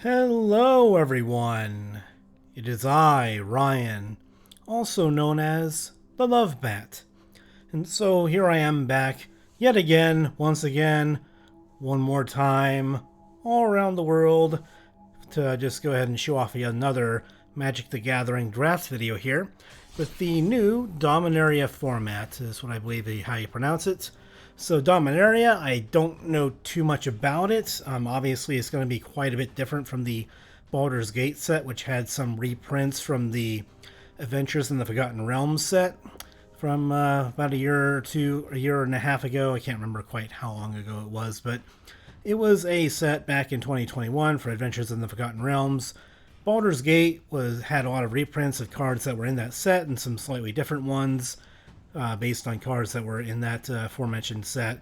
Hello everyone, it is I, Ryan, also known as the Lovebat. And so here I am back yet again, once again, one more time, all around the world, to just go ahead and show off yet another Magic the Gathering draft video here, with the new Dominaria format, is what I believe is how you pronounce it. So Dominaria, I don't know too much about it. Obviously, it's going to be quite a bit different from the Baldur's Gate set, which had some reprints from the Adventures in the Forgotten Realms set from about a year and a half ago. I can't remember quite how long ago it was, but it was a set back in 2021 for Adventures in the Forgotten Realms. Baldur's Gate had a lot of reprints of cards that were in that set and some slightly different ones. Based on cards that were in that aforementioned set.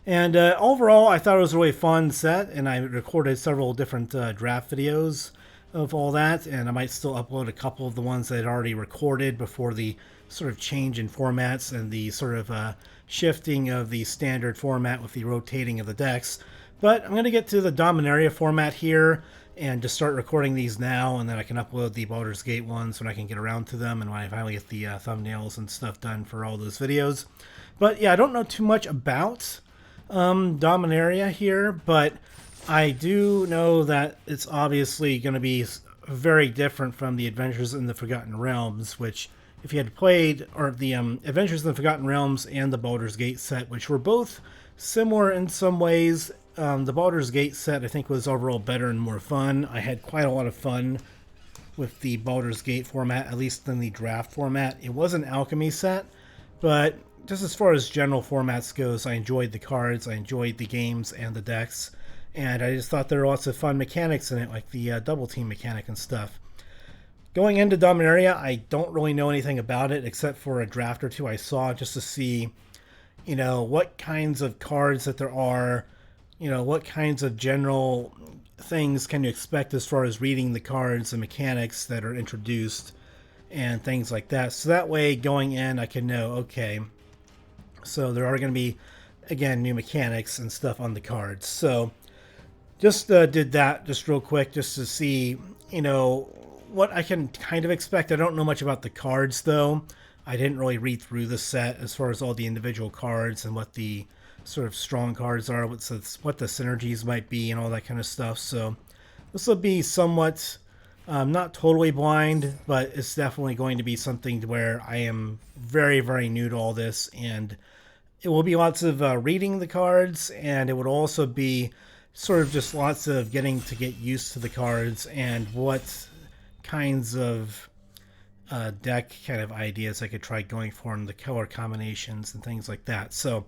And overall, I thought it was a really fun set, and I recorded several different draft videos of all that, and I might still upload a couple of the ones that I'd already recorded before the sort of change in formats and the sort of shifting of the standard format with the rotating of the decks. But I'm going to get to the Dominaria format here and just start recording these now, and then I can upload the Baldur's Gate ones when I can get around to them and when I finally get the thumbnails and stuff done for all those videos. But yeah, I don't know too much about Dominaria here, but I do know that it's obviously going to be very different from the Adventures in the Forgotten Realms, which if you had played, or the Adventures in the Forgotten Realms and the Baldur's Gate set, which were both similar in some ways. The Baldur's Gate set, I think, was overall better and more fun. I had quite a lot of fun with the Baldur's Gate format, at least in the draft format. It was an alchemy set, but just as far as general formats goes, I enjoyed the cards, I enjoyed the games and the decks, and I just thought there were lots of fun mechanics in it, like the double team mechanic and stuff. Going into Dominaria, I don't really know anything about it except for a draft or two I saw just to see, what kinds of cards that there are. What kinds of general things can you expect as far as reading the cards and mechanics that are introduced and things like that. So that way, going in, I can know, okay, so there are going to be, again, new mechanics and stuff on the cards. So just did that just real quick just to see, what I can kind of expect. I don't know much about the cards, though. I didn't really read through the set as far as all the individual cards and what the sort of strong cards are, what the synergies might be and all that kind of stuff. So this will be somewhat not totally blind, but it's definitely going to be something to where I am very, very new to all this, and it will be lots of reading the cards, and it would also be sort of just lots of getting to get used to the cards and what kinds of deck kind of ideas I could try going for and the color combinations and things like that. So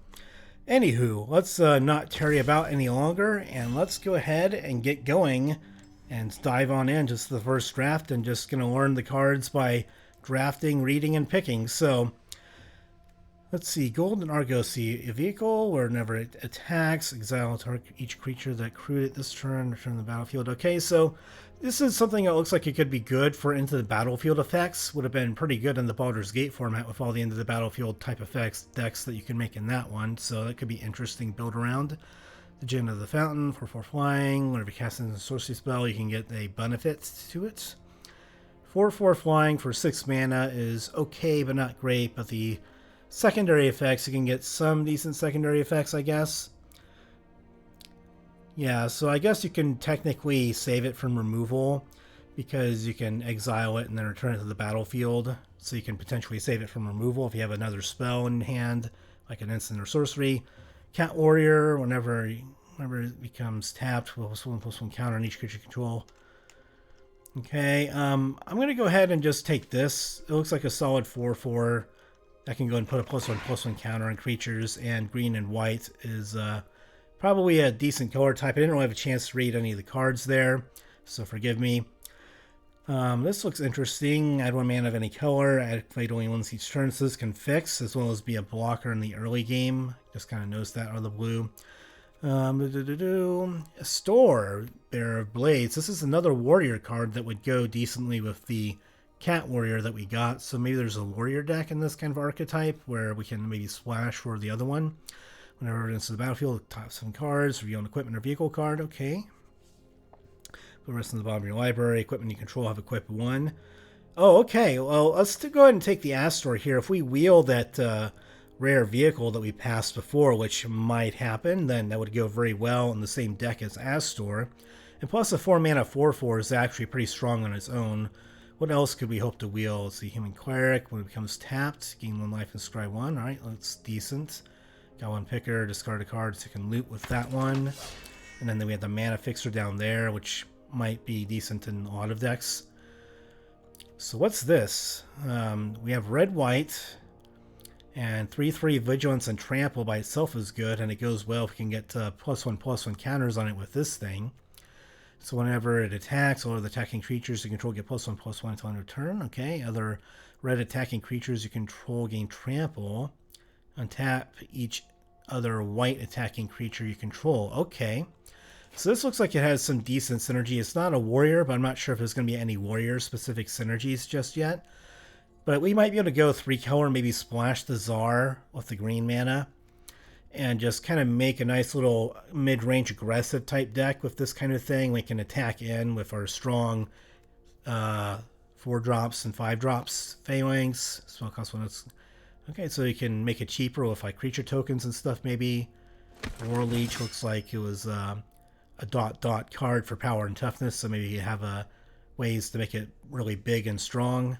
anywho, let's not tarry about any longer, and let's go ahead and get going and dive on in just the first draft, and just going to learn the cards by drafting, reading, and picking. So let's see, Golden Argosy, a vehicle whenever it attacks, exile each creature that crewed it this turn, return to the battlefield. Okay, so this is something that looks like it could be good for into the battlefield effects. Would have been pretty good in the Baldur's Gate format with all the into the battlefield type effects decks that you can make in that one. So that could be interesting build around. The Gem of the Fountain for 4 flying. Whenever you cast a sorcery spell, you can get a benefit to it. 4/4 flying for 6 mana is okay, but not great. But the secondary effects, you can get some decent secondary effects, I guess. Yeah, so I guess you can technically save it from removal because you can exile it and then return it to the battlefield. So you can potentially save it from removal if you have another spell in hand, like an instant or sorcery. Cat Warrior, whenever it becomes tapped, will +1/+1 counter on each creature control. Okay, I'm going to go ahead and just take this. It looks like a solid 4/4. I can go and put a +1/+1 counter on creatures, and green and white is probably a decent color type. I didn't really have a chance to read any of the cards there, so forgive me. This looks interesting. Add 1 mana of any color. Activate only once each turn. So this can fix as well as be a blocker in the early game. Just kind of notice that out of the blue. A store, Bearer of Blades. This is another warrior card that would go decently with the Cat Warrior that we got. So maybe there's a warrior deck in this kind of archetype where we can maybe splash for the other one. Whenever it enters the battlefield, top 7 cards, reveal an equipment or vehicle card. Okay. The rest in the bottom of your library. Equipment you control have equipped 1. Oh, okay. Well, let's go ahead and take the Astor here. If we wheel that rare vehicle that we passed before, which might happen, then that would go very well in the same deck as Astor. And plus the 4 mana 4/4 is actually pretty strong on its own. What else could we hope to wheel? Let's see, Human Cleric. When it becomes tapped, gain 1 life and scry 1. Alright, that's decent. Got 1 picker, discard a card so you can loot with that one. And then we have the Mana Fixer down there, which might be decent in a lot of decks. So what's this? We have red-white, and 3/3 Vigilance and Trample by itself is good, and it goes well if we can get +1/+1 counters on it with this thing. So whenever it attacks, all of the attacking creatures you control get +1/+1 until end of turn. Okay, other red attacking creatures you control gain Trample. Untap each other white attacking creature you control. Okay. So this looks like it has some decent synergy. It's not a warrior, but I'm not sure if there's going to be any warrior-specific synergies just yet. But we might be able to go 3-color, maybe splash the Tsar with the green mana, and just kind of make a nice little mid-range aggressive type deck with this kind of thing. We can attack in with our strong 4-drops and 5-drops Phalanx. Spell cost 1. Okay, so you can make it cheaper with like creature tokens and stuff maybe. War Leech looks like it was a ... card for power and toughness, so maybe you have ways to make it really big and strong.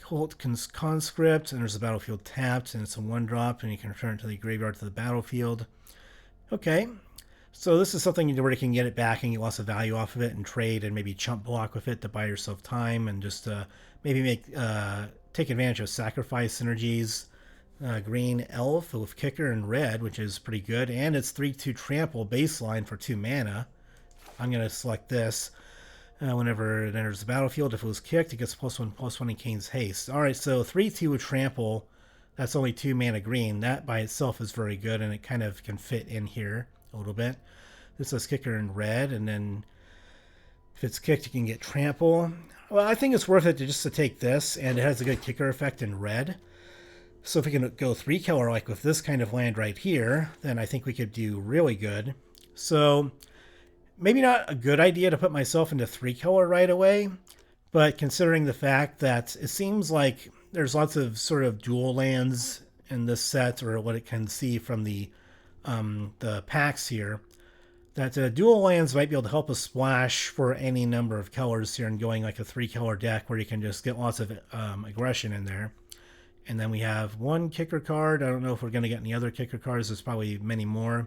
Cult Conscript, and there's a battlefield tapped, and it's a 1-drop, and you can return it to the graveyard to the battlefield. Okay, so this is something where you can get it back and get lots of value off of it and trade and maybe chump block with it to buy yourself time and just maybe take advantage of sacrifice synergies. Green Elf with Kicker and red, which is pretty good, and it's 3/2 Trample baseline for 2 mana. I'm going to select this. Whenever it enters the battlefield, if it was kicked, it gets +1/+1 and gains haste. Alright, so 3/2 with Trample, that's only 2 mana green. That by itself is very good, and it kind of can fit in here a little bit. This is Kicker in red, and then if it's kicked, you can get Trample. Well, I think it's worth it just to take this, and it has a good kicker effect in red. So if we can go 3-color like with this kind of land right here, then I think we could do really good. So maybe not a good idea to put myself into 3-color right away, but considering the fact that it seems like there's lots of sort of dual lands in this set, or what it can see from the packs here, that dual lands might be able to help us splash for any number of colors here and going like a 3-color deck where you can just get lots of aggression in there. And then we have 1 kicker card. I don't know if we're going to get any other kicker cards. There's probably many more.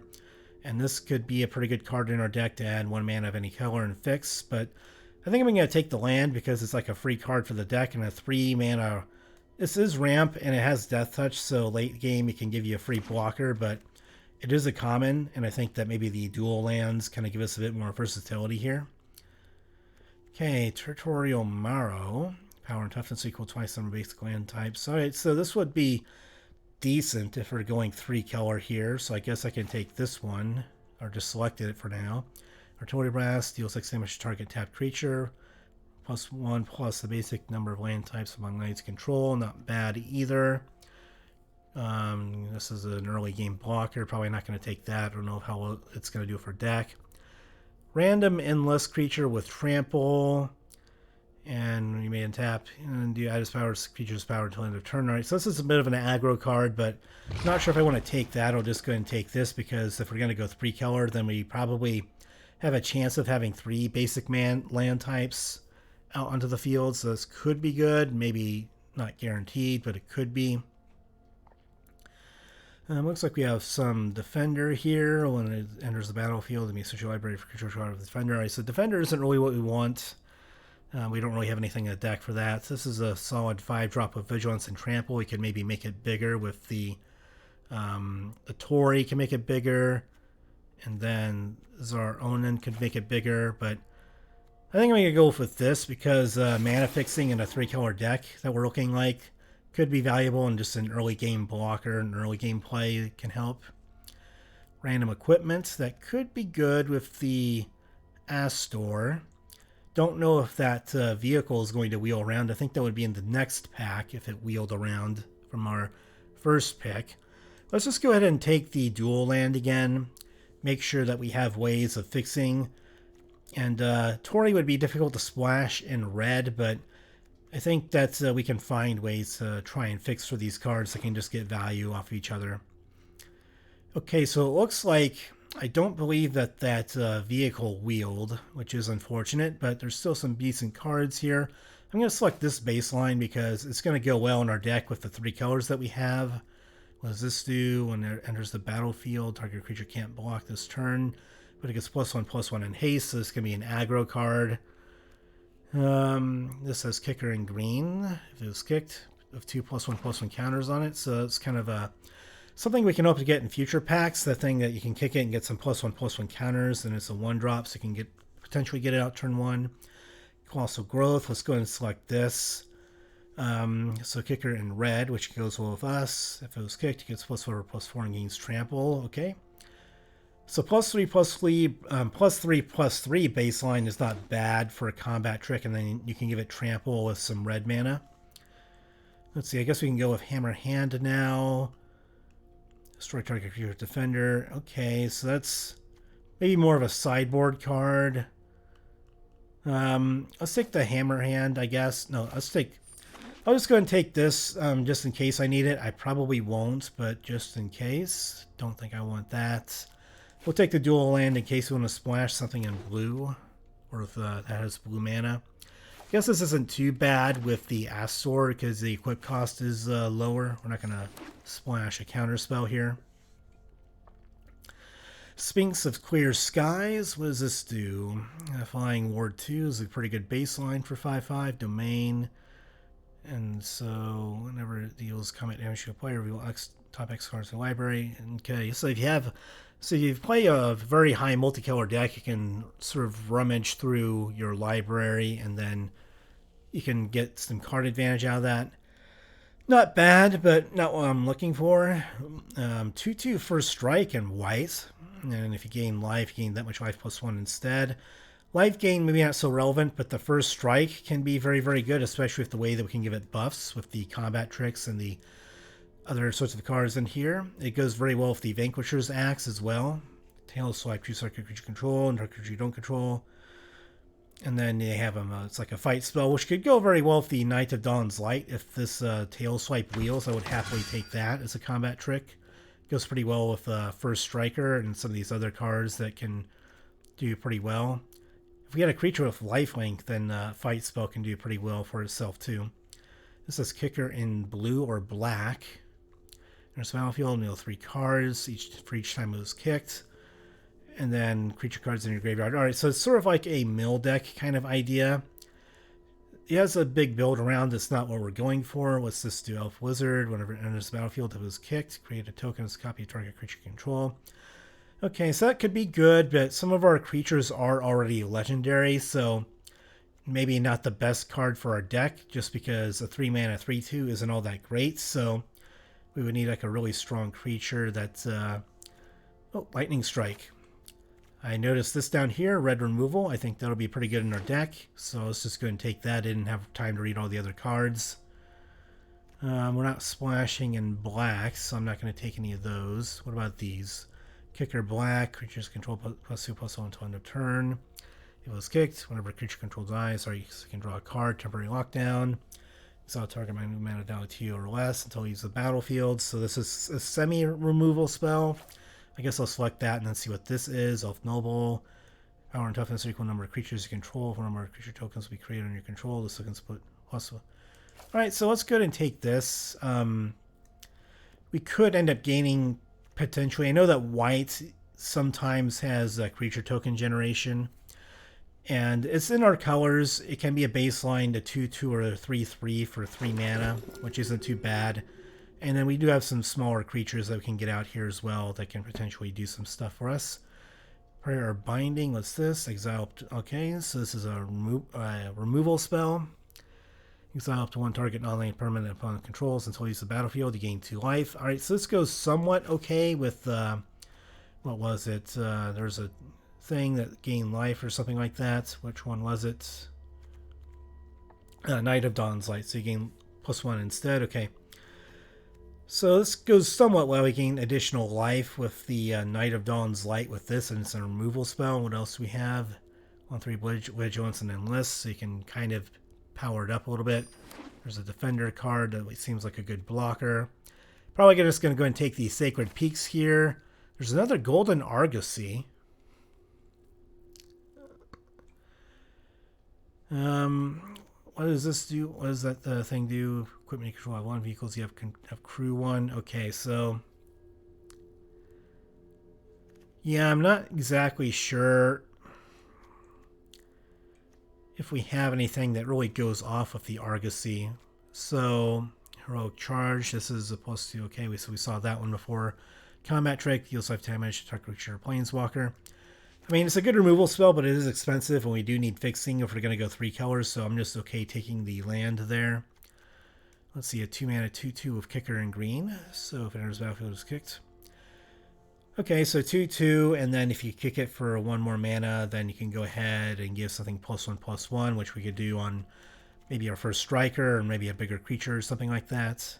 And this could be a pretty good card in our deck to add 1 mana of any color and fix. But I think I'm going to take the land because it's like a free card for the deck and a 3 mana. This is ramp and it has Death Touch, so late game it can give you a free blocker. But it is a common, and I think that maybe the dual lands kind of give us a bit more versatility here. Okay, Territorial Marrow. Power and toughness equal twice the basic land types. Alright, so this would be decent if we're going 3-color here. So I guess I can take this one, or just selected it for now. Artillery Blast deals 6 damage to target tapped creature. +1 plus the basic number of land types among lands control. Not bad either. This is an early game blocker. Probably not going to take that. I don't know how it's going to do for deck. Random endless creature with trample. And you may untap and do add his powers, creature's power until end of turn. Alright, so this is a bit of an aggro card, but I'm not sure if I want to take that. I'll just go ahead and take this because if we're going to go 3-color, then we probably have a chance of having 3 basic land types out onto the field. So this could be good. Maybe not guaranteed, but it could be. Looks like we have some Defender here. When it enters the battlefield, it may switch your library for creature card with Defender. Alright, so Defender isn't really what we want. We don't really have anything in the deck for that. So this is a solid 5-drop of Vigilance and Trample. We can maybe make it bigger with the Tory can make it bigger. And then Tsar Onan could make it bigger. But I think I'm going to go with this because mana fixing in a 3-color deck that we're looking like could be valuable, and just an early game blocker and early game play can help. Random equipment that could be good with the Astor. Don't know if that vehicle is going to wheel around. I think that would be in the next pack if it wheeled around from our first pick. Let's just go ahead and take the dual land again. Make sure that we have ways of fixing And Tori would be difficult to splash in red, but I think that we can find ways to try and fix for these cards that can just get value off of each other. Okay, so it looks like I don't believe that vehicle wheeled, which is unfortunate, but there's still some decent cards here. I'm going to select this baseline because it's going to go well in our deck with the 3 colors that we have. What does this do? When it enters the battlefield, target creature can't block this turn, but it gets +1/+1 in haste, so this can be an aggro card. This says kicker in green. If it was kicked, of 2 +1/+1 counters on it, so it's kind of something we can hope to get in future packs. The thing that you can kick it and get some +1/+1 counters, and it's a 1-drop, so you can potentially get it out turn 1. Colossal Growth. Let's go ahead and select this. So kicker in red, which goes well with us. If it was kicked, it gets +4/+4 and gains trample. Okay. So +3/+3 baseline is not bad for a combat trick, and then you can give it trample with some red mana. Let's see. I guess we can go with Hammer Hand now. Destroy target creature defender. Okay, so that's maybe more of a sideboard card. Let's take the Hammer Hand, I guess. No, I'll just go ahead and take this just in case I need it. I probably won't, but just in case. Don't think I want that. We'll take the dual land in case we want to splash something in blue, or if that has blue mana. I guess this isn't too bad with the Astor because the equip cost is lower. We're not going to splash a counter spell here. Sphinx of Clear Skies. What does this do? Flying Ward 2 is a pretty good baseline for 5/5. Domain. And so whenever it deals combat damage to a player, reveal top X cards in the library. Okay, so if you play a very high multicolor deck, you can sort of rummage through your library and then you can get some card advantage out of that. Not bad, but not what I'm looking for. 2/2 first strike and white. And if you gain life, you gain that much life +1 instead. Life gain maybe not so relevant, but the first strike can be very, very good, especially with the way that we can give it buffs with the combat tricks and the other sorts of cards in here. It goes very well with the Vanquisher's Axe as well. Tail swipe, choose target creature control and target creature you don't control. And then they have them, it's like a fight spell, which could go very well with the Knight of Dawn's Light. If this tail swipe wheels, I would happily take that as a combat trick. Goes pretty well with First Striker and some of these other cards that can do pretty well. If we get a creature with lifelink, then Fight Spell can do pretty well for itself too. This is Kicker in blue or black. There's battlefield, deal 3 cards for each time it was kicked. And then creature cards in your graveyard. Alright, so it's sort of like a mill deck kind of idea. It has a big build around. It's not what we're going for. What's this do? Elf Wizard. Whenever it enters the battlefield, if it was kicked, create a token as a copy of target creature control. Okay, so that could be good, but some of our creatures are already legendary, so maybe not the best card for our deck, just because a 3-mana 3/2 isn't all that great. So we would need like a really strong creature that's oh, Lightning Strike. I noticed this down here, red removal. I think that'll be pretty good in our deck. So let's just go and take that in and have time to read all the other cards. We're not splashing in black, so I'm not going to take any of those. What about these? Kicker black, creatures control +2/+1 until end of turn. If it was kicked, whenever creature control dies, or you can draw a card, temporary lockdown. Exile target mana down to 2 or less until it leaves the battlefield. So this is a semi-removal spell. I guess I'll select that and then see what this is. Elf Noble. Power and toughness are equal number of creatures you control. One number of creature tokens will be created on your control. This can split plus. Alright, so let's go ahead and take this. We could end up gaining potentially. I know that white sometimes has creature token generation. And it's in our colors. It can be a baseline to 2/2 or a 3/3 for 3 mana, which isn't too bad. And then we do have some smaller creatures that we can get out here as well that can potentially do some stuff for us. Prayer Binding, what's this? Exile, okay, so this is a removal spell. Exile up to 1 target non-land permanent upon controls until you use the battlefield. You gain 2 life. Alright, so this goes somewhat okay with, what was it? There's a thing that gained life or something like that. Which one was it? Knight of Dawn's Light, so you gain +1 instead. Okay. So this goes somewhat well. We gain additional life with the Knight of Dawn's Light with this, and it's a removal spell. What else do we have? 1/3 Vigilance and Enlist, so you can kind of power it up a little bit. There's a Defender card that seems like a good blocker. Probably just going to go and take the Sacred Peaks here. There's another Golden Argosy. What does this do? What does that thing do? Equipment you control have 1 vehicles. You have crew 1. Okay, so yeah, I'm not exactly sure if we have anything that really goes off of the Argosy. So Heroic Charge. This is supposed to okay. So we saw that one before. Combat Trick deals 5 damage to target creature or planeswalker. I mean, it's a good removal spell, but it is expensive, and we do need fixing if we're going to go 3 colors, so I'm just okay taking the land there. Let's see, a 2-mana 2/2 with kicker and green, so if it enters the battlefield, it's kicked. Okay, so 2/2, and then if you kick it for 1 more mana, then you can go ahead and give something +1/+1, which we could do on maybe our first striker, or maybe a bigger creature, or something like that.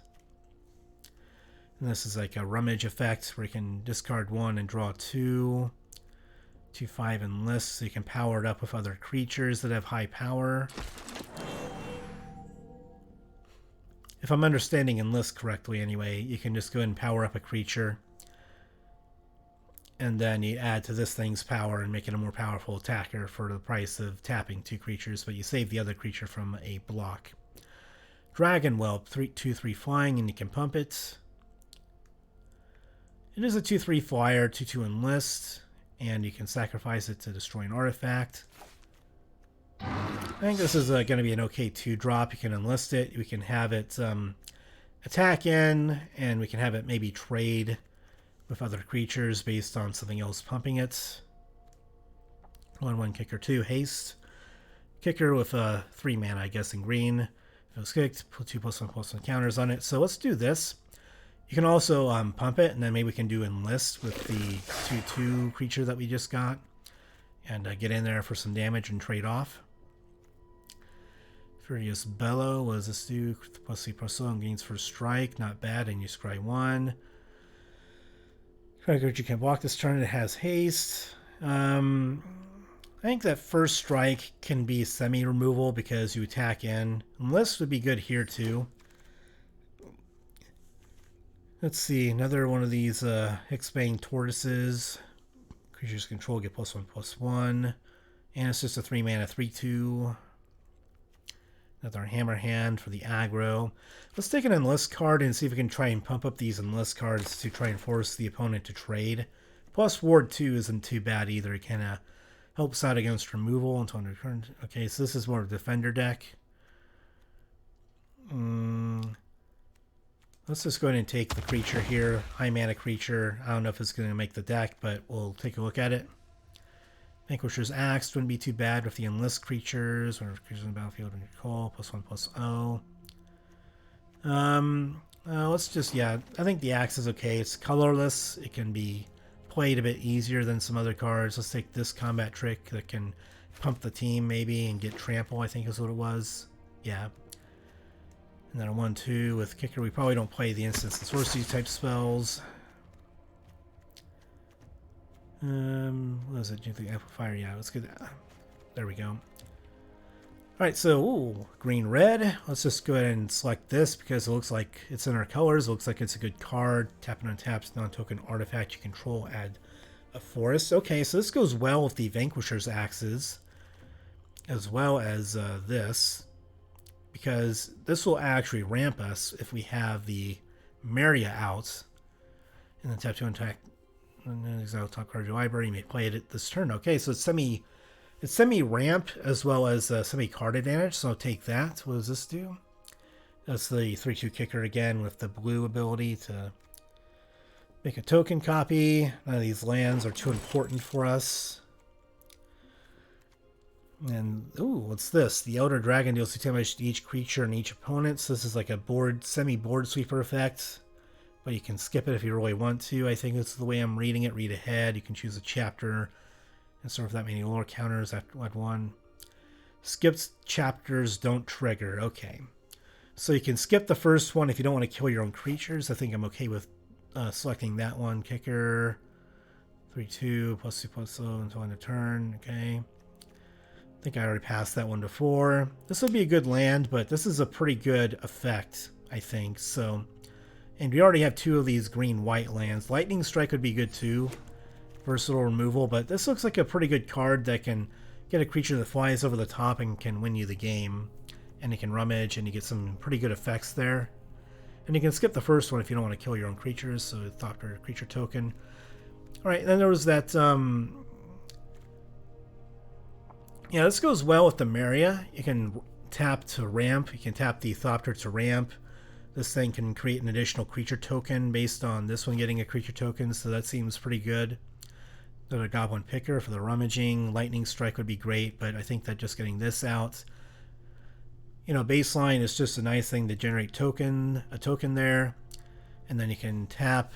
And this is like a rummage effect, where you can discard 1 and draw 2. 2/5 Enlist, so you can power it up with other creatures that have high power. If I'm understanding Enlist correctly anyway, you can just go ahead and power up a creature. And then you add to this thing's power and make it a more powerful attacker for the price of tapping 2 creatures, but you save the other creature from a block. Dragon Whelp, 2/3 flying, and you can pump it. It is a 2/3 flyer, 2/2 Enlist. And you can sacrifice it to destroy an artifact. I think this is going to be an okay 2-drop. You can enlist it. We can have it attack in, and we can have it maybe trade with other creatures based on something else pumping it. 1/1 kicker 2 haste. Kicker with 3 mana, I guess, in green. If it was kicked, put 2+1/+1 counters on it. So let's do this. You can also pump it, and then maybe we can do Enlist with the 2/2 creature that we just got. And get in there for some damage and trade off. Furious Bellow, what does this do? +3/+1 and gains first strike. Not bad, and you scry 1. You can block this turn, it has haste. I think that first strike can be semi-removal because you attack in. Enlist would be good here too. Let's see, another one of these Hexbane Tortoises. Creatures control get +1/+1. And it's just a 3-mana 3/2. Another Hammer Hand for the aggro. Let's take an Enlist card and see if we can try and pump up these Enlist cards to try and force the opponent to trade. Plus Ward 2 isn't too bad either. It kind of helps out against removal until under turn. Okay, so this is more of a defender deck. Let's just go ahead and take the creature here. High mana creature. I don't know if it's going to make the deck, but we'll take a look at it. Vanquisher's Axe wouldn't be too bad with the Enlist creatures. Whenever creatures in the battlefield when you call, +1/+0. Let's just, yeah, I think the Axe is okay. It's colorless. It can be played a bit easier than some other cards. Let's take this Combat Trick that can pump the team maybe and get Trample, I think is what it was. Yeah. And then a 1/2 with Kicker. We probably don't play the instance and sorcery type spells. What is it? Do you think Amplifier? Yeah, let's get that. There we go. Alright, so green red. Let's just go ahead and select this because it looks like it's in our colors. It looks like it's a good card. Tap and untaps non-token artifact you control. Add a forest. Okay, so this goes well with the Vanquisher's Axes as well as this. Because this will actually ramp us if we have the Maria out. And then tap to attack. And then exile top card of your library. You may play it this turn. Okay, so it's semi ramp as well as semi card advantage. So I'll take that. What does this do? That's the 3/2 kicker again with the blue ability to make a token copy. None of these lands are too important for us. And, ooh, what's this? The Elder Dragon deals 2 damage to each creature and each opponent. So this is like a semi-board sweeper effect. But you can skip it if you really want to. I think that's the way I'm reading it. Read ahead. You can choose a chapter. And sort of that many lower counters after add 1. Skipped chapters don't trigger. Okay. So you can skip the first one if you don't want to kill your own creatures. I think I'm okay with selecting that one. Kicker. 3/2 +2/+0 until end of turn. Okay. I think I already passed that one before. This would be a good land, but this is a pretty good effect, I think. So, and we already have 2 of these green-white lands. Lightning Strike would be good too. Versatile removal, but this looks like a pretty good card that can get a creature that flies over the top and can win you the game. And it can rummage, and you get some pretty good effects there. And you can skip the first one if you don't want to kill your own creatures, so Thopter creature token. Alright, then there was that, yeah, this goes well with the Maria. You can tap to ramp. You can tap the Thopter to ramp. This thing can create an additional creature token based on this one getting a creature token, so that seems pretty good. Another Goblin Picker for the rummaging. Lightning Strike would be great, but I think that just getting this out, you know, baseline is just a nice thing to generate a token there, and then you can tap.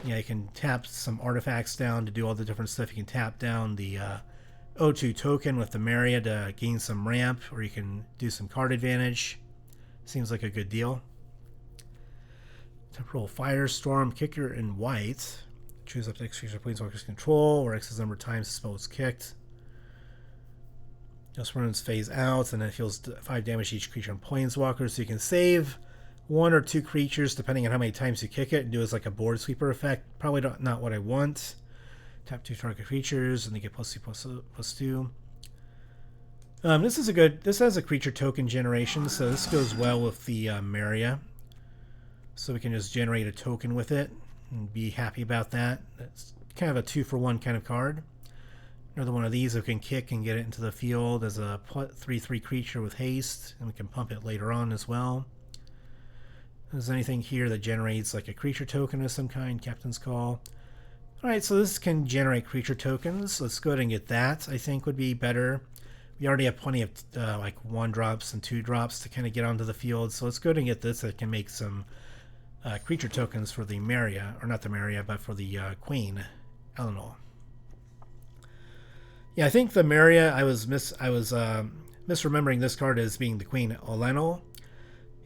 Yeah, you can tap some artifacts down to do all the different stuff. You can tap down the O2 token with the Maria to gain some ramp, or you can do some card advantage. Seems like a good deal. Temporal Firestorm, kicker in white. Choose up to X creature Planeswalker's control, or X's number of times the spell is kicked. Just runs phase out, and then it deals 5 damage to each creature on Planeswalker, so you can save 1 or 2 creatures depending on how many times you kick it and do it as like a board sweeper effect. Probably not what I want. Tap 2 target creatures, and they get +2/+2. This is a good. This has a creature token generation, so this goes well with the Maria. So we can just generate a token with it and be happy about that. That's kind of a 2-for-1 kind of card. Another one of these we can kick and get it into the field as a 3/3 creature with haste, and we can pump it later on as well. There's anything here that generates like a creature token of some kind, Captain's Call. Alright, so this can generate creature tokens. Let's go ahead and get that. I think would be better. We already have plenty of like 1-drops and 2-drops to kind of get onto the field. So let's go ahead and get this that can make some creature tokens for the Maria, or not the Maria, but for the Queen, Eleanor. Yeah, I think the Maria, I was misremembering this card as being the Queen Olano.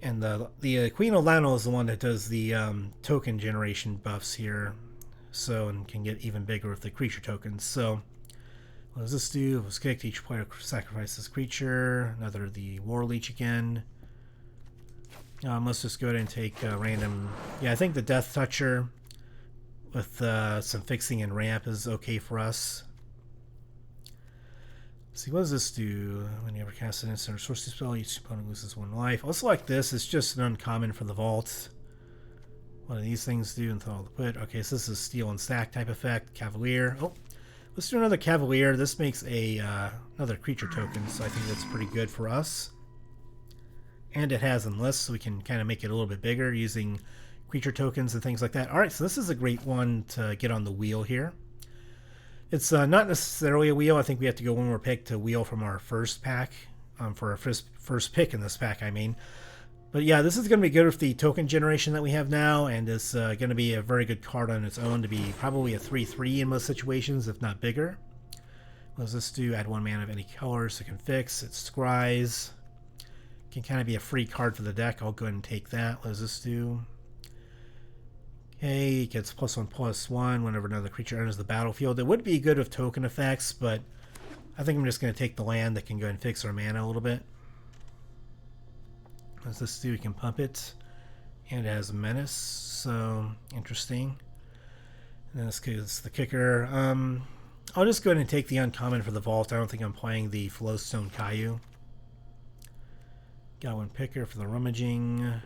And the Queen Olano is the one that does the token generation buffs here. So, and can get even bigger with the creature tokens. So, what does this do? It was kicked. Each player sacrifices creature. Another the War Leech again. Let's just go ahead and take random. Yeah, I think the Death Toucher with some fixing and ramp is okay for us. Let's see, what does this do? When you ever cast an instant or sorcery spell, each opponent loses 1 life. I'll select this. It's just an uncommon for the vault. What do these things do? And throw all the put. Okay, so this is steal and stack type effect. Cavalier. Oh, let's do another Cavalier. This makes a another creature token, so I think that's pretty good for us. And it has enlist, so we can kind of make it a little bit bigger using creature tokens and things like that. All right, so this is a great one to get on the wheel here. It's not necessarily a wheel. I think we have to go 1 more pick to wheel from our first pack, for our first pick in this pack, I mean. But yeah, this is going to be good with the token generation that we have now, and it's going to be a very good card on its own to be probably a 3/3 in most situations, if not bigger. What does this do? Add 1 mana of any color, so it can fix. It scries. Can kind of be a free card for the deck. I'll go ahead and take that. What does this do? Okay, it gets +1/+1 whenever another creature enters the battlefield. It would be good with token effects, but I think I'm just going to take the land that can go ahead and fix our mana a little bit. What does this do? We can pump it. And it has Menace, so interesting. And then this is the kicker. I'll just go ahead and take the uncommon for the vault. I don't think I'm playing the Flowstone Caillou. Got 1 picker for the rummaging.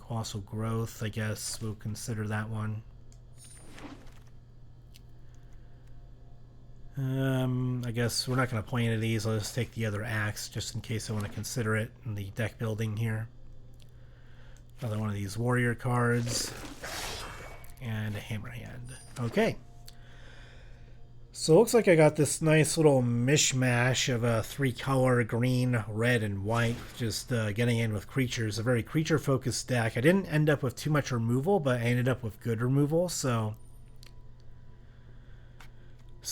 Colossal Growth, I guess we'll consider that one. I guess we're not going to play any of these. I'll just take the other axe just in case I want to consider it in the deck building here. Another one of these warrior cards. And a hammer hand. Okay. So it looks like I got this nice little mishmash of a 3-color green, red, and white, just getting in with creatures. A very creature-focused deck. I didn't end up with too much removal, but I ended up with good removal, so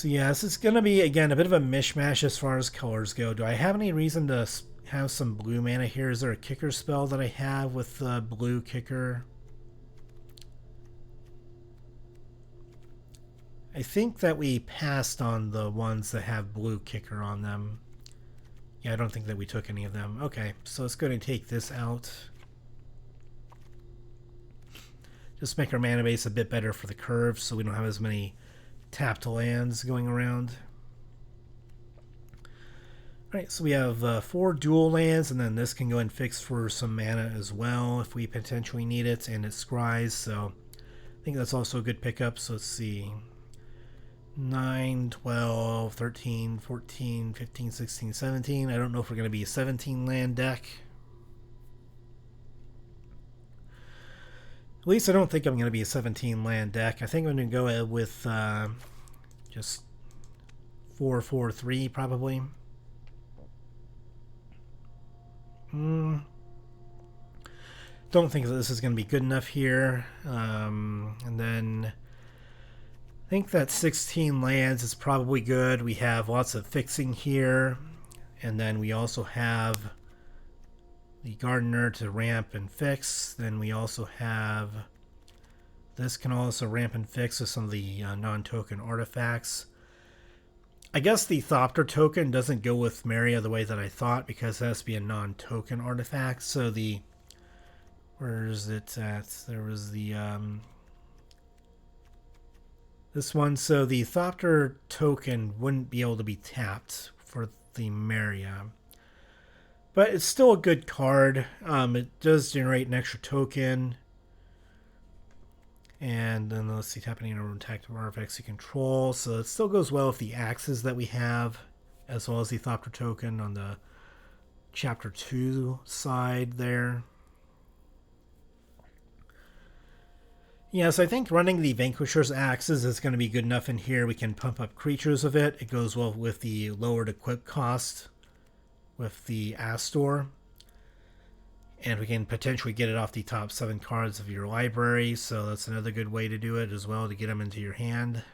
yeah, this is going to be, again, a bit of a mishmash as far as colors go. Do I have any reason to have some blue mana here? Is there a kicker spell that I have with blue kicker? I think that we passed on the ones that have blue kicker on them. Yeah, I don't think that we took any of them. Okay, so let's go ahead and take this out. Just make our mana base a bit better for the curve so we don't have as many tapped lands going around. Alright, so we have 4 dual lands, and then this can go and fix for some mana as well if we potentially need it, and it scries, so I think that's also a good pickup. So let's see. 9, 12, 13, 14, 15, 16, 17. I don't know if we're going to be a 17 land deck. At least I don't think I'm going to be a 17 land deck. I think I'm going to go with just 4, 4, 3 probably. Don't think that this is going to be good enough here. And then I think that 16 lands is probably good. We have lots of fixing here. And then we also have the Gardener to ramp and fix. Then we also have this can also ramp and fix with some of the non-token artifacts. I guess the Thopter token doesn't go with Maria the way that I thought, because it has to be a non-token artifact. So the... where is it at? There was the... this one. So the Thopter token wouldn't be able to be tapped for the Maria. But it's still a good card. It does generate an extra token. And then let's see, tapping in active artifacts you control. So it still goes well with the axes that we have, as well as the Thopter token on the Chapter 2 side there. Yes, I think running the Vanquisher's axes is going to be good enough in here. We can pump up creatures with it. It goes well with the lowered equip cost with the Astor. And we can potentially get it off the top 7 cards of your library, so that's another good way to do it as well, to get them into your hand.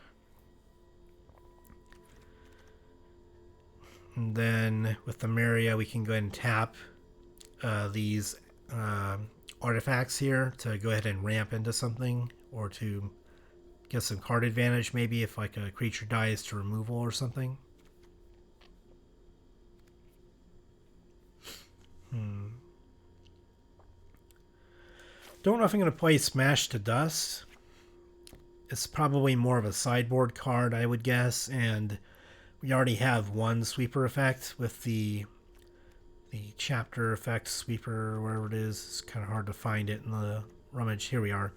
And then with the Maria, we can go ahead and tap these artifacts here to go ahead and ramp into something, or to get some card advantage, maybe if like a creature dies to removal or something. Don't know if I'm going to play Smash to Dust. It's probably more of a sideboard card, I would guess, and we already have one sweeper effect with the chapter effect sweeper, wherever it is. It's kind of hard to find it in the rummage. Here we are.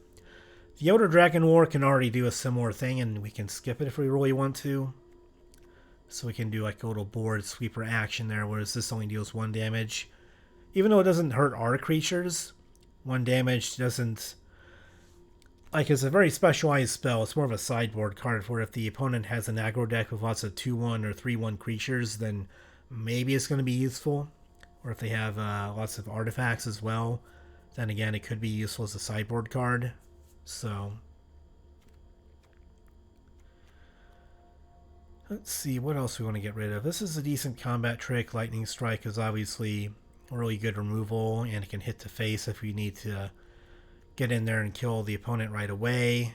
The Elder Dragon War can already do a similar thing, and we can skip it if we really want to. So we can do like a little board sweeper action there, whereas this only deals 1 damage. Even though it doesn't hurt our creatures, 1 damage doesn't... like, it's a very specialized spell. It's more of a sideboard card where if the opponent has an aggro deck with lots of 2/1 or 3/1 creatures, then maybe it's going to be useful. Or if they have lots of artifacts as well, then again it could be useful as a sideboard card. So let's see what else we want to get rid of. This is a decent combat trick. Lightning Strike is obviously really good removal, and it can hit the face if we need to get in there and kill the opponent right away.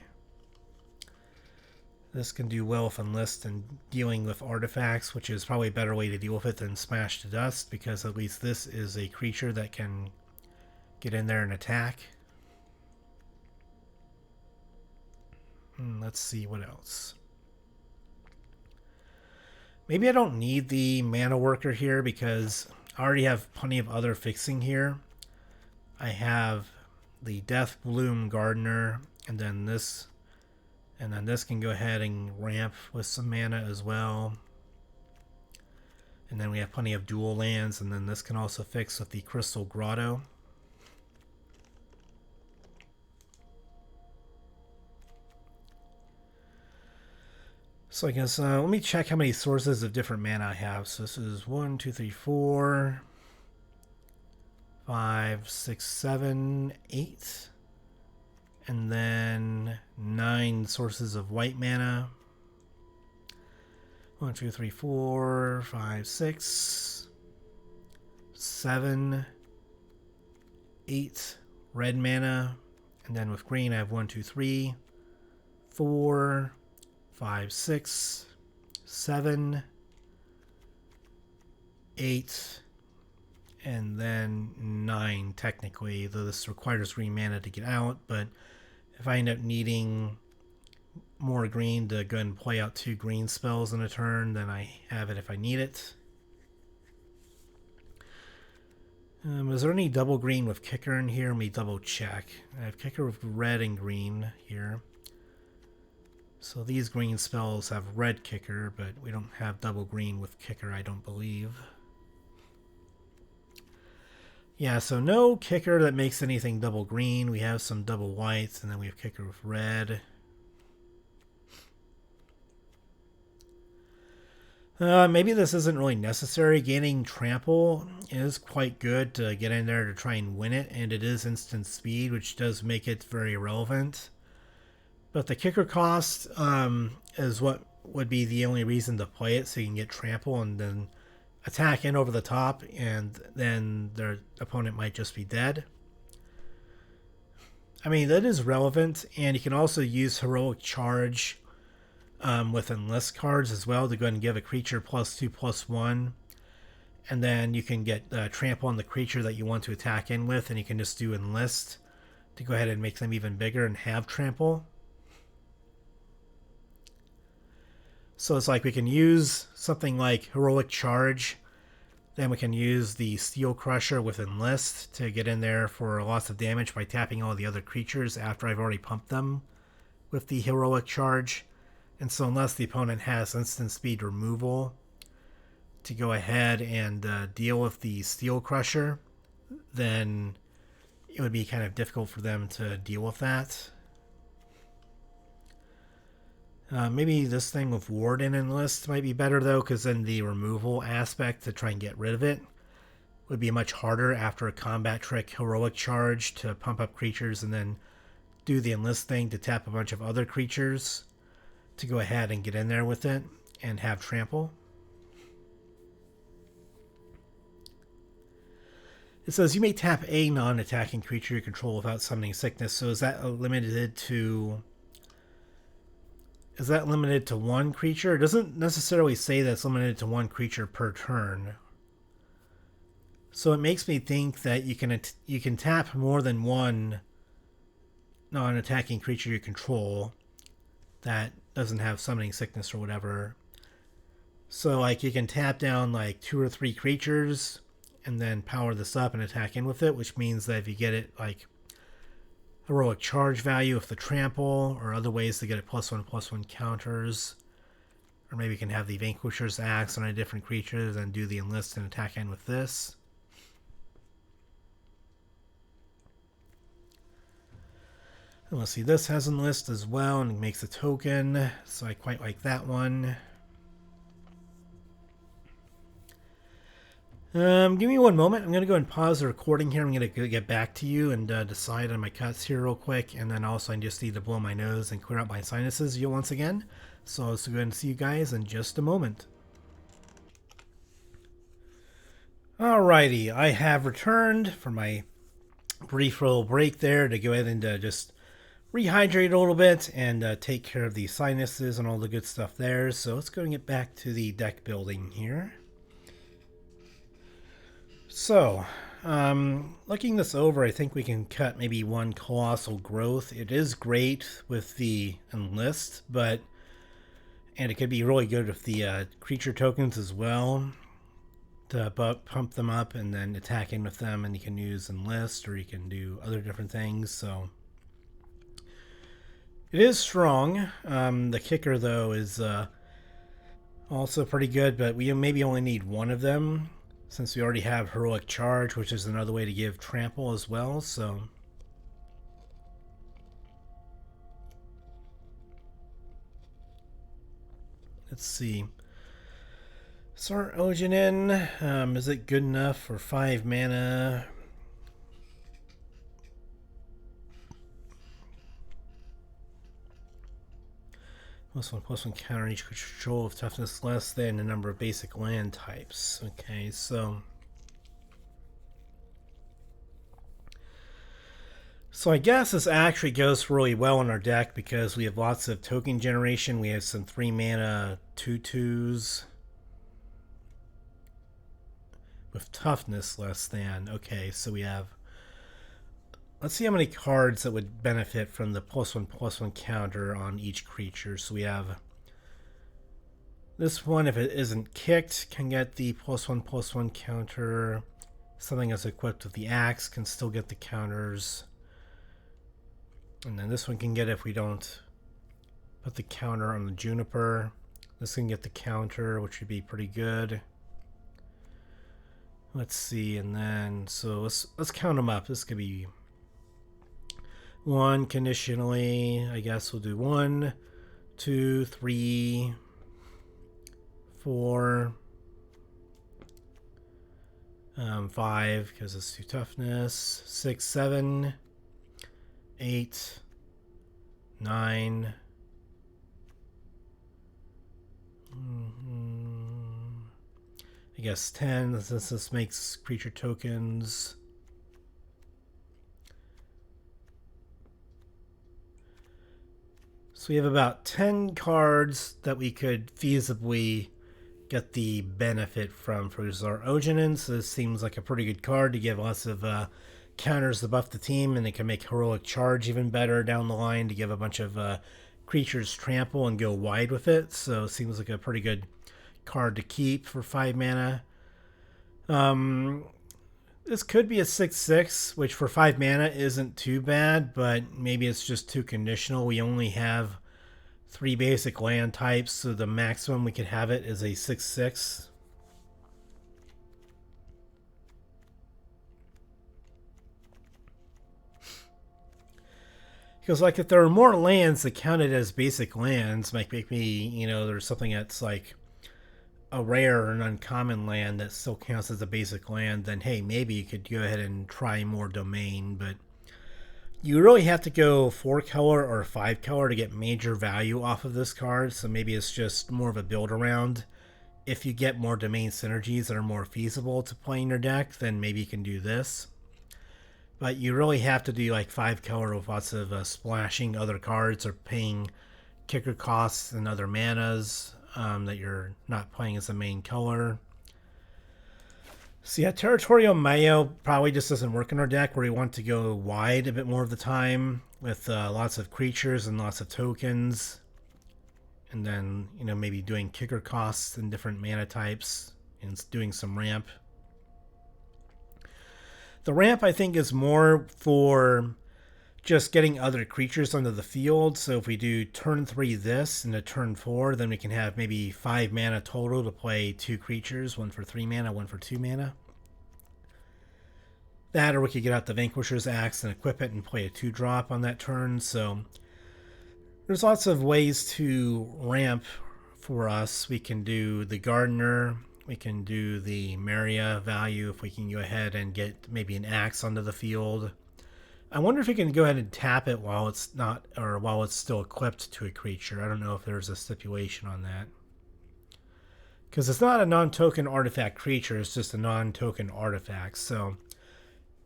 This can do well with Enlist and dealing with artifacts, which is probably a better way to deal with it than Smash to Dust, because at least this is a creature that can get in there and attack. Let's see what else. Maybe I don't need the Mana Worker here, because I already have plenty of other fixing here. I have the Death Bloom Gardener, and then this can go ahead and ramp with some mana as well. And then we have plenty of dual lands, and then this can also fix with the Crystal Grotto. So I guess let me check how many sources of different mana I have. So this is 1, 2, 3, 4, 5, 6, 7, 8, and then 9 sources of white mana. 1, 2, 3, 4, 5, 6, 7, 8 red mana, and then with green I have 1, 2, 3, 4, 5, 6, 7, 8, and then 9 technically, though this requires green mana to get out. But if I end up needing more green to go and play out 2 green spells in a turn, then I have it if I need it. Is there any double green with kicker in here? Let me double check. I have kicker with red and green here. So these green spells have red kicker, but we don't have double green with kicker, I don't believe. Yeah, so no kicker that makes anything double green. We have some double whites, and then we have kicker with red. Maybe this isn't really necessary. Gaining trample is quite good to get in there to try and win it, and it is instant speed, which does make it very relevant. But the kicker cost is what would be the only reason to play it, so you can get trample and then attack in over the top, and then their opponent might just be dead. I mean, that is relevant, and you can also use Heroic Charge with Enlist cards as well to go ahead and give a creature +2/+1, and then you can get trample on the creature that you want to attack in with, and you can just do Enlist to go ahead and make them even bigger and have trample. So it's like we can use something like Heroic Charge, then we can use the Steel Crusher with Enlist to get in there for lots of damage by tapping all the other creatures after I've already pumped them with the Heroic Charge. And so unless the opponent has instant speed removal to go ahead and deal with the Steel Crusher, then it would be kind of difficult for them to deal with that. Maybe this thing with Warden Enlist might be better though, because then the removal aspect to try and get rid of it would be much harder after a combat trick Heroic Charge to pump up creatures and then do the Enlist thing to tap a bunch of other creatures to go ahead and get in there with it and have trample. It says you may tap a non-attacking creature you control without summoning sickness. So is that limited to one creature? It doesn't necessarily say that it's limited to one creature per turn. So it makes me think that you can tap more than one non-attacking creature you control that doesn't have summoning sickness or whatever. So like you can tap down like 2 or 3 creatures and then power this up and attack in with it, which means that if you get it like Heroic Charge value with the trample, or other ways to get it +1/+1 counters, or maybe you can have the Vanquisher's Axe on a different creature and do the Enlist and attack in with this. And let's see, this has Enlist as well and it makes a token, so I quite like that one. Give me one moment. I'm going to go and pause the recording here. I'm going to get back to you and decide on my cuts here real quick. And then also I just need to blow my nose and clear out my sinuses once again. So I'll go ahead and see you guys in just a moment. Alrighty, I have returned from my brief little break there to go ahead and just rehydrate a little bit and take care of the sinuses and all the good stuff there. So let's go and get back to the deck building here. So, looking this over, I think we can cut maybe one Colossal Growth. It is great with the Enlist, and it could be really good with the creature tokens as well, to pump them up and then attack in with them, and you can use Enlist, or you can do other different things, so it is strong. The kicker, though, is also pretty good, but we maybe only need one of them, since we already have Heroic Charge, which is another way to give trample as well, so let's see. Sort Ogenin, is it good enough for 5 mana? +1/+1 counter each creature control of toughness less than the number of basic land types. Okay, so So I guess this actually goes really well in our deck because we have lots of token generation. We have some 3 mana 2/2s with toughness less than. Okay, so we have... Let's see how many cards that would benefit from the +1/+1 counter on each creature. So we have this one, if it isn't kicked, can get the +1/+1 counter. Something that's equipped with the axe can still get the counters. And then this one can get if we don't put the counter on the Juniper. This can get the counter, which would be pretty good. Let's see, and then so let's count them up. This could be 1 conditionally. I guess we'll do 1, 2, 3, 4, 5 because it's 2 toughness, 6, 7, 8, 9. I guess 10, since this makes creature tokens. So we have about 10 cards that we could feasibly get the benefit from for Zar-Ogenin. So this seems like a pretty good card to give lots of counters to buff the team, and they can make Heroic Charge even better down the line to give a bunch of creatures trample and go wide with it. So it seems like a pretty good card to keep for 5 mana. This could be a 6/6, which for 5 mana isn't too bad, but maybe it's just too conditional. We only have 3 basic land types, so the maximum we could have it is a 6/6. Because, like, if there are more lands that counted as basic lands, might make me, you know, there's something that's like a rare or an uncommon land that still counts as a basic land, then hey, maybe you could go ahead and try more domain. But you really have to go 4 color or 5 color to get major value off of this card, so maybe it's just more of a build around. If you get more domain synergies that are more feasible to play in your deck, then maybe you can do this. But you really have to do like 5 color with lots of splashing other cards or paying kicker costs and other manas that you're not playing as the main color. So yeah, Territorial Mayo probably just doesn't work in our deck, where we want to go wide a bit more of the time with lots of creatures and lots of tokens. And then, you know, maybe doing kicker costs and different mana types and doing some ramp. The ramp, I think, is more for just getting other creatures onto the field. So if we do turn 3 this and a turn 4, then we can have maybe 5 mana total to play 2 creatures, 1 for 3 mana, 1 for 2 mana. That, or we could get out the Vanquisher's Axe and equip it and play a 2-drop on that turn. So there's lots of ways to ramp for us. We can do the Gardener. We can do the Maria value if we can go ahead and get maybe an axe onto the field. I wonder if we can go ahead and tap it while it's not, or while it's still equipped to a creature. I don't know if there's a stipulation on that. Because it's not a non-token artifact creature, it's just a non-token artifact. So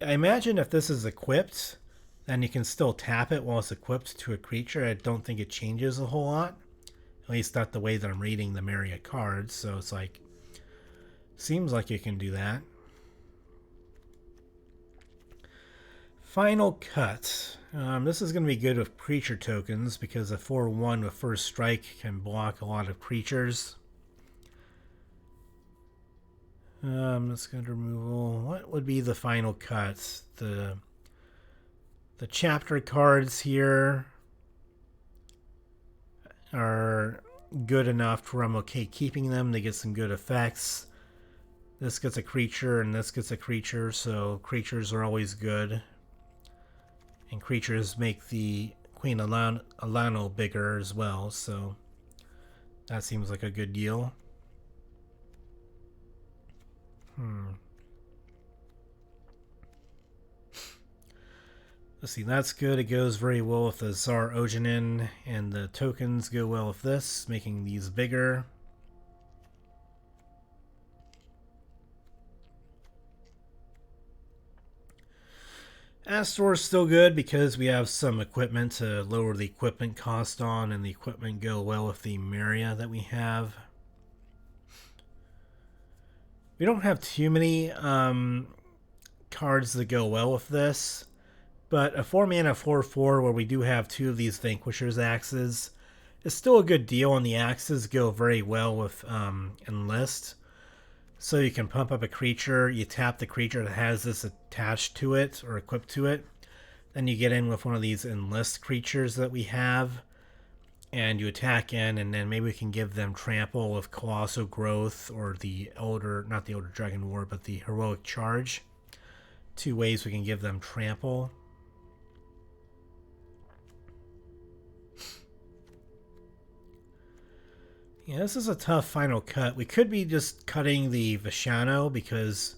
I imagine if this is equipped, then you can still tap it while it's equipped to a creature. I don't think it changes a whole lot. At least not the way that I'm reading the Maria cards. So it's like, seems like you can do that. Final Cut. This is going to be good with creature tokens because a 4/1 with First Strike can block a lot of creatures. Let's go to removal. What would be the Final Cut? The chapter cards here are good enough where I'm okay keeping them. They get some good effects. This gets a creature and this gets a creature, so creatures are always good. And creatures make the Queen Alano bigger as well, so that seems like a good deal. Let's see, that's good. It goes very well with the Zar-Ogenin, and the tokens go well with this, making these bigger. Astor is still good because we have some equipment to lower the equipment cost on, and the equipment go well with the Maria that we have. We don't have too many cards that go well with this, but a 4-mana 4/4 where we do have 2 of these Vanquisher's Axes is still a good deal, and the axes go very well with Enlist. So you can pump up a creature, you tap the creature that has this attached to it or equipped to it, then you get in with one of these Enlist creatures that we have, and you attack in, and then maybe we can give them Trample with Colossal Growth or the Elder, not the Elder Dragon War, but the Heroic Charge. 2 ways we can give them Trample. Yeah, this is a tough final cut. We could be just cutting the Vishano because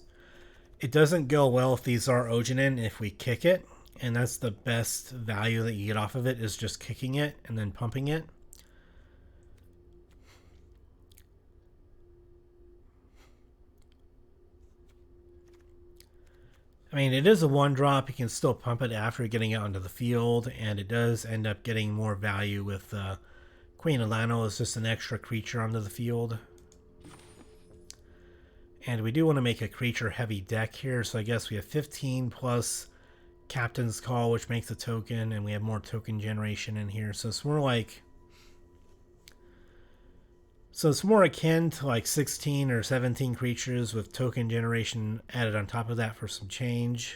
it doesn't go well if these are Ogenin if we kick it. And that's the best value that you get off of it, is just kicking it and then pumping it. I mean, it is a 1-drop. You can still pump it after getting it onto the field, and it does end up getting more value with Queen Alano is just an extra creature onto the field. And we do want to make a creature heavy deck here, so I guess we have 15 plus Captain's Call, which makes a token, and we have more token generation in here. So it's more like... So it's more akin to like 16 or 17 creatures with token generation added on top of that for some change.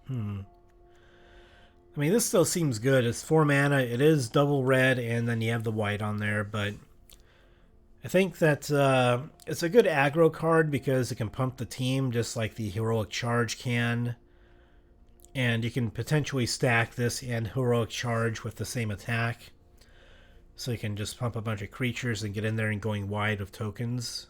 I mean, this still seems good. It's 4 mana. It is double red, and then you have the white on there. But I think that it's a good aggro card because it can pump the team just like the Heroic Charge can. And you can potentially stack this and Heroic Charge with the same attack. So you can just pump a bunch of creatures and get in there and going wide of tokens.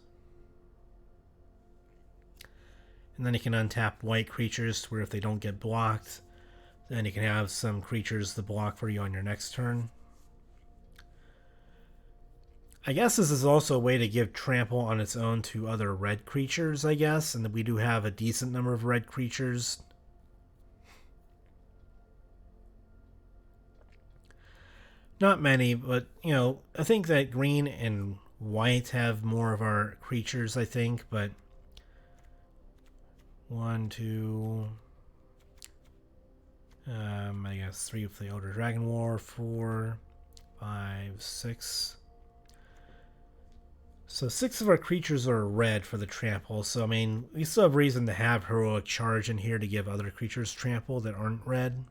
And then you can untap white creatures to where if they don't get blocked, then you can have some creatures to block for you on your next turn. I guess this is also a way to give trample on its own to other red creatures, I guess. And we do have a decent number of red creatures. Not many, but, you know, I think that green and white have more of our creatures, I think, but... 1, 2... I guess 3 of the Elder Dragon War, 4, 5, 6. So 6 of our creatures are red for the trample, so I mean, we still have reason to have Heroic Charge in here to give other creatures trample that aren't red.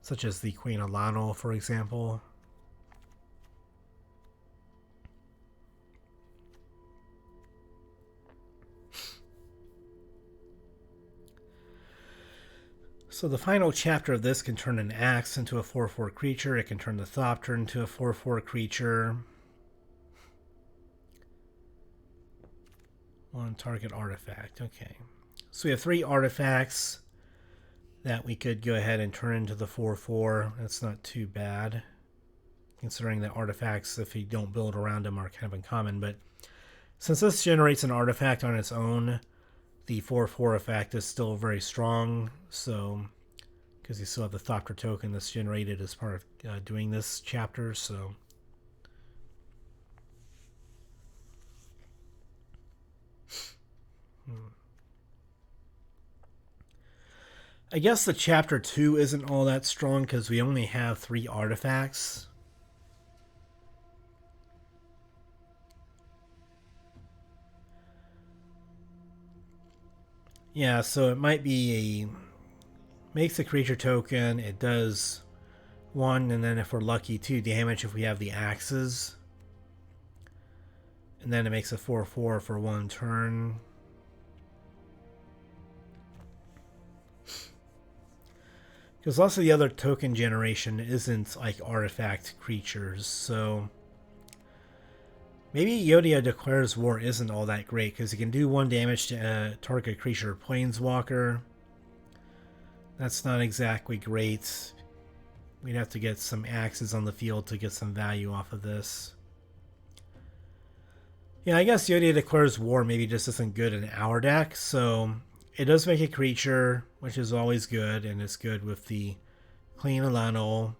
Such as the Queen Alano, for example. So the final chapter of this can turn an Axe into a 4/4 creature. It can turn the Thopter into a 4/4 creature. 1 target artifact. Okay. So we have 3 artifacts that we could go ahead and turn into the 4/4. That's not too bad, considering that artifacts, if you don't build around them, are kind of uncommon. But since this generates an artifact on its own, the 4/4 effect is still very strong. So, because you still have the Thopter token that's generated as part of doing this chapter, so... I guess the chapter 2 isn't all that strong because we only have 3 artifacts. Yeah, so it might be a... Makes a creature token, it does 1, and then if we're lucky 2 damage if we have the axes. And then it makes a 4/4 for 1 turn. Because lots of the other token generation isn't like artifact creatures, so... Maybe Yodia Declares War isn't all that great, because you can do 1 damage to a target creature Planeswalker. That's not exactly great. We'd have to get some axes on the field to get some value off of this. Yeah, I guess Yodia Declares War maybe just isn't good in our deck, so it does make a creature, which is always good, and it's good with the Clean Alano,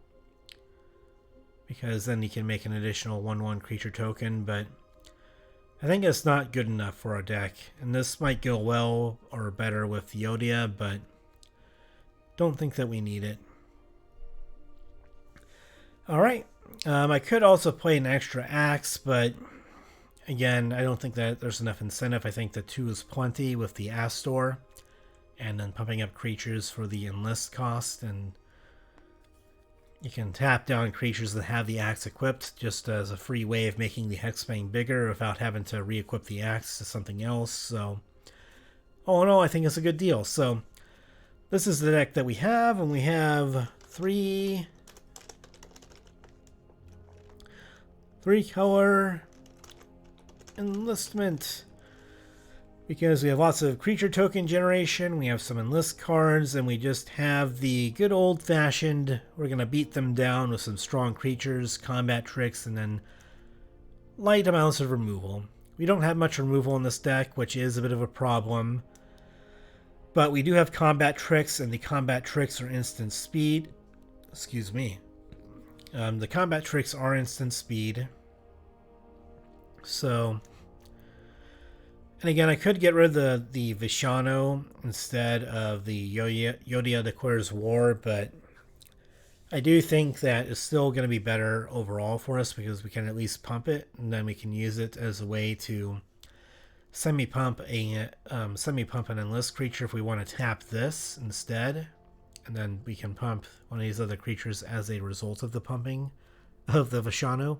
because then you can make an additional 1/1 creature token, but I think it's not good enough for our deck, and this might go well or better with Yodia, but don't think that we need it. Alright, I could also play an extra axe, but again, I don't think that there's enough incentive. I think the 2 is plenty with the Astor, and then pumping up creatures for the enlist cost, and you can tap down creatures that have the axe equipped just as a free way of making the Hexbane bigger without having to re-equip the axe to something else. So, all in all, I think it's a good deal. So, this is the deck that we have, and we have three color enlistment. Because we have lots of creature token generation, we have some enlist cards, and we just have the good old-fashioned, we're going to beat them down with some strong creatures, combat tricks, and then light amounts of removal. We don't have much removal in this deck, which is a bit of a problem. But we do have combat tricks, and the combat tricks are instant speed. Excuse me. The combat tricks are instant speed. So... And again, I could get rid of the Vishano instead of the Yodia Declares War, but I do think that it's still going to be better overall for us because we can at least pump it, and then we can use it as a way to semi-pump an enlist creature if we want to tap this instead, and then we can pump one of these other creatures as a result of the pumping of the Vishano.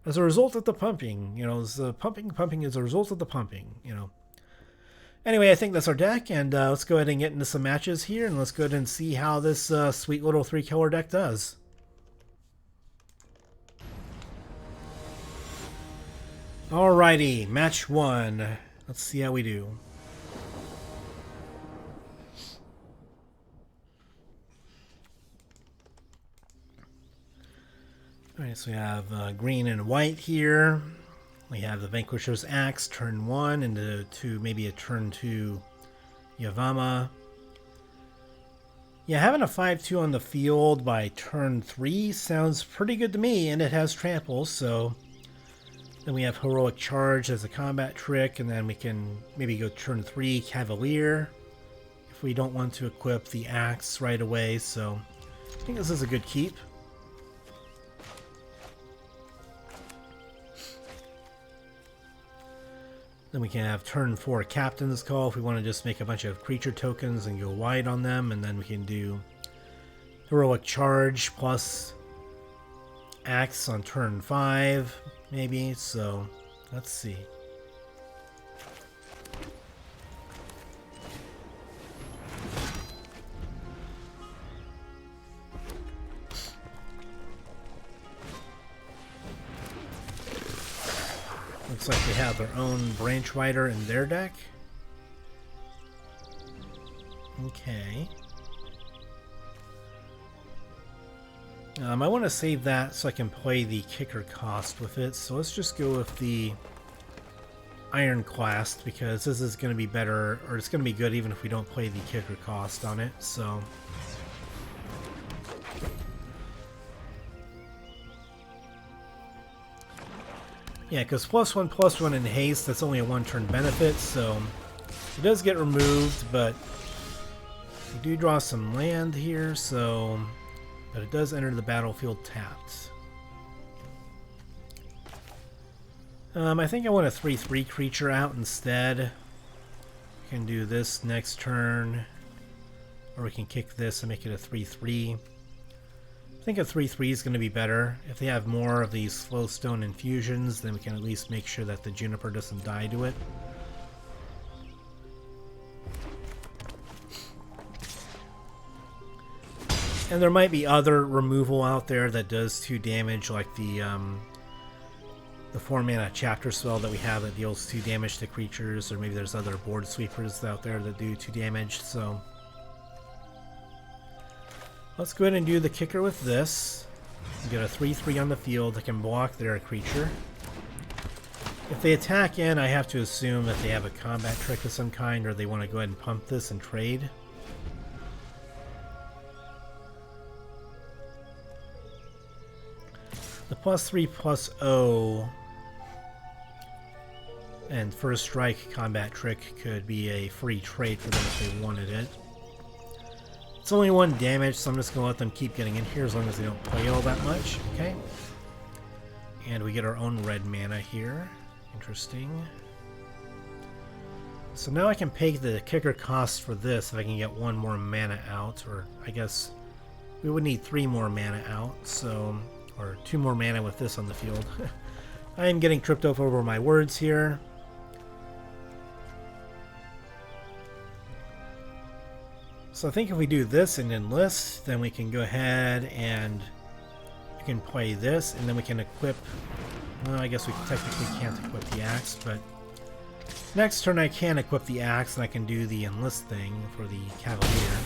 As a result of the pumping, the pumping is a result of the pumping, Anyway, I think that's our deck, and let's go ahead and get into some matches here, and let's go ahead and see how this sweet little 3-color deck does. Alrighty, match 1. Let's see how we do. Alright, so we have green and white here. We have the Vanquisher's Axe, turn 1, into maybe a turn 2 Yavama. Yeah, having a 5/2 on the field by turn 3 sounds pretty good to me, and it has trample, so... Then we have Heroic Charge as a combat trick, and then we can maybe go turn 3 Cavalier if we don't want to equip the Axe right away, so I think this is a good keep. Then we can have turn 4 Captain's Call if we want to just make a bunch of creature tokens and go wide on them. And then we can do Heroic Charge plus Axe on turn 5, maybe. So, let's see. Looks like they have their own Branch Rider in their deck. Okay. I want to save that so I can play the kicker cost with it. So let's just go with the Ironclast because this is going to be better, or it's going to be good even if we don't play the kicker cost on it. So... Yeah, because +1/+1 in haste, that's only a 1-turn benefit, so it does get removed, but we do draw some land here, so... But it does enter the battlefield tapped. I think I want a 3/3 creature out instead. We can do this next turn, or we can kick this and make it a 3/3. I think a 3/3 is going to be better. If they have more of these Flowstone infusions, then we can at least make sure that the Juniper doesn't die to it. And there might be other removal out there that does 2 damage, like the 4-mana Chapter Spell that we have that deals 2 damage to creatures, or maybe there's other board sweepers out there that do 2 damage, so... Let's go ahead and do the kicker with this. Get a 3/3 on the field that can block their creature. If they attack in, I have to assume that they have a combat trick of some kind, or they want to go ahead and pump this and trade. The +3/+0 and first strike combat trick could be a free trade for them if they wanted it. It's only 1 damage, so I'm just going to let them keep getting in here as long as they don't play all that much. Okay. And we get our own red mana here. Interesting. So now I can pay the kicker cost for this if I can get 1 more mana out, or I guess we would need 3 more mana out, so, or 2 more mana with this on the field. I am getting tripped up over my words here. So I think if we do this and enlist, then we can go ahead and we can play this, and then we can equip. Well, I guess we technically can't equip the axe, but next turn I can equip the axe and I can do the enlist thing for the cavalier.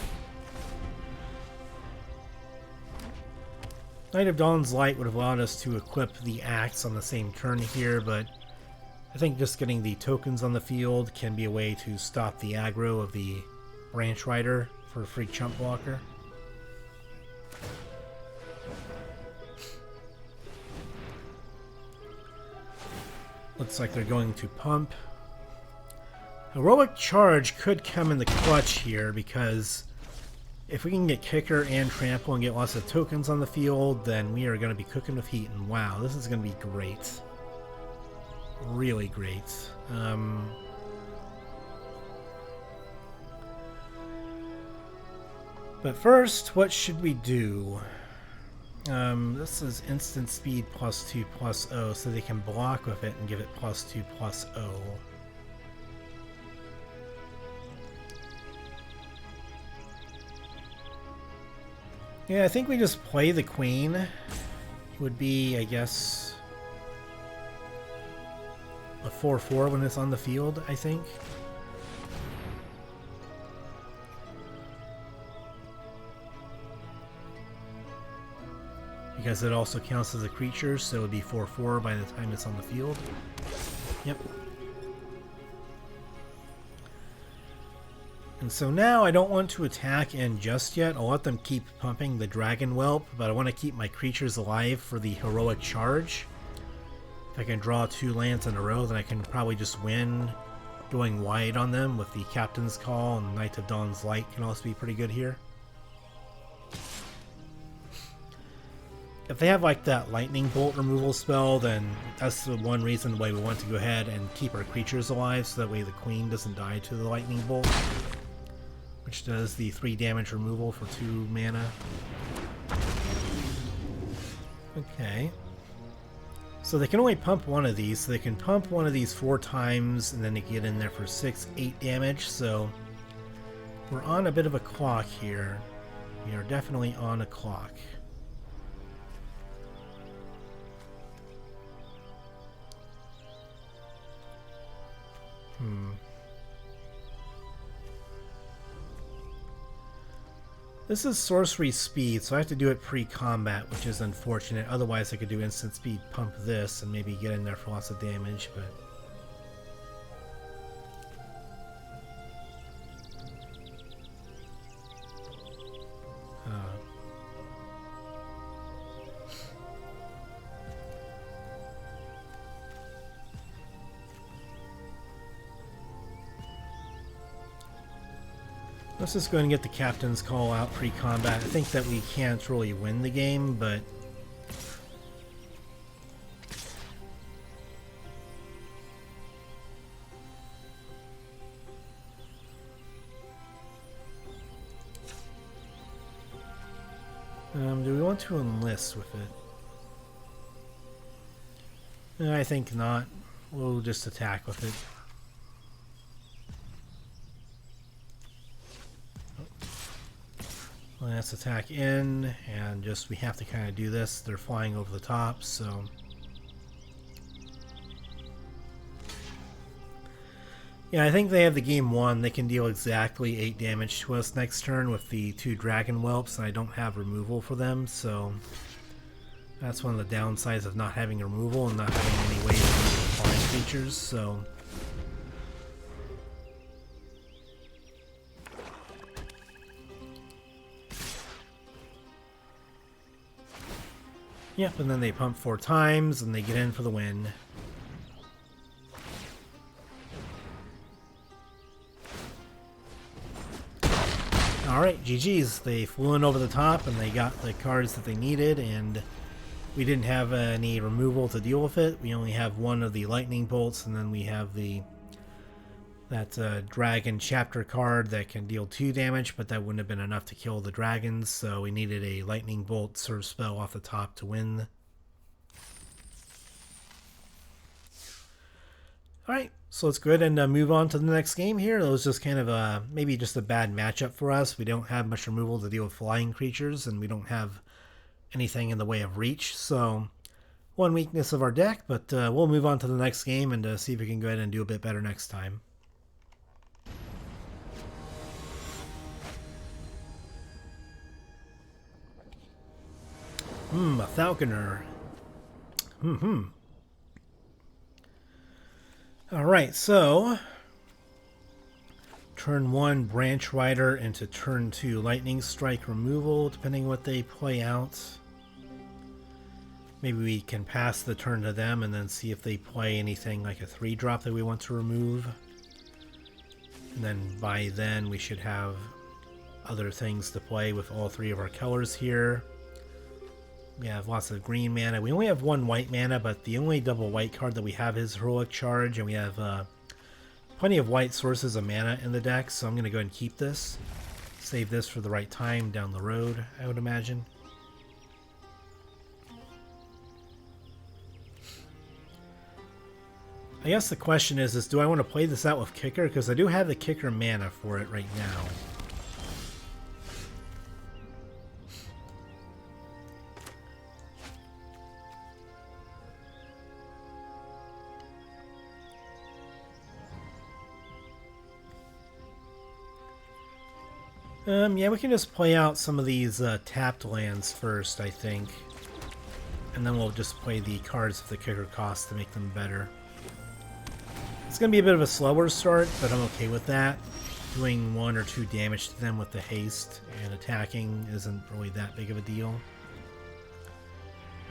Knight of Dawn's Light would have allowed us to equip the axe on the same turn here, but I think just getting the tokens on the field can be a way to stop the aggro of the branch rider for a free chump blocker. Looks like they're going to pump. Heroic Charge could come in the clutch here, because if we can get kicker and trample and get lots of tokens on the field, then we are going to be cooking with heat, and wow, this is going to be great. Really great. But first, what should we do? This is instant speed +2/+0, so they can block with it and give it +2/+0. Yeah, I think we just play the queen. It would be, I guess, a 4/4 when it's on the field, I think. Because it also counts as a creature, so it would be 4/4 by the time it's on the field. Yep. And so now I don't want to attack in just yet. I'll let them keep pumping the Dragon Whelp, but I want to keep my creatures alive for the Heroic Charge. If I can draw 2 lands in a row, then I can probably just win going wide on them with the Captain's Call, and Knight of Dawn's Light can also be pretty good here. If they have like that lightning bolt removal spell, then that's the one reason why we want to go ahead and keep our creatures alive, so that way the queen doesn't die to the lightning bolt, which does the 3 damage removal for 2 mana. Okay. So they can only pump one of these, so they can pump one of these 4 times, and then they get in there for 8 damage, so we're on a bit of a clock here. We are definitely on a clock. This is sorcery speed, so I have to do it pre-combat, which is unfortunate. Otherwise I could do instant speed pump this and maybe get in there for lots of damage, but let's just go ahead and get the Captain's Call out pre-combat. I think that we can't really win the game, but do we want to enlist with it? I think not. We'll just attack with it. Let's attack in, and just we have to kind of do this. They're flying over the top, so yeah, I think they have the game won. They can deal exactly 8 damage to us next turn with the 2 Dragon Whelps, and I don't have removal for them, so that's one of the downsides of not having removal and not having any way to flying creatures, so... Yep, and then they pump 4 times, and they get in for the win. Alright, GG's. They flew in over the top, and they got the cards that they needed, and we didn't have any removal to deal with it. We only have one of the lightning bolts, and then we have that dragon chapter card that can deal 2 damage, but that wouldn't have been enough to kill the dragons, so we needed a lightning bolt sort of spell off the top to win. Alright, so let's go ahead and move on to the next game here. That was just kind of maybe just a bad matchup for us. We don't have much removal to deal with flying creatures, and we don't have anything in the way of reach, so one weakness of our deck, but we'll move on to the next game and see if we can go ahead and do a bit better next time. A falconer. Alright, so turn 1 branch rider into turn 2 lightning strike removal, depending what they play out. Maybe we can pass the turn to them and then see if they play anything like a 3-drop that we want to remove. And then by then we should have other things to play with all 3 of our colors here. We have lots of green mana. We only have 1 white mana, but the only double white card that we have is Heroic Charge, and we have plenty of white sources of mana in the deck, so I'm going to go ahead and keep this. Save this for the right time down the road, I would imagine. I guess the question is do I want to play this out with Kicker? Because I do have the Kicker mana for it right now. Yeah, we can just play out some of these tapped lands first, I think. And then we'll just play the cards with the Kicker cost to make them better. It's going to be a bit of a slower start, but I'm okay with that. Doing 1 or 2 damage to them with the haste and attacking isn't really that big of a deal.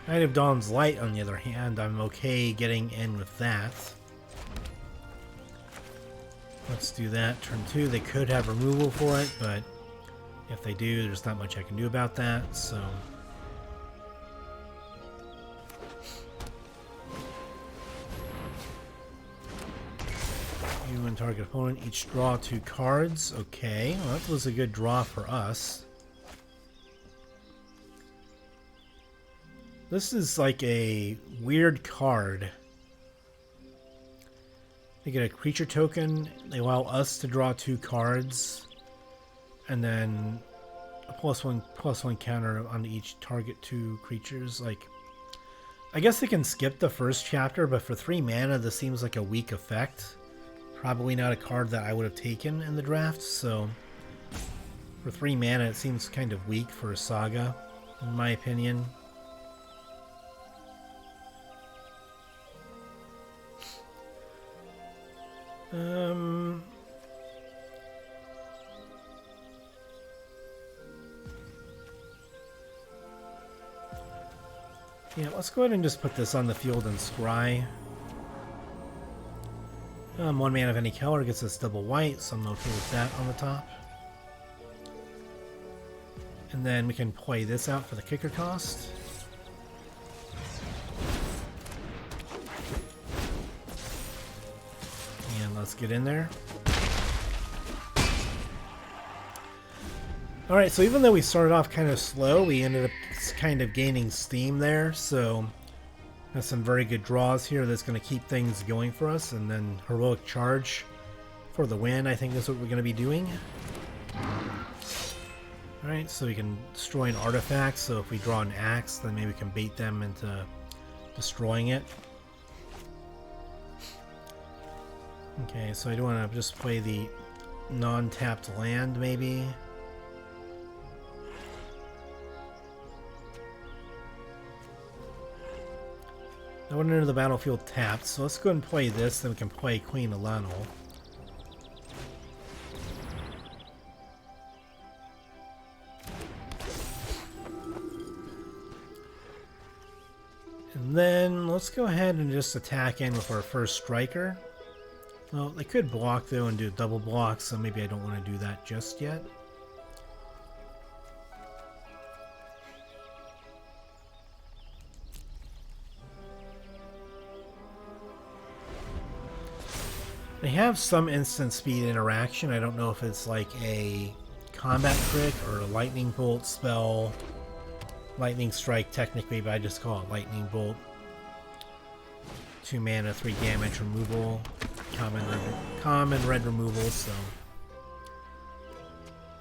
Knight of Dawn's Light, on the other hand, I'm okay getting in with that. Let's do that. Turn 2, they could have removal for it, but if they do, there's not much I can do about that, so... You and target opponent each draw 2 cards. Okay, well, that was a good draw for us. This is like a weird card. They get a creature token, they allow us to draw 2 cards, and then a +1/+1 counter on each target 2 creatures. Like, I guess they can skip the first chapter, but for 3 mana this seems like a weak effect. Probably not a card that I would have taken in the draft, so for 3 mana it seems kind of weak for a saga, in my opinion. Yeah, let's go ahead and just put this on the field and scry. 1 mana of any color gets us double white, so I'm okay with that on the top. And then we can play this out for the Kicker cost. And let's get in there. Alright, so even though we started off kind of slow, we ended up kind of gaining steam there, so got some very good draws here that's going to keep things going for us, and then Heroic Charge for the win, I think that's what we're going to be doing. Alright, so we can destroy an artifact, so if we draw an axe, then maybe we can bait them into destroying it. Okay, so I do want to just play the non-tapped land, maybe. I went into the battlefield tapped, so let's go ahead and play this, then we can play Queen Alano. And then let's go ahead and just attack in with our first striker. Well, they could block though and do a double block, so maybe I don't want to do that just yet. They have some instant speed interaction. I don't know if it's like a combat trick or a lightning bolt spell. Lightning strike technically, but I just call it lightning bolt. 2 mana, 3 damage removal. Common red removal, so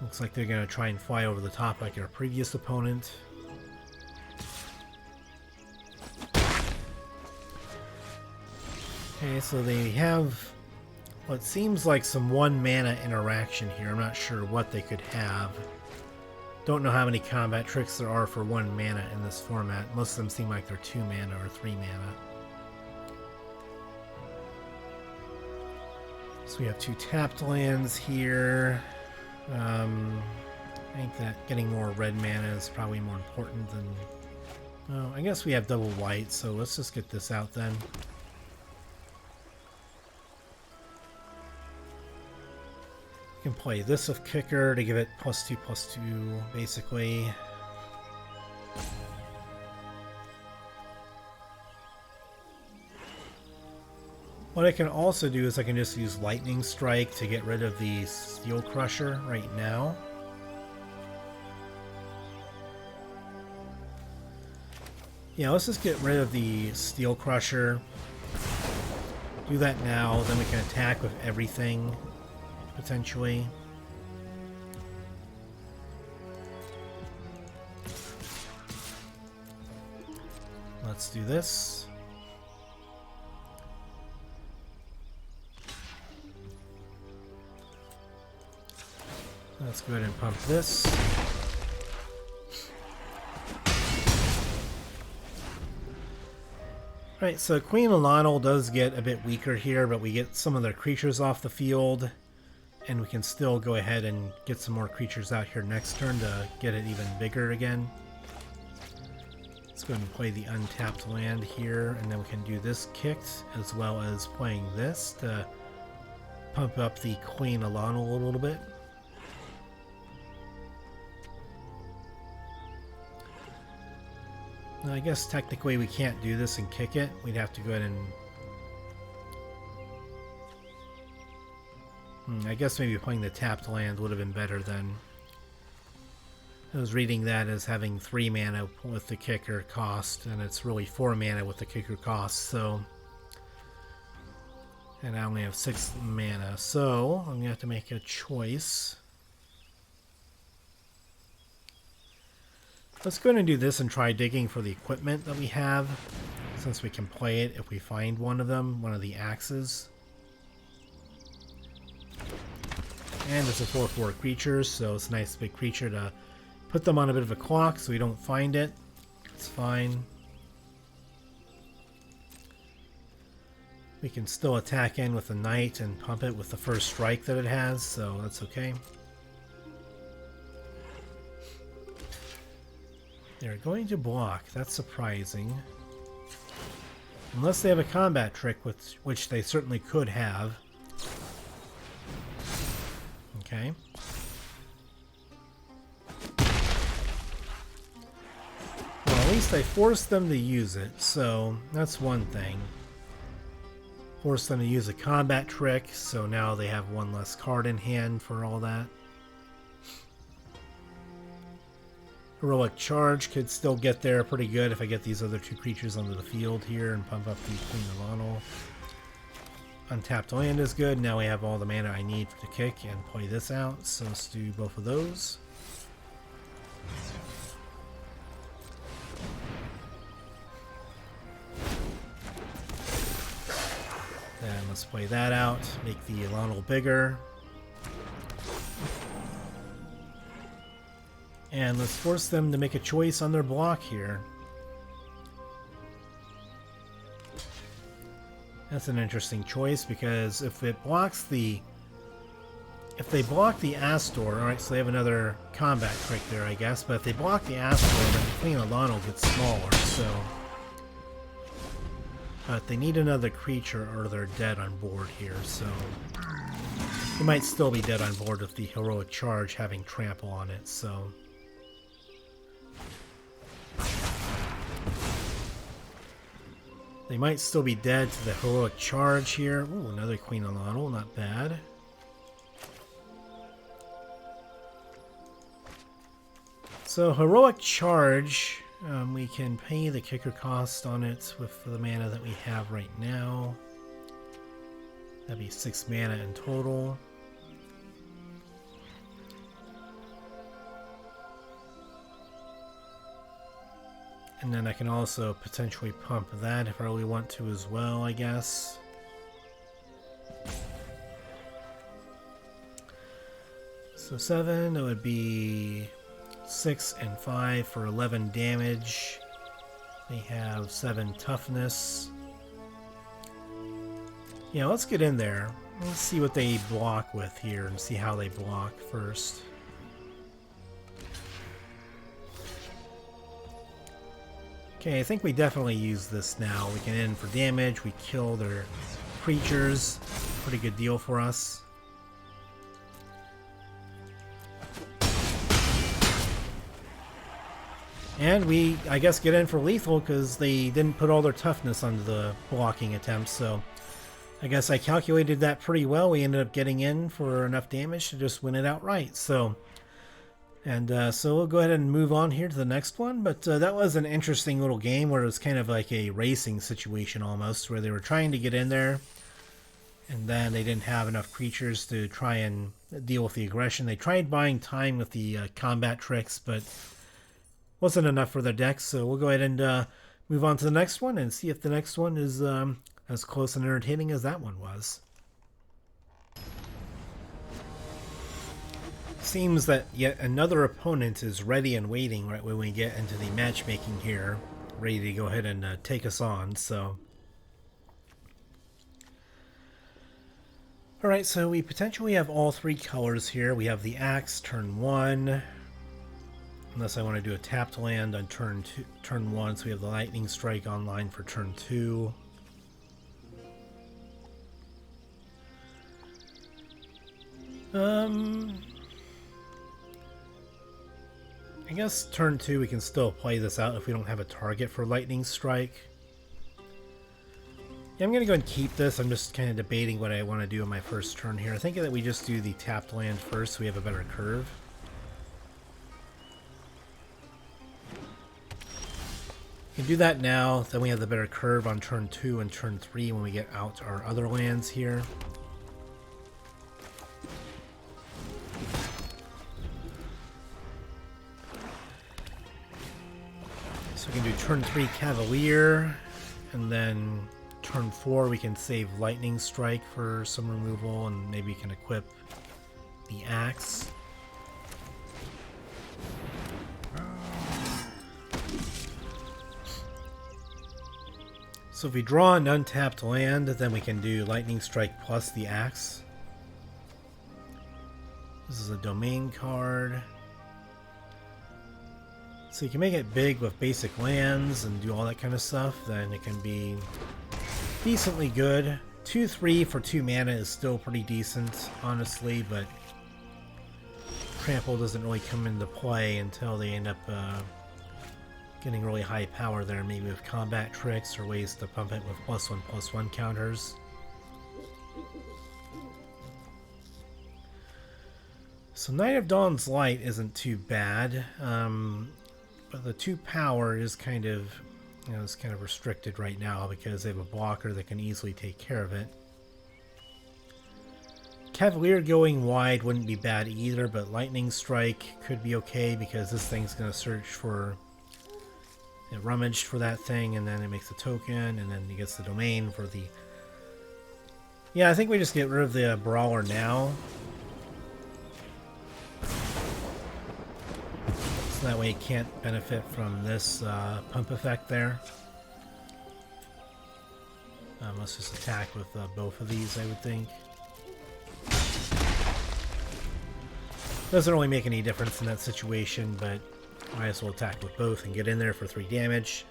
looks like they're going to try and fly over the top like our previous opponent. Okay, so they have what seems like some 1 mana interaction here. I'm not sure what they could have. Don't know how many combat tricks there are for 1 mana in this format. Most of them seem like they're 2 mana or 3 mana. So we have 2 tapped lands here. I think that getting more red mana is probably more important than... Oh, I guess we have double white, so let's just get this out then. You can play this with Kicker to give it +2/+2, basically. What I can also do is I can just use Lightning Strike to get rid of the Steel Crusher right now. Yeah, let's just get rid of the Steel Crusher. Do that now, then we can attack with everything, potentially. Let's do this. Let's go ahead and pump this. Right, so Queen Alano does get a bit weaker here, but we get some of their creatures off the field, and we can still go ahead and get some more creatures out here next turn to get it even bigger again. Let's go ahead and play the untapped land here, and then we can do this kicked, as well as playing this to pump up the Queen Alano a little bit. I guess technically we can't do this and kick it. We'd have to go ahead and... I guess maybe playing the tapped land would have been better then. I was reading that as having 3 mana with the kicker cost, and it's really 4 mana with the kicker cost, so... And I only have 6 mana, so I'm going to have to make a choice. Let's go ahead and do this and try digging for the equipment that we have, since we can play it if we find one of them, one of the axes. And it's a 4/4 creature, so it's a nice big creature to put them on a bit of a clock so we don't find it. It's fine. We can still attack in with the knight and pump it with the first strike that it has, so that's okay. They're going to block. That's surprising. Unless they have a combat trick, which they certainly could have. Okay. Well, at least I forced them to use it, so that's one thing. Forced them to use a combat trick, so now they have 1 less card in hand for all that. Heroic Charge could still get there pretty good if I get these other 2 creatures onto the field here and pump up the Queen Alano. Untapped land is good. Now we have all the mana I need to kick and play this out, so let's do both of those. Then let's play that out, make the Alano bigger. And let's force them to make a choice on their block here. That's an interesting choice because if it blocks the... If they block the Astor, alright, so they have another combat trick there, I guess, but if they block the Astor, then the Queen Alana gets smaller, so... But they need another creature or they're dead on board here, so... They might still be dead on board with the Heroic Charge having trample on it, so... They might still be dead to the Heroic Charge here. Ooh, another Queen Alana, not bad. So, Heroic Charge, we can pay the kicker cost on it with the mana that we have right now. That'd be 6 mana in total. And then I can also potentially pump that if I really want to as well, I guess. So 7, that would be 6 and 5 for 11 damage. They have 7 toughness. Yeah, let's get in there. Let's see what they block with here and see how they block first. Okay, I think we definitely use this now. We can in for damage, we kill their creatures. Pretty good deal for us. And we, I guess, get in for lethal because they didn't put all their toughness onto the blocking attempts, so I guess I calculated that pretty well. We ended up getting in for enough damage to just win it outright, so... And so we'll go ahead and move on here to the next one, but that was an interesting little game where it was kind of like a racing situation almost, where they were trying to get in there, and then they didn't have enough creatures to try and deal with the aggression. They tried buying time with the combat tricks, but wasn't enough for their decks, so we'll go ahead and move on to the next one and see if the next one is as close and entertaining as that one was. Seems that yet another opponent is ready and waiting right when we get into the matchmaking here, ready to go ahead and take us on, so... Alright, so we potentially have all 3 colors here. We have the Axe, turn 1, unless I want to do a tapped land on turn 1, so we have the Lightning Strike online for turn 2. I guess turn 2 we can still play this out if we don't have a target for Lightning Strike. Yeah, I'm going to go and keep this. I'm just kind of debating what I want to do in my first turn here. I think that we just do the tapped land first so we have a better curve. We can do that now, then we have the better curve on turn 2 and turn 3 when we get out our other lands here. So we can do turn 3 Cavalier, and then turn 4 we can save Lightning Strike for some removal, and maybe we can equip the Axe. So if we draw an untapped land, then we can do Lightning Strike plus the Axe. This is a domain card. So you can make it big with basic lands and do all that kind of stuff, then it can be decently good. 2/3 for 2 mana is still pretty decent, honestly, but trample doesn't really come into play until they end up getting really high power there, maybe with combat tricks or ways to pump it with +1/+1 counters. So Night of Dawn's Light isn't too bad. But the 2 power is kind of, you know, it's kind of restricted right now because they have a blocker that can easily take care of it. Cavalier going wide wouldn't be bad either, but Lightning Strike could be okay because this thing's going to search for, it rummaged for that thing, and then it makes a token, and then it gets the domain for the... Yeah, I think we just get rid of the Brawler now. So that way it can't benefit from this pump effect there. Let's just attack with both of these, I would think. Doesn't really make any difference in that situation, but might as well attack with both and get in there for 3 damage.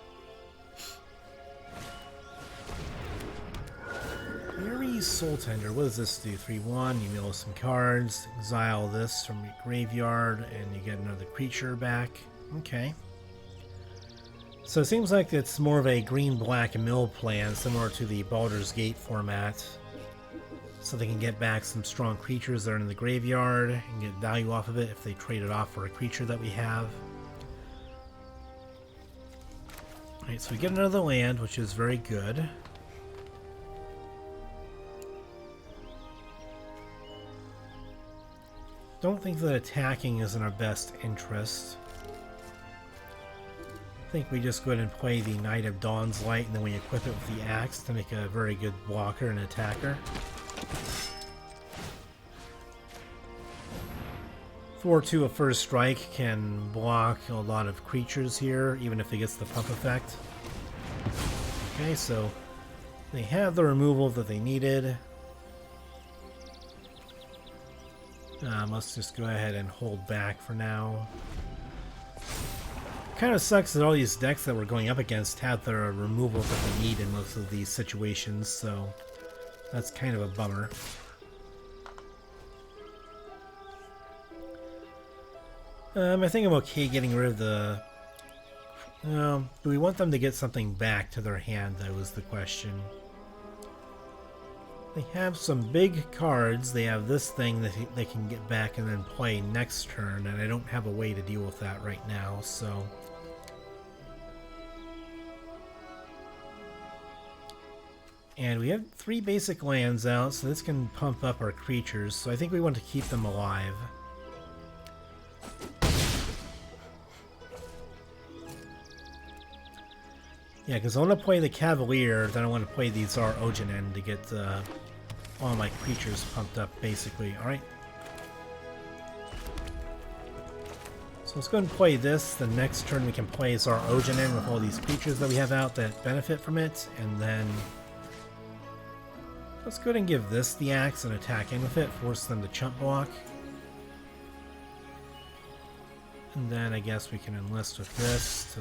Ares Soul Tender, what does this do? 3-1, you mill some cards, exile this from your graveyard, and you get another creature back. Okay. So it seems like it's more of a green-black mill plan, similar to the Baldur's Gate format. So they can get back some strong creatures that are in the graveyard and get value off of it if they trade it off for a creature that we have. Alright, so we get another land, which is very good. Don't think that attacking is in our best interest. I think we just go ahead and play the Knight of Dawn's Light, and then we equip it with the axe to make a very good blocker and attacker. 4-2 a first strike can block a lot of creatures here, even if it gets the pump effect. Okay, so they have the removal that they needed. Let's just go ahead and hold back for now. Kind of sucks that all these decks that we're going up against have the removal that they need in most of these situations, so that's kind of a bummer. I think I'm okay getting rid of the... do we want them to get something back to their hand, that was the question. They have some big cards. They have this thing that they can get back and then play next turn, and I don't have a way to deal with that right now, so... And we have 3 basic lands out, so this can pump up our creatures, so I think we want to keep them alive. Yeah, because I want to play the Cavalier, then I want to play the Tsar Ojanen to get all my creatures pumped up, basically. Alright. So let's go ahead and play this. The next turn we can play Tsar Ojanen with all these creatures that we have out that benefit from it, and then... Let's go ahead and give this the axe and attack in with it, force them to chump block. And then I guess we can enlist with this to...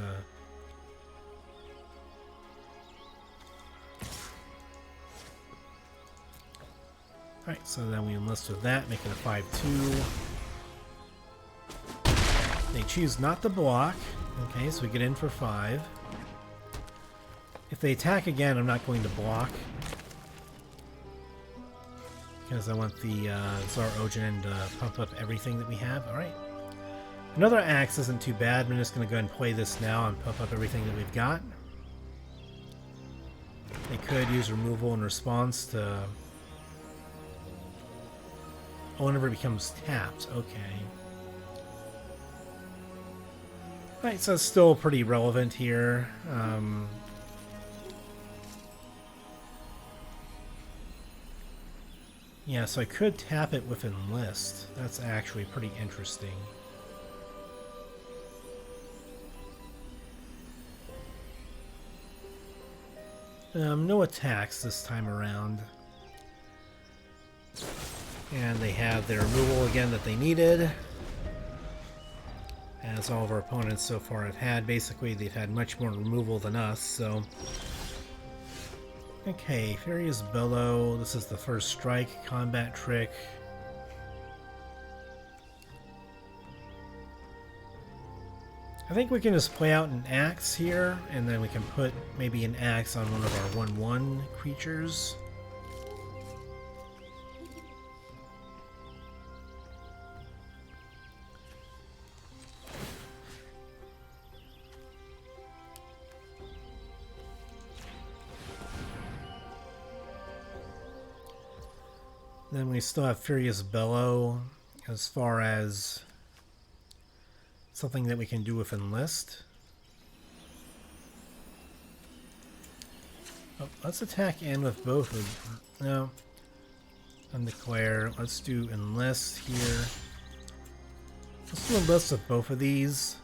Alright, so then we enlist with that, make it a 5-2. They choose not to block. Okay, so we get in for 5. If they attack again, I'm not going to block. Because I want the Tsar Ojanen to pump up everything that we have. Alright. Another axe isn't too bad. I'm just going to go ahead and play this now and pump up everything that we've got. They could use removal in response to... Oh, whenever it becomes tapped. Okay. Alright, so it's still pretty relevant here. Yeah, so I could tap it with Enlist. That's actually pretty interesting. No attacks this time around. And they have their removal again that they needed. As all of our opponents so far have had. Basically, they've had much more removal than us, so... Okay, Furious Bellow. This is the first strike combat trick. I think we can just play out an axe here, and then we can put maybe an axe on one of our 1/1 creatures. Then we still have Furious Bellow as far as something that we can do with Enlist. Oh, let's attack in with both of them. No. Undeclare. Let's do Enlist here. Let's do Enlist with both of these.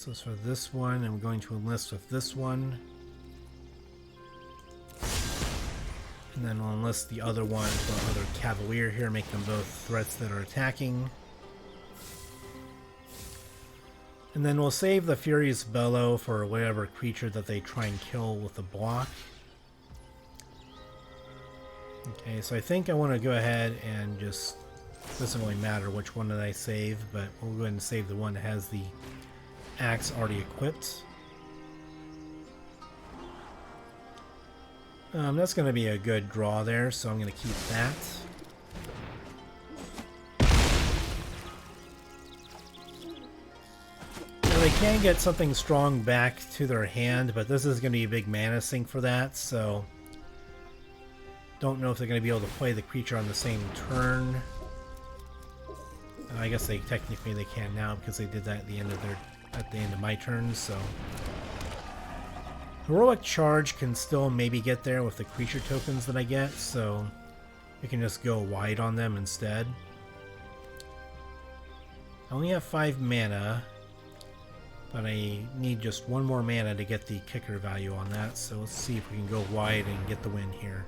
So it's for this one, I'm going to enlist with this one. And then we'll enlist the other one for another Cavalier here, make them both threats that are attacking. And then we'll save the Furious Bellow for whatever creature that they try and kill with the block. Okay, so I think I want to go ahead and just... doesn't really matter which one that I save, but we'll go ahead and save the one that has the axe already equipped. That's going to be a good draw there, so I'm going to keep that. Now they can get something strong back to their hand, but this is going to be a big mana sink for that, so... don't know if they're going to be able to play the creature on the same turn. I guess they technically they can now because they did that at the end of my turn, so... Heroic Charge can still maybe get there with the creature tokens that I get, so we can just go wide on them instead. I only have 5 mana, but I need just 1 more mana to get the kicker value on that, so let's see if we can go wide and get the win here.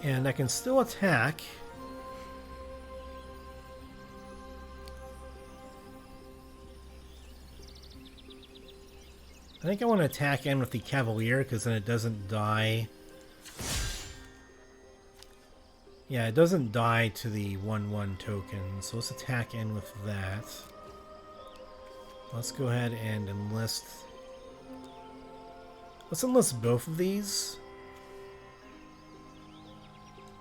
And I can still attack. I think I want to attack in with the Cavalier because then it doesn't die. Yeah, it doesn't die to the 1/1 token, so let's attack in with that. Let's go ahead and enlist... let's enlist both of these.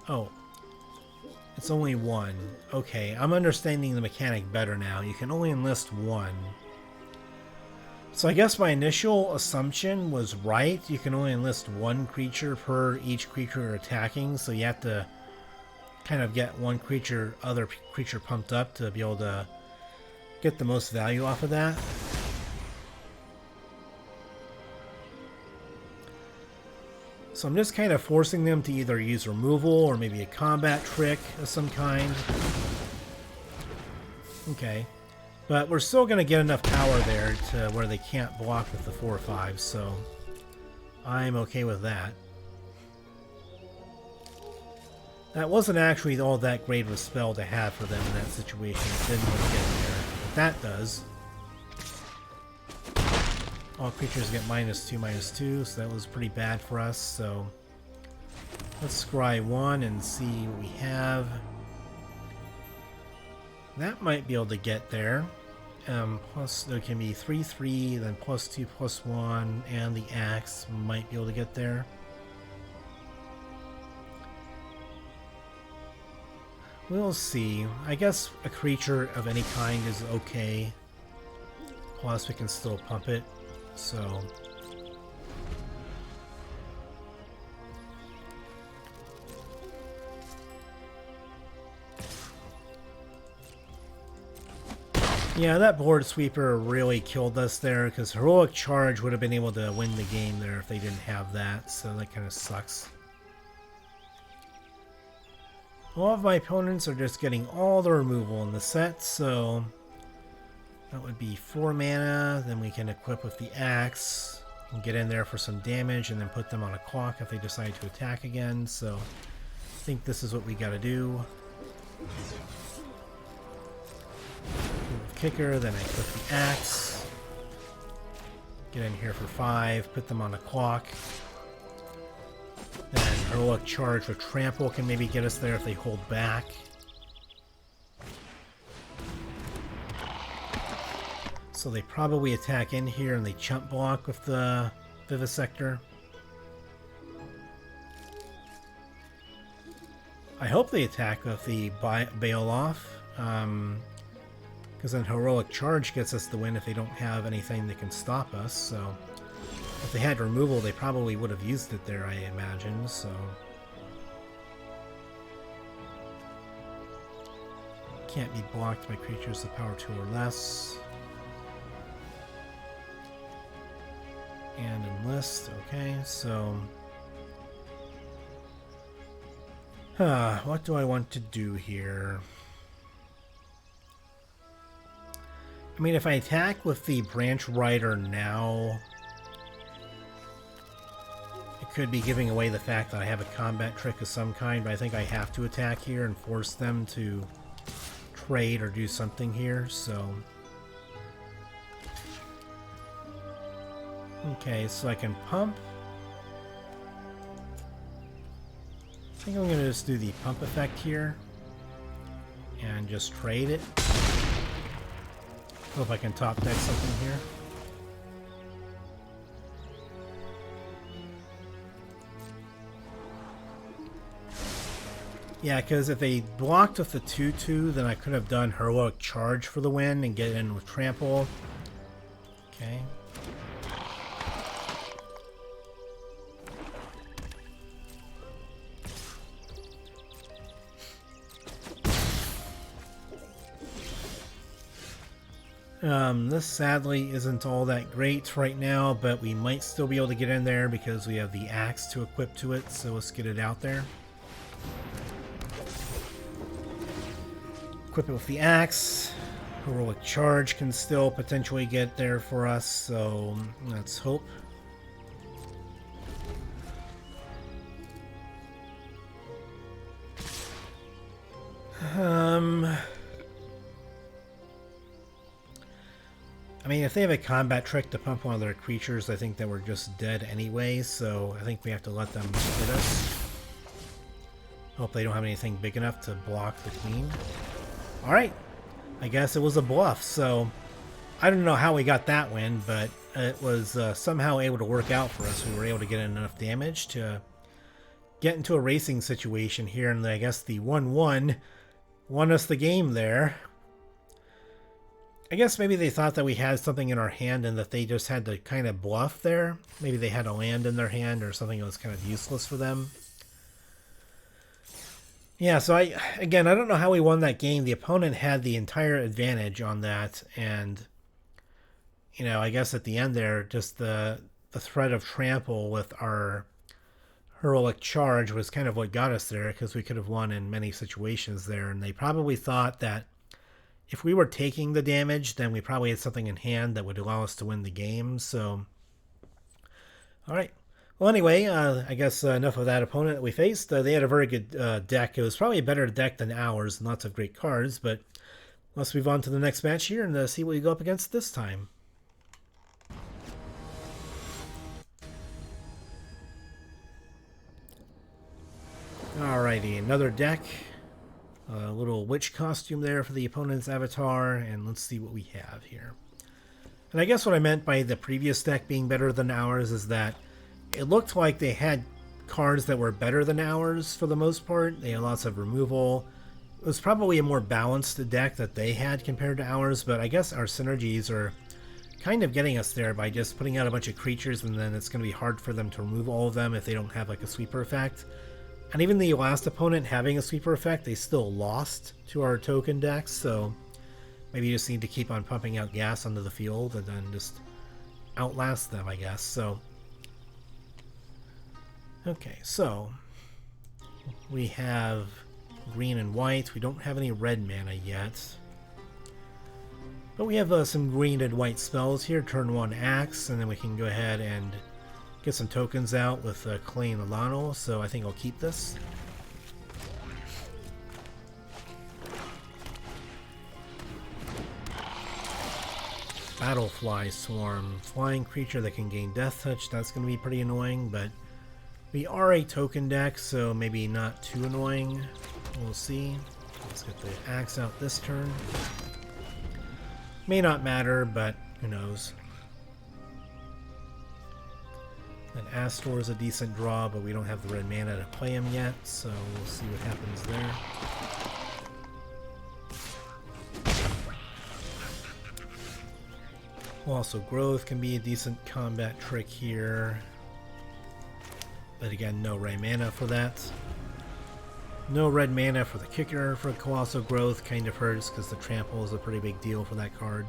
Oh. It's only 1. Okay, I'm understanding the mechanic better now. You can only enlist 1. So I guess my initial assumption was right. You can only enlist 1 creature per each creature you're attacking, so you have to kind of get one creature, other creature pumped up to be able to get the most value off of that. So I'm just kind of forcing them to either use removal or maybe a combat trick of some kind. Okay. But we're still going to get enough power there to where they can't block with the 4/5, so I'm okay with that. That wasn't actually all that great of a spell to have for them in that situation. It didn't really get there. But that does. All creatures get -2/-2, so that was pretty bad for us, so let's scry 1 and see what we have. That might be able to get there. Plus, there can be 3/3, then +2/+1, and the axe might be able to get there. We'll see. I guess a creature of any kind is okay. Plus, we can still pump it, so... yeah, that board sweeper really killed us there, because Heroic Charge would have been able to win the game there if they didn't have that, so that kind of sucks. All of my opponents are just getting all the removal in the set, so that would be 4 mana, then we can equip with the axe, and get in there for some damage, and then put them on a clock if they decide to attack again, so I think this is what we gotta do. Kicker, then I equip the axe, get in here for 5, put them on a clock, then Heroic Charge with Trample can maybe get us there if they hold back. So they probably attack in here and they chump block with the Vivisector. I hope they attack with the Bailoff. Because then Heroic Charge gets us the win if they don't have anything that can stop us, so... if they had removal, they probably would have used it there, I imagine, so... can't be blocked by creatures of power 2 or less. And enlist, okay, so... what do I want to do here? I mean, if I attack with the Branch Rider now, it could be giving away the fact that I have a combat trick of some kind, but I think I have to attack here and force them to trade or do something here, so... Okay, so I can pump. I think I'm going to just do the pump effect here and just trade it. Hope I can top deck something here. Yeah, because if they blocked with the 2-2, then I could have done Heroic Charge for the win and get in with Trample. Okay. This sadly isn't all that great right now, but we might still be able to get in there because we have the axe to equip to it, so let's get it out there. Equip it with the axe. Heroic Charge can still potentially get there for us, so let's hope. I mean, if they have a combat trick to pump one of their creatures, I think that we're just dead anyway, so I think we have to let them hit us. Hope they don't have anything big enough to block the queen. Alright, I guess it was a bluff, so I don't know how we got that win, but it was somehow able to work out for us. We were able to get enough damage to get into a racing situation here, and I guess the 1-1 won us the game there. I guess maybe they thought that we had something in our hand and that they just had to kind of bluff there. Maybe they had a land in their hand or something that was kind of useless for them. Yeah, so I don't know how we won that game. The opponent had the entire advantage on that, and you know, I guess at the end there, just the threat of trample with our Heroic Charge was kind of what got us there, because we could have won in many situations there, and they probably thought that if we were taking the damage, then we probably had something in hand that would allow us to win the game, so... Alright. Well, anyway, I guess enough of that opponent that we faced. They had a very good deck. It was probably a better deck than ours, and lots of great cards, but let's move on to the next match here and see what we go up against this time. Alrighty, another deck. A little witch costume there for the opponent's avatar, and let's see what we have here. And I guess what I meant by the previous deck being better than ours is that it looked like they had cards that were better than ours for the most part. They had lots of removal. It was probably a more balanced deck that they had compared to ours, but I guess our synergies are kind of getting us there by just putting out a bunch of creatures, and then it's going to be hard for them to remove all of them if they don't have like a sweeper effect. And even the last opponent having a sweeper effect, they still lost to our token decks, so maybe you just need to keep on pumping out gas onto the field and then just outlast them, I guess. So, okay, so we have green and white. We don't have any red mana yet, but we have some green and white spells here. Turn 1 Axe, and then we can go ahead and get some tokens out with Clay and Alano, so I think I'll keep this. Battlefly Swarm. Flying creature that can gain Death Touch. That's going to be pretty annoying, but we are a token deck, so maybe not too annoying. We'll see. Let's get the axe out this turn. May not matter, but who knows. And Astor is a decent draw, but we don't have the red mana to play him yet, so we'll see what happens there. Also, Growth can be a decent combat trick here, but again, no red mana for that. No red mana for the kicker for Colossal Growth. Kind of hurts because the trample is a pretty big deal for that card.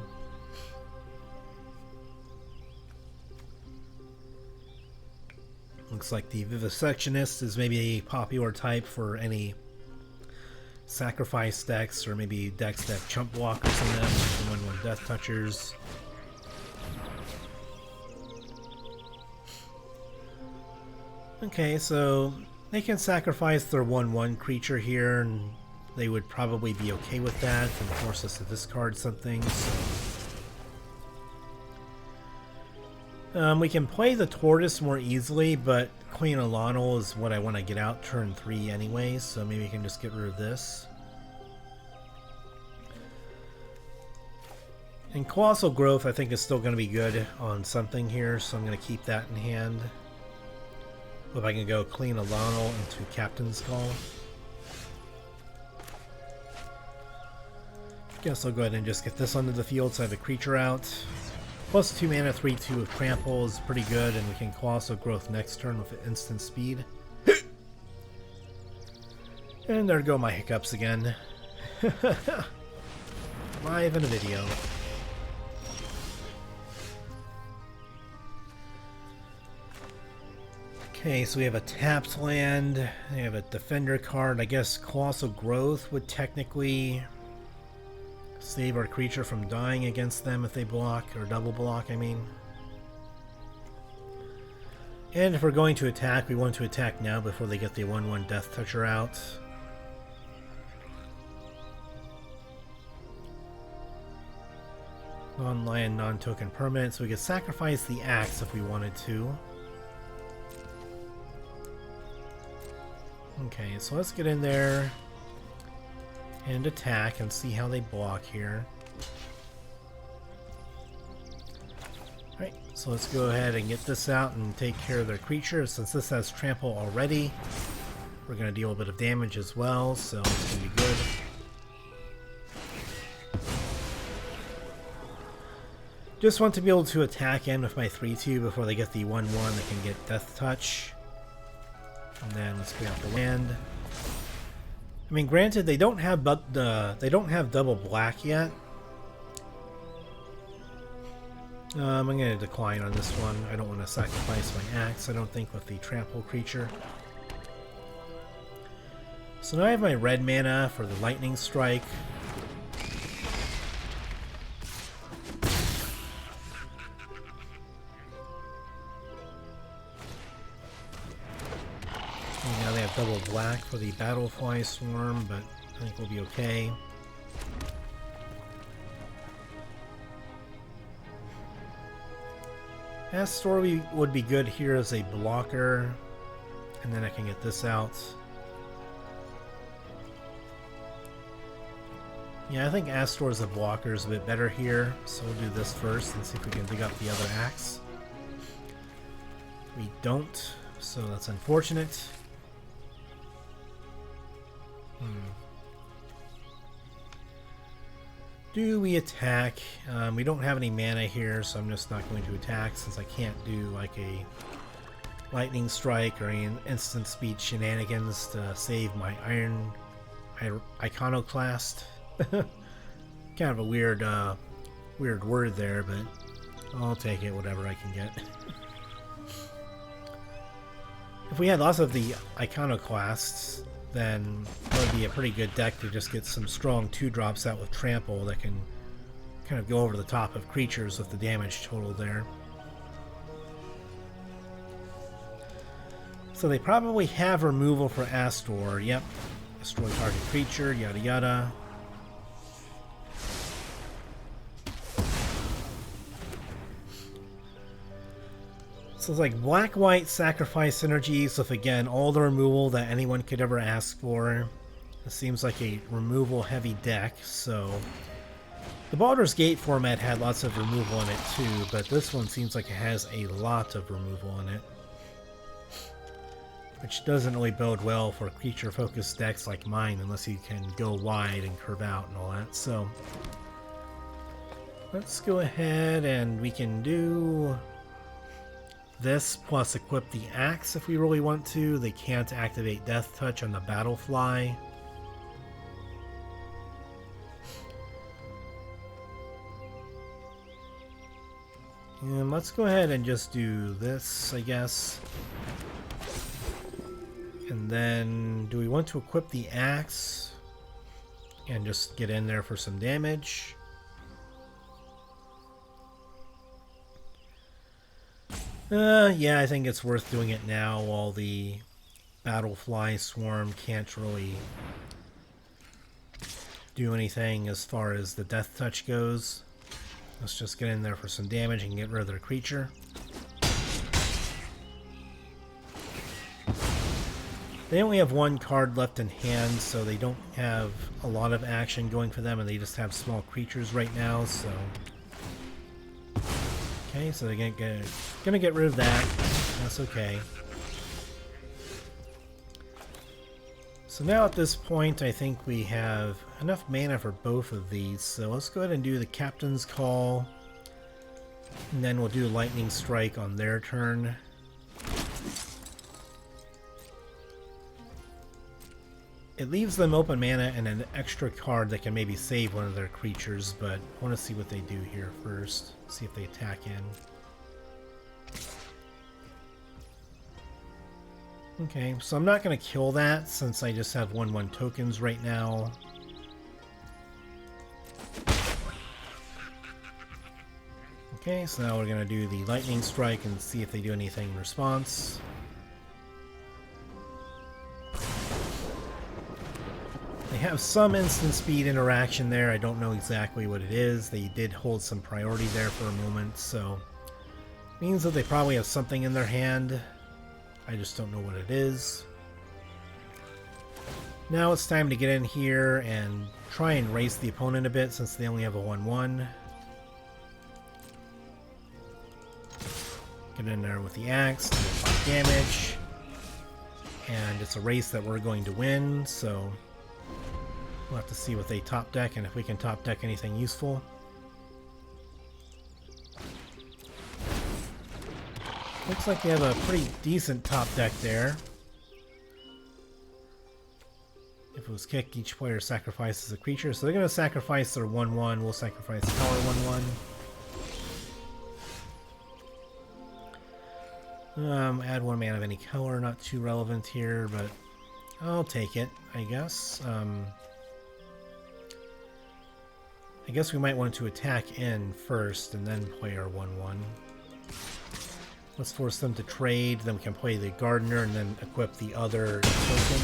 Looks like the Vivisectionist is maybe a popular type for any sacrifice decks, or maybe decks that have chump blockers in them, like the 1/1 Death Touchers. Okay, so they can sacrifice their 1/1 creature here, and they would probably be okay with that and force us to discard some things. We can play the Tortoise more easily, but Queen Alano is what I want to get out turn 3 anyway, so maybe we can just get rid of this. And Colossal Growth I think is still going to be good on something here, so I'm going to keep that in hand. If I can go Queen Alano into Captain's Call. Guess I'll go ahead and just get this onto the field so I have a creature out. Plus 2 mana, 3/2 of Trample is pretty good, and we can Colossal Growth next turn with instant speed. And there go my hiccups again. Live in a video. Okay, so we have a tapped land, we have a Defender card. I guess Colossal Growth would technically save our creature from dying against them if they block, or double block, I mean. And if we're going to attack, we want to attack now before they get the 1/1 Death Toucher out. Non-land, non-token permanent, so we could sacrifice the axe if we wanted to. Okay, so let's get in there and attack and see how they block here. Alright, so let's go ahead and get this out and take care of their creature. Since this has trample already, we're going to deal a bit of damage as well, so it's going to be good. Just want to be able to attack in with my 3/2 before they get the 1/1 that can get Death Touch. And then let's clear out the land. I mean, granted, they don't have double black yet. I'm going to decline on this one. I don't want to sacrifice my axe, I don't think, with the trample creature. So now I have my red mana for the lightning strike. And now they have double black for the Battlefly Swarm, but I think we'll be okay. Astor would be good here as a blocker, and then I can get this out. Yeah, I think Astor as a blocker is a bit better here, so we'll do this first and see if we can dig up the other axe. We don't, so that's unfortunate. Do we attack? We don't have any mana here, so I'm just not going to attack since I can't do like a lightning strike or any instant speed shenanigans to save my iron iconoclast. Kind of a weird word there, but I'll take it, whatever I can get. If we had lots of the iconoclasts, then that would be a pretty good deck to just get some strong 2-drops out with trample that can kind of go over the top of creatures with the damage total there. So they probably have removal for Astor. Yep. Destroy target creature, yada yada. So it's like black-white sacrifice synergies with, again, all the removal that anyone could ever ask for. It seems like a removal-heavy deck, so... The Baldur's Gate format had lots of removal in it too, but this one seems like it has a lot of removal in it. Which doesn't really bode well for creature-focused decks like mine, unless you can go wide and curve out and all that, so... Let's go ahead and we can do... this, plus equip the axe if we really want to. They can't activate Death Touch on the Battlefly. And let's go ahead and just do this, I guess. And then, do we want to equip the axe? and just get in there for some damage. Yeah, I think it's worth doing it now while the Battlefly Swarm can't really do anything as far as the Death Touch goes. Let's just get in there for some damage and get rid of their creature. They only have one card left in hand, so they don't have a lot of action going for them, and they just have small creatures right now, so... Okay, so they're gonna get rid of that. That's okay. So now at this point, I think we have enough mana for both of these, so let's go ahead and do the Captain's Call, and then we'll do Lightning Strike on their turn. It leaves them open mana and an extra card that can maybe save one of their creatures, but I want to see what they do here first. See if they attack in. Okay, so I'm not going to kill that since I just have 1/1 tokens right now. Okay, so now we're going to do the Lightning Strike and see if they do anything in response. They have some instant speed interaction there. I don't know exactly what it is. They did hold some priority there for a moment, so it means that they probably have something in their hand. I just don't know what it is. Now it's time to get in here and try and race the opponent a bit since they only have a 1/1. Get in there with the axe, do 5 damage. And it's a race that we're going to win, so we'll have to see what they top deck and if we can top deck anything useful. Looks like they have a pretty decent top deck there. If it was kick, each player sacrifices a creature. So they're going to sacrifice their 1/1. We'll sacrifice our 1/1. Add 1 mana of any color. Not too relevant here, but I'll take it, I guess. I guess we might want to attack in first and then play our 1/1. Let's force them to trade, then we can play the Gardener and then equip the other token.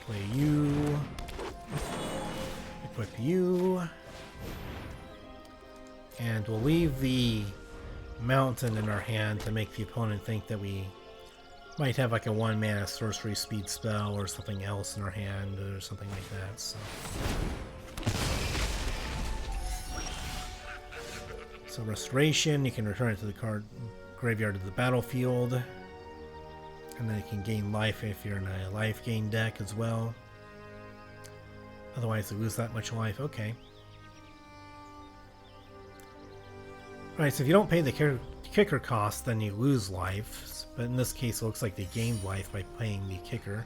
Play you. Equip you. And we'll leave the Mountain in our hand to make the opponent think that we might have like a 1 mana sorcery speed spell or something else in our hand or something like that. So Restoration, you can return it to the graveyard of the battlefield, and then you can gain life if you're in a life gain deck as well. Otherwise, you lose that much life. Okay. Alright, so if you don't pay the kicker cost, then you lose life. But in this case, it looks like they gained life by paying the kicker.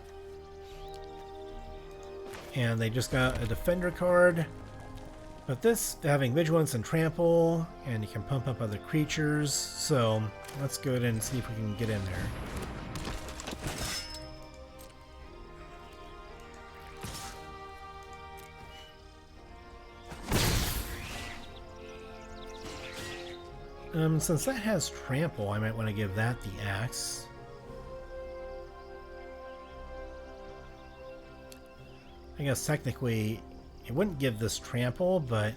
And they just got a Defender card. But this, having Vigilance and Trample, and you can pump up other creatures. So let's go ahead and see if we can get in there. Since that has Trample, I might want to give that the axe. I guess technically it wouldn't give this Trample, but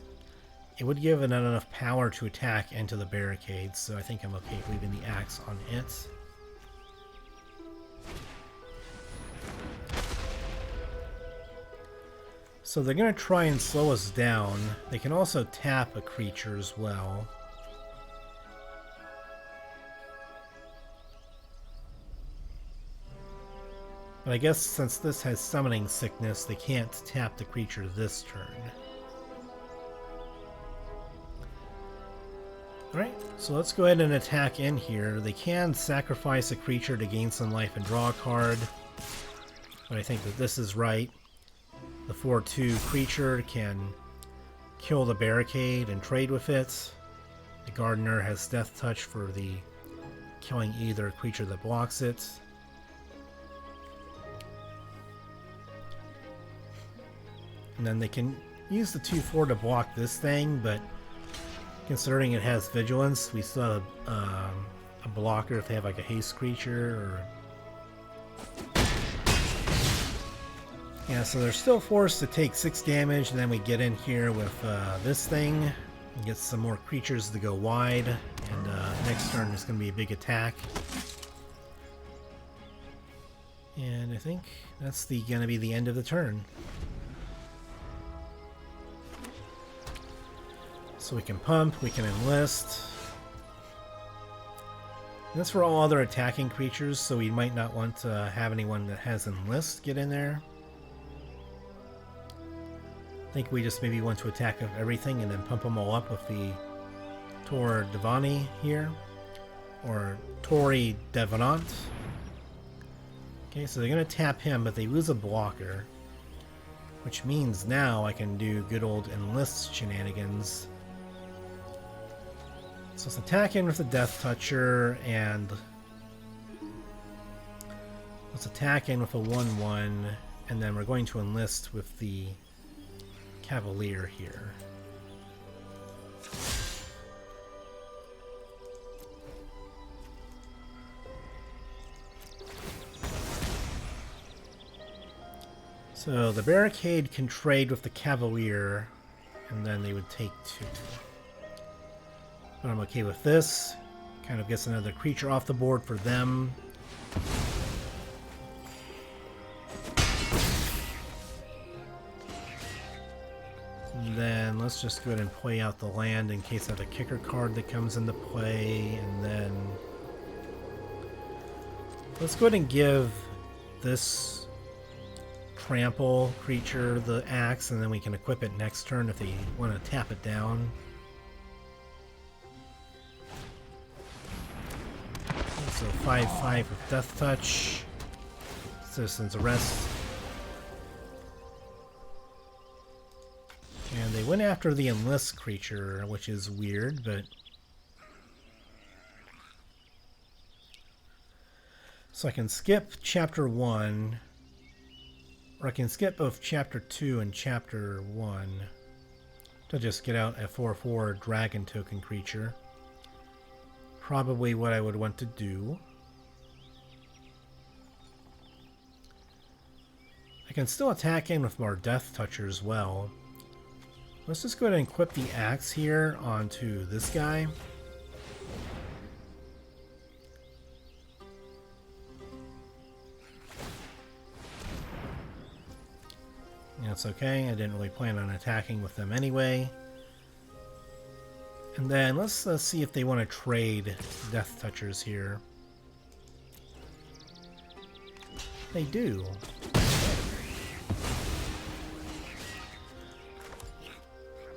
it would give it enough power to attack into the barricades, so I think I'm okay leaving the axe on it. So they're going to try and slow us down. They can also tap a creature as well. But I guess since this has Summoning Sickness, they can't tap the creature this turn. Alright, so let's go ahead and attack in here. They can sacrifice a creature to gain some life and draw a card. But I think that this is right. The 4/2 creature can kill the barricade and trade with it. The Gardener has Death Touch for the killing either creature that blocks it. And then they can use the 2/4 to block this thing, but considering it has vigilance, we still have a blocker if they have like a haste creature or... Yeah, so they're still forced to take 6 damage, and then we get in here with this thing and get some more creatures to go wide, and next turn is going to be a big attack. And I think that's going to be the end of the turn. So we can pump, we can enlist. And that's for all other attacking creatures, so we might not want to have anyone that has enlist get in there. I think we just maybe want to attack everything and then pump them all up with the Tor Devani here. Or Tori Devenant. Okay, so they're going to tap him, but they lose a blocker. Which means now I can do good old enlist shenanigans. So let's attack in with the Death Toucher, and let's attack in with a 1/1, and then we're going to enlist with the Cavalier here. So the Barricade can trade with the Cavalier, and then they would take 2. But I'm okay with this. Kind of gets another creature off the board for them. And then let's just go ahead and play out the land in case I have a kicker card that comes into play. And then let's go ahead and give this trample creature the axe, and then we can equip it next turn if they want to tap it down. So 5/5 with Death Touch. Citizen's Arrest. And they went after the Enlist creature, which is weird, but... So I can skip Chapter 1, or I can skip both Chapter 2 and Chapter 1 to just get out a 4/4 Dragon token creature. Probably what I would want to do. I can still attack in with more Death Toucher as well. Let's just go ahead and equip the axe here onto this guy. That's okay, I didn't really plan on attacking with them anyway. And then let's see if they want to trade Death Touchers here. They do.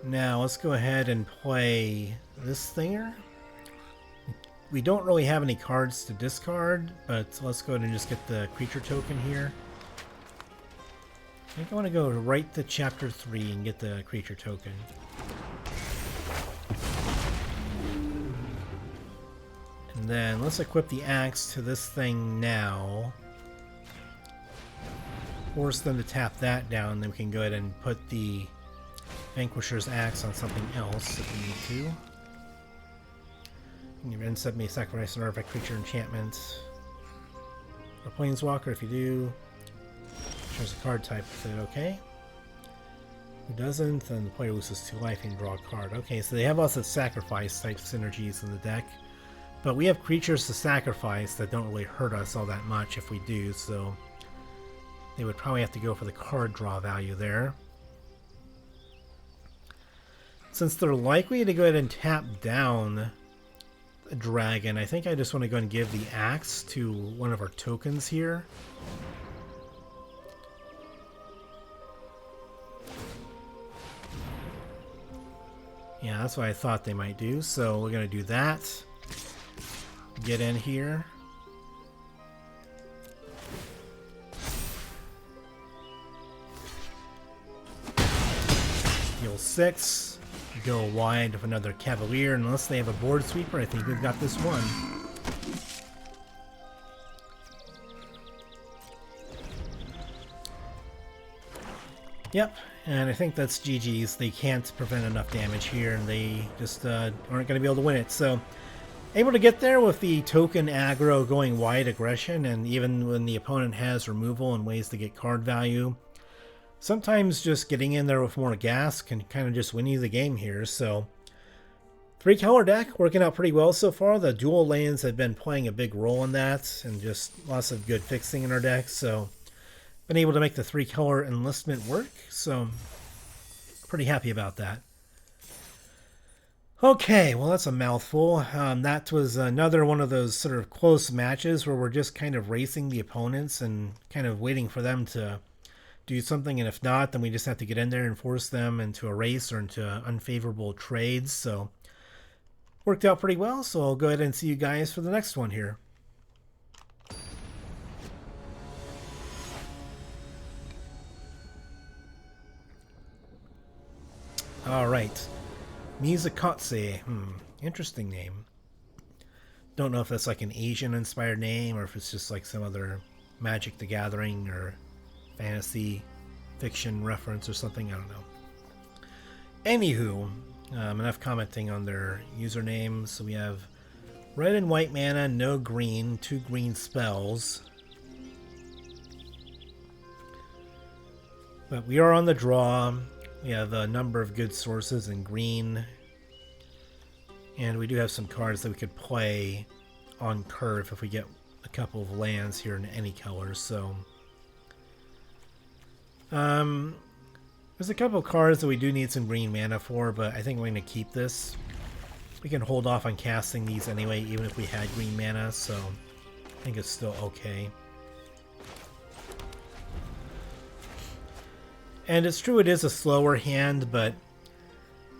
Now let's go ahead and play this thinger. We don't really have any cards to discard, but let's go ahead and just get the creature token here. I think I want to go right to Chapter 3 and get the creature token. And then let's equip the axe to this thing now. Force them to tap that down, then we can go ahead and put the Vanquisher's Axe on something else if we need to. And your end step may sacrifice an artifact, creature, enchantment, or Planeswalker. If you do, choose a card type. Is it okay? Who doesn't? Then the player loses 2 life and draw a card. Okay, so they have lots of sacrifice type synergies in the deck. But we have creatures to sacrifice that don't really hurt us all that much if we do, so they would probably have to go for the card draw value there. Since they're likely to go ahead and tap down a dragon, I think I just want to go and give the axe to one of our tokens here. Yeah, that's what I thought they might do, so we're going to do that. Get in here. Deal 6. Go wide with another Cavalier. Unless they have a board sweeper, I think we've got this one. Yep, and I think that's GG's. They can't prevent enough damage here, and they just aren't going to be able to win it. So, able to get there with the token aggro going wide aggression, and even when the opponent has removal and ways to get card value, sometimes just getting in there with more gas can kind of just win you the game here. So, 3-color deck working out pretty well so far. The dual lands have been playing a big role in that, and just lots of good fixing in our deck. So, been able to make the 3-color enlistment work, so pretty happy about that. Okay, well that's a mouthful. That was another one of those sort of close matches where we're just kind of racing the opponents and kind of waiting for them to do something, and if not, then we just have to get in there and force them into a race or into unfavorable trades. So worked out pretty well, so I'll go ahead and see you guys for the next one here. Alright, Mizukatse. Interesting name. Don't know if that's like an Asian-inspired name or if it's just like some other Magic the Gathering or fantasy fiction reference or something. I don't know. Anywho, enough commenting on their username. So we have red and white mana, no green, 2 green spells. But we are on the draw. We have a number of good sources in green. And we do have some cards that we could play on curve if we get a couple of lands here in any color. So there's a couple of cards that we do need some green mana for, but I think we're going to keep this. We can hold off on casting these anyway, even if we had green mana, so I think it's still okay. And it's true it is a slower hand, but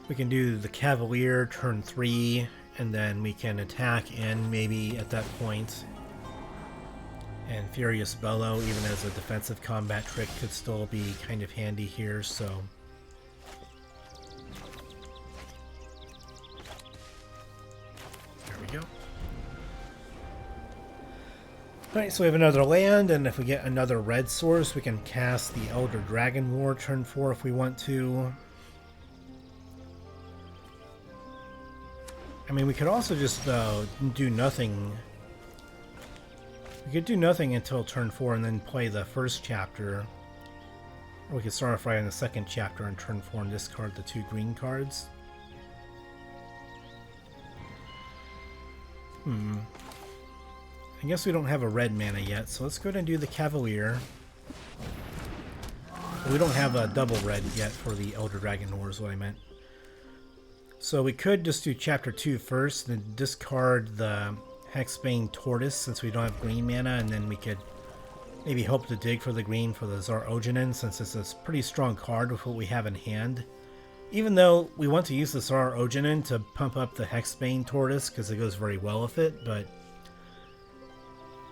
we can do the Cavalier turn 3, and then we can attack in maybe at that point. And Furious Bellow, even as a defensive combat trick, could still be kind of handy here, so... There we go. Alright, so we have another land, and if we get another red source, we can cast the Elder Dragon War turn 4 if we want to. I mean, we could also just do nothing. We could do nothing until turn 4 and then play the first chapter. Or we could start off right in the second chapter on turn 4 and discard the 2 green cards. I guess we don't have a red mana yet, so let's go ahead and do the Cavalier. We don't have a double red yet for the Elder Dragon War is what I meant. So we could just do chapter 2 first, then discard the Hexbane Tortoise since we don't have green mana, and then we could maybe hope to dig for the green for the Zar Ojanen since it's a pretty strong card with what we have in hand. Even though we want to use the Zar Ojanen to pump up the Hexbane Tortoise because it goes very well with it, but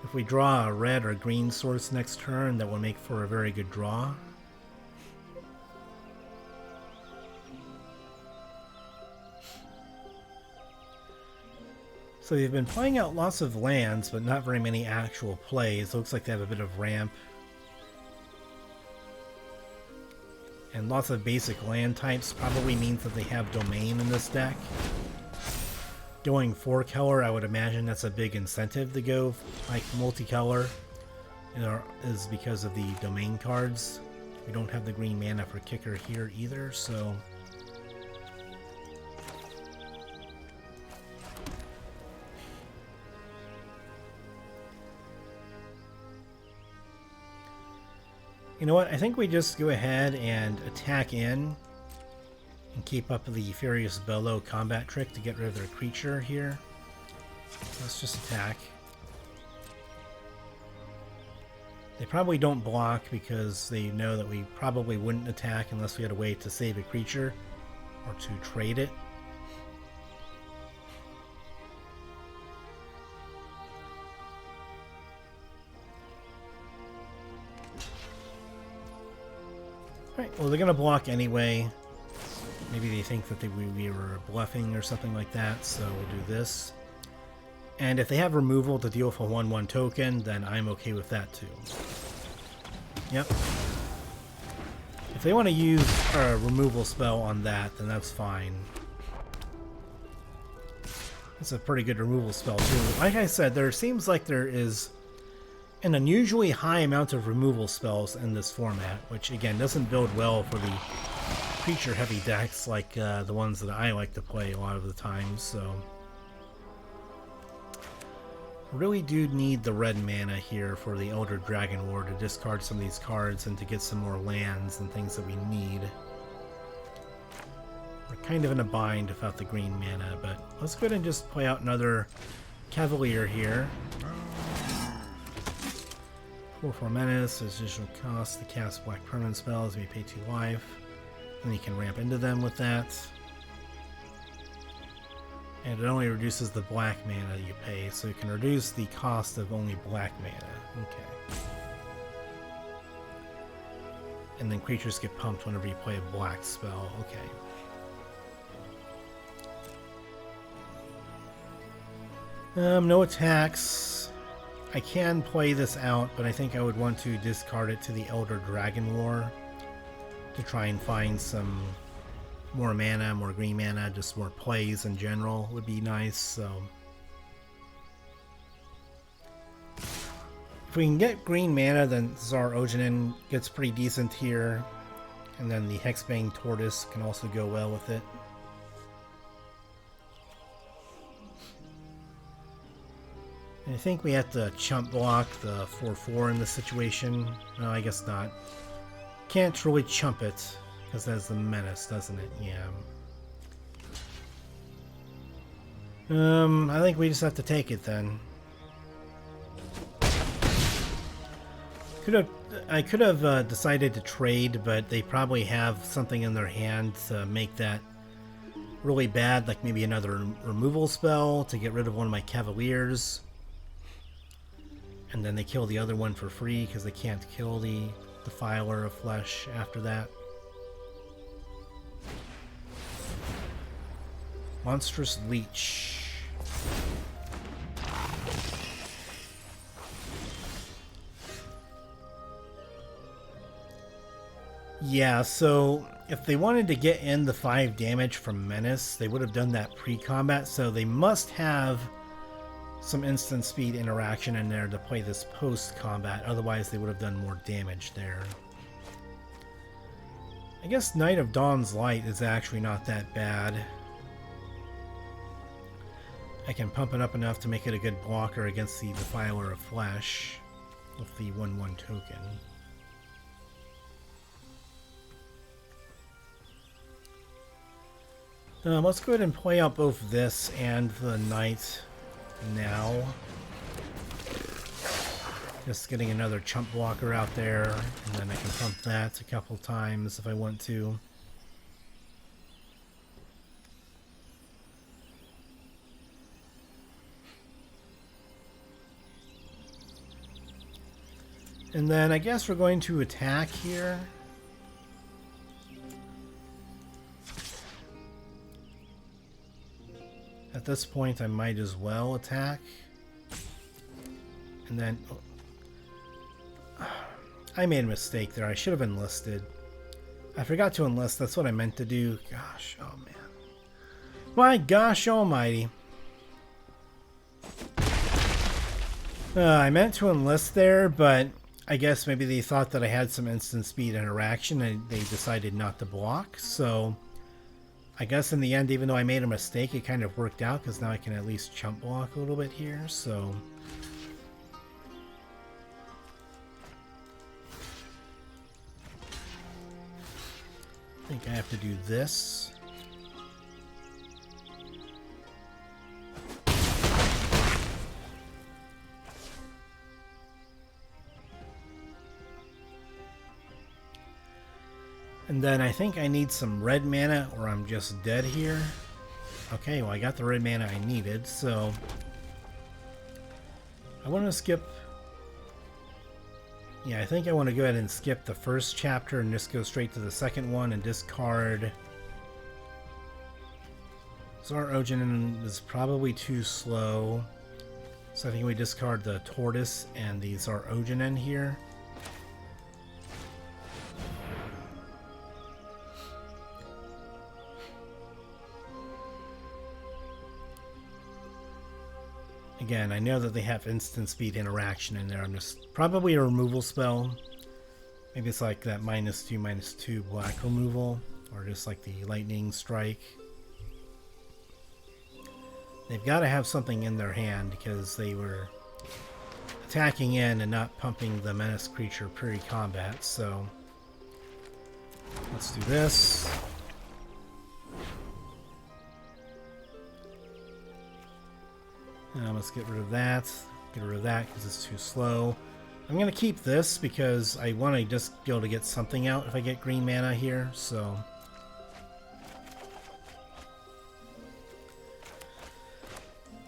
if we draw a red or green source next turn, that will make for a very good draw. So they've been playing out lots of lands, but not very many actual plays. Looks like they have a bit of ramp. And lots of basic land types probably means that they have domain in this deck. Going 4-color, I would imagine that's a big incentive to go like multicolor. Is because of the domain cards. We don't have the green mana for kicker here either, so... You know what, I think we just go ahead and attack in and keep up the Furious Bellow combat trick to get rid of their creature here. Let's just attack. They probably don't block because they know that we probably wouldn't attack unless we had a way to save a creature or to trade it. Alright, well they're going to block anyway. Maybe they think that we were bluffing or something like that, so we'll do this. And if they have removal to deal with a 1/1 token, then I'm okay with that too. Yep. If they want to use a removal spell on that, then that's fine. It's a pretty good removal spell too. Like I said, there seems like there is an unusually high amount of removal spells in this format, which again doesn't build well for the creature heavy decks like the ones that I like to play a lot of the time, so really do need the red mana here for the Elder Dragon War to discard some of these cards and to get some more lands and things that we need. We're kind of in a bind without the green mana, but let's go ahead and just play out another Cavalier here. 4/4 menace, additional cost to cast black permanent spells if you pay 2 life. And you can ramp into them with that. And it only reduces the black mana that you pay, so you can reduce the cost of only black mana. Okay. And then creatures get pumped whenever you play a black spell. Okay. No attacks. I can play this out, but I think I would want to discard it to the Elder Dragon War to try and find some more mana, more green mana, just more plays in general would be nice. So if we can get green mana, then Tsar Ojinin gets pretty decent here, and then the Hexbane Tortoise can also go well with it. And I think we have to chump block the 4/4 in this situation. No, I guess not. Can't really chump it, because that's the menace, doesn't it? Yeah. I think we just have to take it then. I could have decided to trade, but they probably have something in their hand to make that really bad, like maybe another removal spell to get rid of one of my Cavaliers. And then they kill the other one for free because they can't kill the Defiler of Flesh after that. Monstrous Leech. Yeah, so if they wanted to get in the 5 damage from Menace, they would have done that pre-combat, so they must have some instant speed interaction in there to play this post-combat, otherwise they would have done more damage there. I guess Knight of Dawn's Light is actually not that bad. I can pump it up enough to make it a good blocker against the Defiler of Flesh with the 1/1 token. Let's go ahead and play out both this and the Knight now. Just getting another chump blocker out there, and then I can pump that a couple times if I want to. And then I guess we're going to attack here. At this point, I might as well attack. And then... Oh, I made a mistake there. I should have enlisted. I forgot to enlist. That's what I meant to do. Gosh, oh man. My gosh almighty. I meant to enlist there, but I guess maybe they thought that I had some instant speed interaction and they decided not to block. So I guess in the end, even though I made a mistake, it kind of worked out because now I can at least chump block a little bit here. So I think I have to do this. And then I think I need some red mana or I'm just dead here. Okay, well I got the red mana I needed, so I want to skip... Yeah, I think I want to go ahead and skip the first chapter and just go straight to the second one and discard... Tsar Ojinin is probably too slow, so I think we discard the Tortoise and the Tsar Ojinin here. Again, I know that they have instant speed interaction in there. I'm just probably a removal spell. Maybe it's like that -2/-2 black removal, or just like the lightning strike. They've got to have something in their hand because they were attacking in and not pumping the menace creature pre-combat, so let's do this. Let's get rid of that. Get rid of that because it's too slow. I'm going to keep this because I want to just be able to get something out if I get green mana here, so...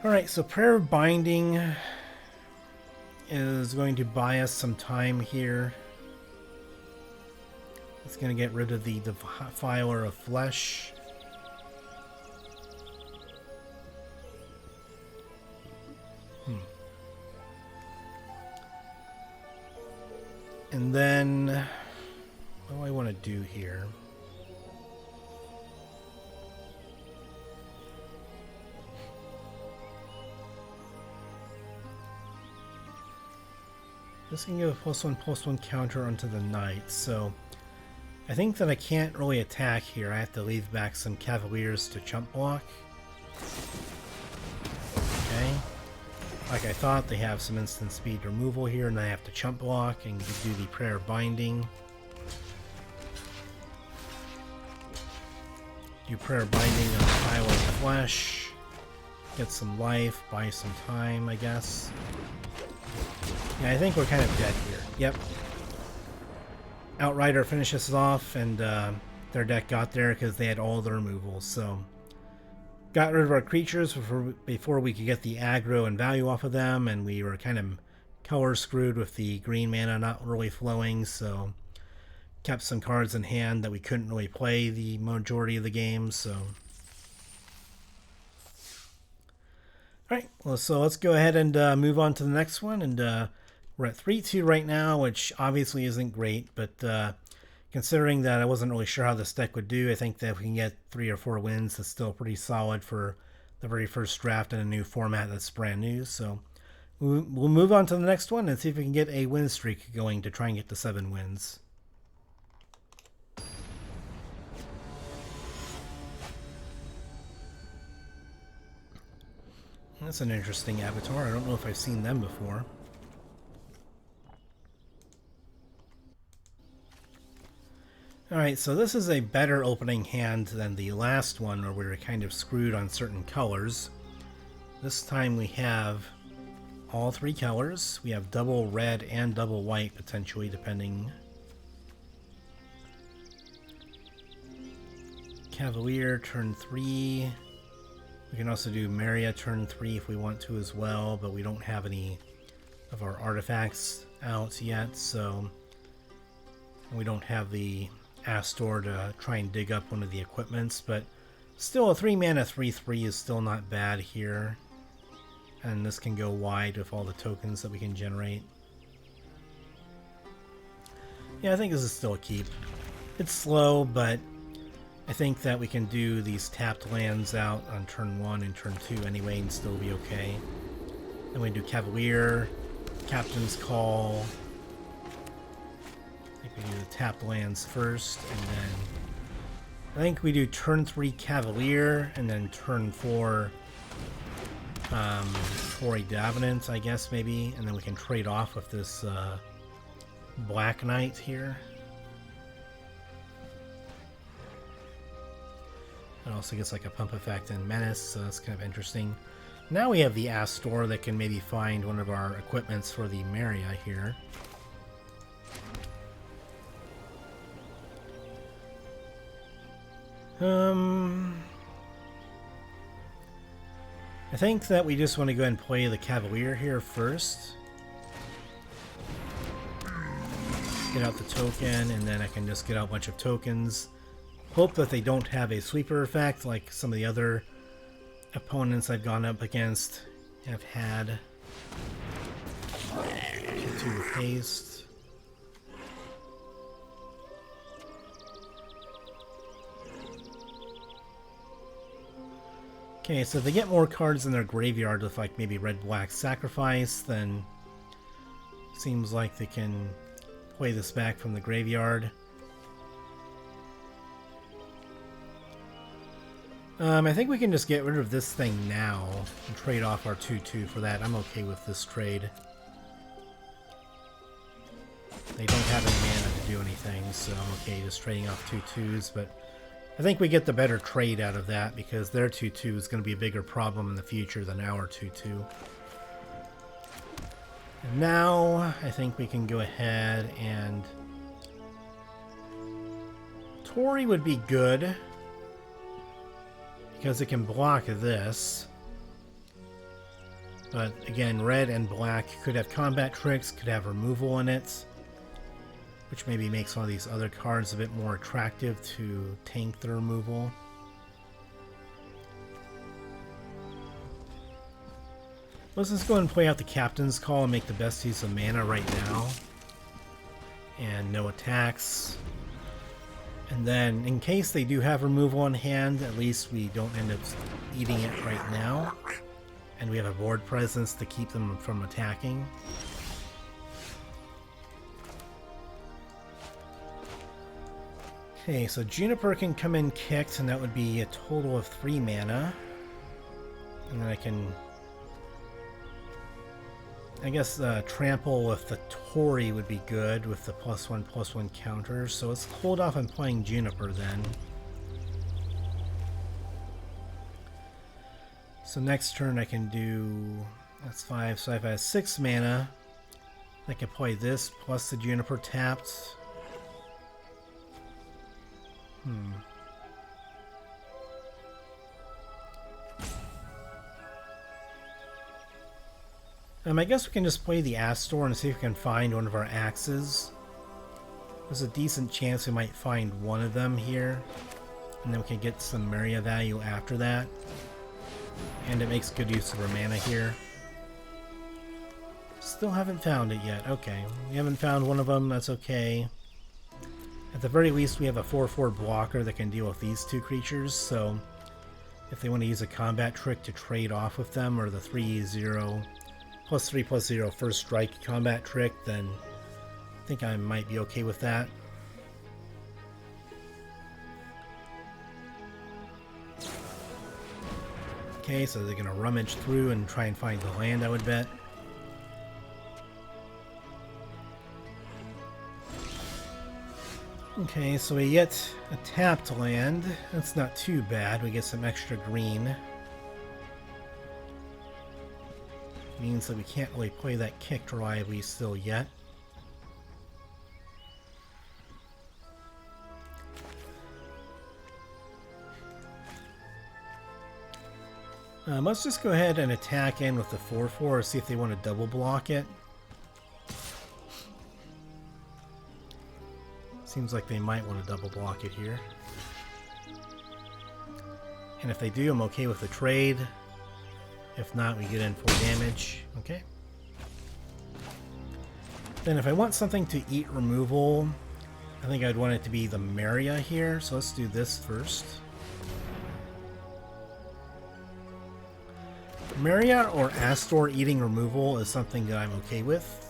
Alright, so Prayer of Binding is going to buy us some time here. It's going to get rid of the Defiler of Flesh. And then, what do I want to do here? This can give a +1/+1 counter onto the knight, so I think that I can't really attack here. I have to leave back some Cavaliers to chump block. Okay. Like I thought, they have some instant speed removal here, and I have to chump block and do the Prayer Binding. Do Prayer Binding on the Pile of Flesh. Get some life, buy some time, I guess. Yeah, I think we're kind of dead here. Yep. Outrider finishes off, and their deck got there because they had all the removals, so... Got rid of our creatures before we could get the aggro and value off of them, and we were kind of color screwed with the green mana not really flowing, so kept some cards in hand that we couldn't really play the majority of the game, so... Alright, well, so let's go ahead and move on to the next one, and we're at 3-2 right now, which obviously isn't great, but considering that I wasn't really sure how this deck would do, I think that if we can get 3 or 4 wins, that's still pretty solid for the very first draft in a new format that's brand new. So we'll move on to the next one and see if we can get a win streak going to try and get to 7 wins. That's an interesting avatar. I don't know if I've seen them before. Alright, so this is a better opening hand than the last one where we were kind of screwed on certain colors. This time we have all 3 colors. We have double red and double white potentially, depending. Cavalier turn 3. We can also do Maria turn 3 if we want to as well, but we don't have any of our artifacts out yet, so we don't have the Astor to try and dig up one of the equipments, but still a 3-mana 3/3 is still not bad here. And this can go wide with all the tokens that we can generate. Yeah, I think this is still a keep. It's slow, but I think that we can do these tapped lands out on turn 1 and turn 2 anyway and still be okay. Then we do Cavalier, Captain's Call. We do the tapped lands first, and then I think we do turn 3 Cavalier, and then turn 4 Tory Davenant, I guess, maybe, and then we can trade off with this Black Knight here. It also gets like a pump effect and menace, so that's kind of interesting. Now we have the Astor that can maybe find one of our equipments for the Maria here. I think that we just want to go ahead and play the Cavalier here first. Get out the token, and then I can just get out a bunch of tokens. Hope that they don't have a sweeper effect like some of the other opponents I've gone up against have had. Get 2 with haste. Okay, so if they get more cards in their graveyard with like maybe red-black sacrifice, then seems like they can play this back from the graveyard. I think we can just get rid of this thing now and trade off our 2/2 for that. I'm okay with this trade. They don't have any mana to do anything, so I'm okay just trading off 2/2s, but I think we get the better trade out of that because their 2/2 is going to be a bigger problem in the future than our 2/2. And now I think we can go ahead and Tori would be good because it can block this. But again, red and black could have combat tricks, could have removal in it, which maybe makes one of these other cards a bit more attractive to tank the removal. Let's just go ahead and play out the Captain's Call and make the best use of mana right now. And no attacks. And then, in case they do have removal on hand, at least we don't end up eating it right now. And we have a board presence to keep them from attacking. Okay, so Juniper can come in kicked, and that would be a total of 3 mana. And then I can, I guess, trample with the Tori would be good with the +1/+1 counter. So let's hold off on playing Juniper then. So next turn I can do, that's 5, so if I have 6 mana, I can play this plus the Juniper tapped. I guess we can just play the Astor and see if we can find one of our axes. There's a decent chance we might find one of them here, and then we can get some Maria value after that. And it makes good use of our mana here. Still haven't found it yet. Okay, we haven't found one of them, that's okay. At the very least, we have a 4/4 blocker that can deal with these 2 creatures, so if they want to use a combat trick to trade off with them, or the 3/0 +3/+0 first strike combat trick, then I think I might be okay with that. Okay, so they're going to rummage through and try and find the land, I would bet. Okay, so we get a tapped land. That's not too bad. We get some extra green. Means that we can't really play that kicked reliably still yet. Let's just go ahead and attack in with the 4/4, see if they want to double block it. Seems like they might want to double block it here. And if they do, I'm okay with the trade. If not, we get in full damage. Okay. Then if I want something to eat removal, I think I'd want it to be the Maria here. So let's do this first. Maria or Astor eating removal is something that I'm okay with.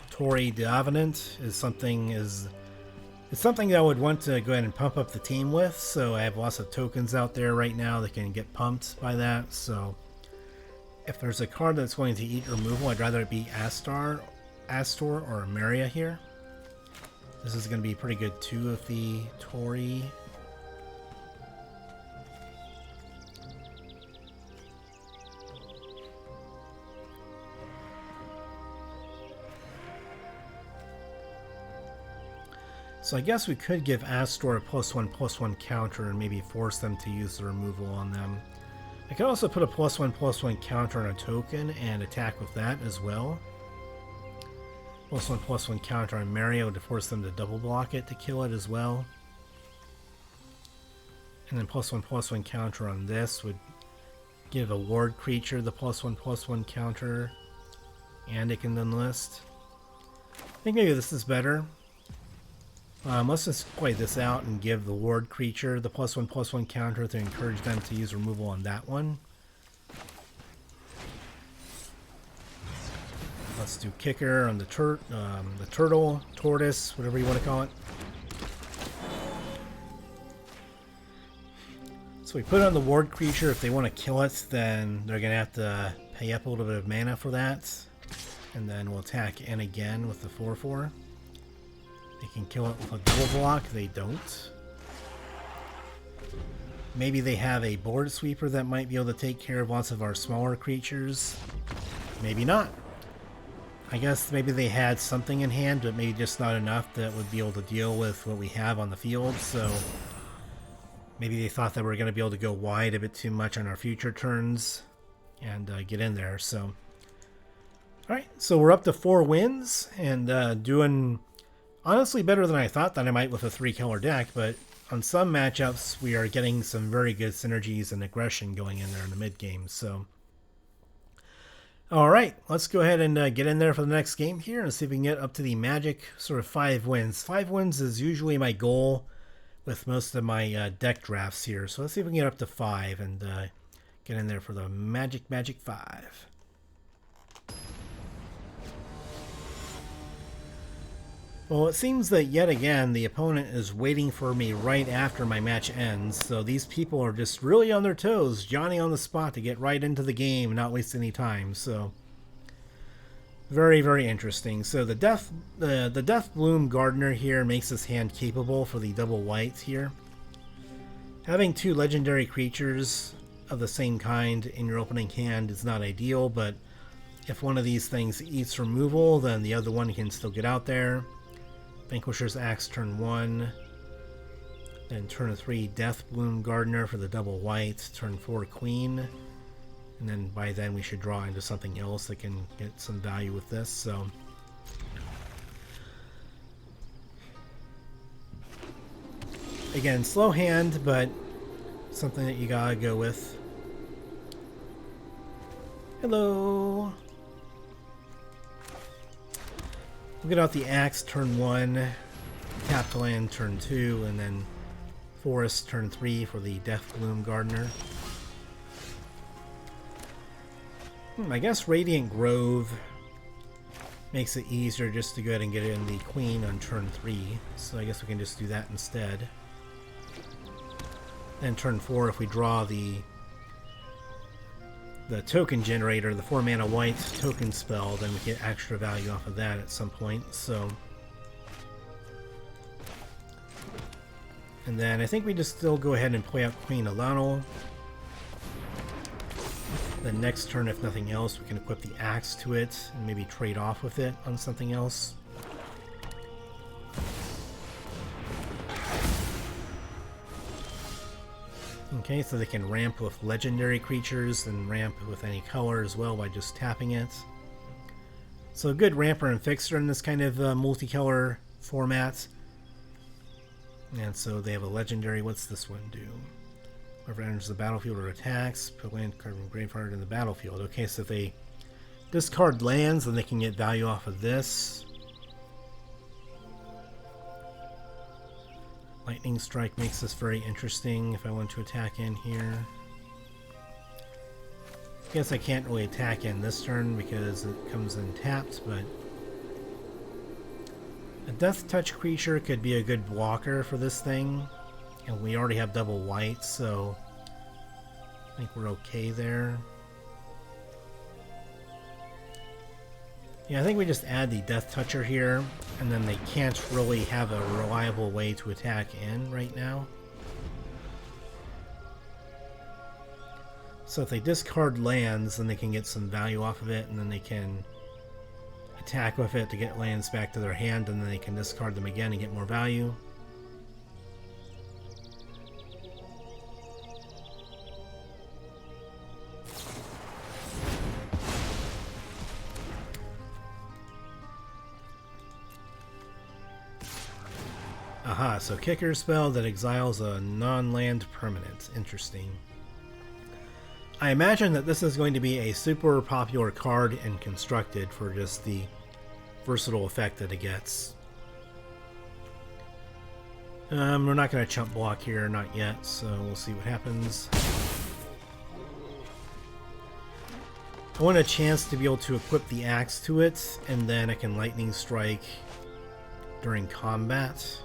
Tori Davenant is something that I would want to go ahead and pump up the team with, so I have lots of tokens out there right now that can get pumped by that, so if there's a card that's going to eat removal, I'd rather it be Astor or Maria here. This is going to be pretty good too with the Tori. So I guess we could give Astor a +1/+1 counter and maybe force them to use the removal on them. I could also put a +1/+1 counter on a token and attack with that as well. +1/+1 counter on Mario to force them to double block it to kill it as well. And then +1/+1 counter on this would give a ward creature the +1/+1 counter, and it can then list. I think maybe this is better. Let's just play this out and give the ward creature the +1/+1 counter to encourage them to use removal on that one. Let's do kicker on the turtle, tortoise, whatever you want to call it. So we put on the ward creature. If they want to kill it, then they're going to have to pay up a little bit of mana for that. And then we'll attack in again with the 4/4. They can kill it with a double block. They don't. Maybe they have a board sweeper that might be able to take care of lots of our smaller creatures. Maybe not. I guess maybe they had something in hand, but maybe just not enough that would be able to deal with what we have on the field. So maybe they thought that we were going to be able to go wide a bit too much on our future turns and get in there. So, alright, so we're up to 4 wins and doing honestly better than I thought that I might with a 3-color deck, but on some matchups we are getting some very good synergies and aggression going in there in the mid game. So, alright, let's go ahead and get in there for the next game here and see if we can get up to the magic sort of 5 wins. 5 wins is usually my goal with most of my deck drafts here. So let's see if we can get up to 5 and get in there for the magic 5. Well, it seems that yet again the opponent is waiting for me right after my match ends, so these people are just really on their toes, Johnny on the spot to get right into the game and not waste any time. So very, very interesting. So the Death Bloom Gardener here makes this hand capable for the double white here. Having 2 legendary creatures of the same kind in your opening hand is not ideal, but if one of these things eats removal, then the other one can still get out there. Vanquisher's Axe turn 1, then turn 3 Death Bloom Gardener for the double white, turn 4 Queen, and then by then we should draw into something else that can get some value with this. So again, slow hand, but something that you gotta go with. Hello. We'll get out the Axe turn 1, tap to land turn 2, and then Forest turn 3 for the Death Bloom Gardener. I guess Radiant Grove makes it easier just to go ahead and get in the Queen on turn 3, so I guess we can just do that instead. Then turn 4, if we draw the token generator, the 4-mana white token spell, then we get extra value off of that at some point. So, and then I think we just still go ahead and play out Queen Alano. Then next turn, if nothing else, we can equip the Axe to it and maybe trade off with it on something else. Okay, so they can ramp with legendary creatures and ramp with any color as well by just tapping it. So a good ramper and fixer in this kind of multicolor format. And so they have a legendary. What's this one do? Whoever enters the battlefield or attacks, put land card from graveyard in the battlefield. Okay, so if they discard lands, then they can get value off of this. Lightning Strike makes this very interesting if I want to attack in here. I guess I can't really attack in this turn because it comes in tapped, but a Death Touch creature could be a good blocker for this thing. And we already have double white, so I think we're okay there. Yeah, I think we just add the Death Toucher here, and then they can't really have a reliable way to attack in right now. So if they discard lands, then they can get some value off of it, and then they can attack with it to get lands back to their hand, and then they can discard them again and get more value. Aha, so kicker spell that exiles a non-land permanent. Interesting. I imagine that this is going to be a super popular card and constructed for just the versatile effect that it gets. We're not going to chump block here, not yet, so we'll see what happens. I want a chance to be able to equip the axe to it, and then I can lightning strike during combat.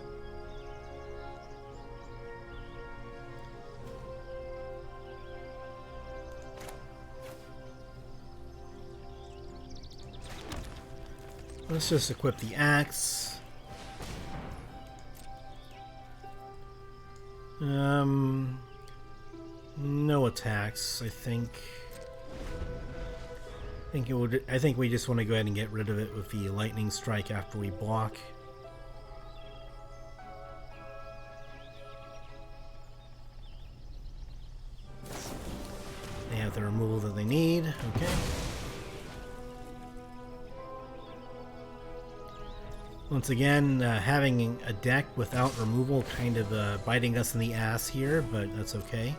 Let's just equip the axe. No attacks, I think. I think we just want to go ahead and get rid of it with the lightning strike after we block. They have the removal that they need. Okay. Once again, having a deck without removal kind of biting us in the ass here, but that's okay.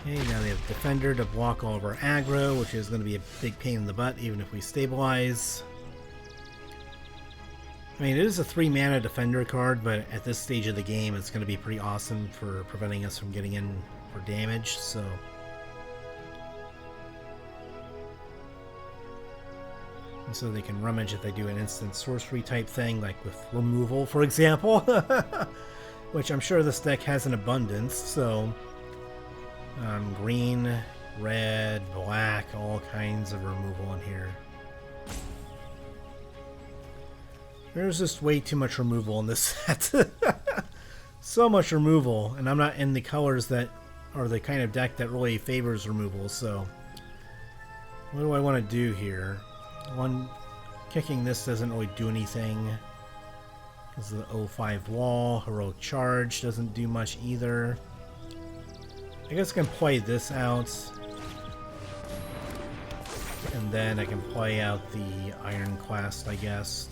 Okay, now they have Defender to block all of our aggro, which is going to be a big pain in the butt even if we stabilize. I mean, it is a 3-mana Defender card, but at this stage of the game it's going to be pretty awesome for preventing us from getting in for damage, so... And so they can rummage if they do an instant sorcery type thing, like with removal, for example. Which I'm sure this deck has an abundance, so... green, red, black, all kinds of removal in here. There's just way too much removal in this set. So much removal, and I'm not in the colors that are the kind of deck that really favors removal, so... What do I want to do here? One, kicking this doesn't really do anything. This is the 0-5 wall. Heroic Charge doesn't do much either. I guess I can play this out. And then I can play out the Ironclast, I guess.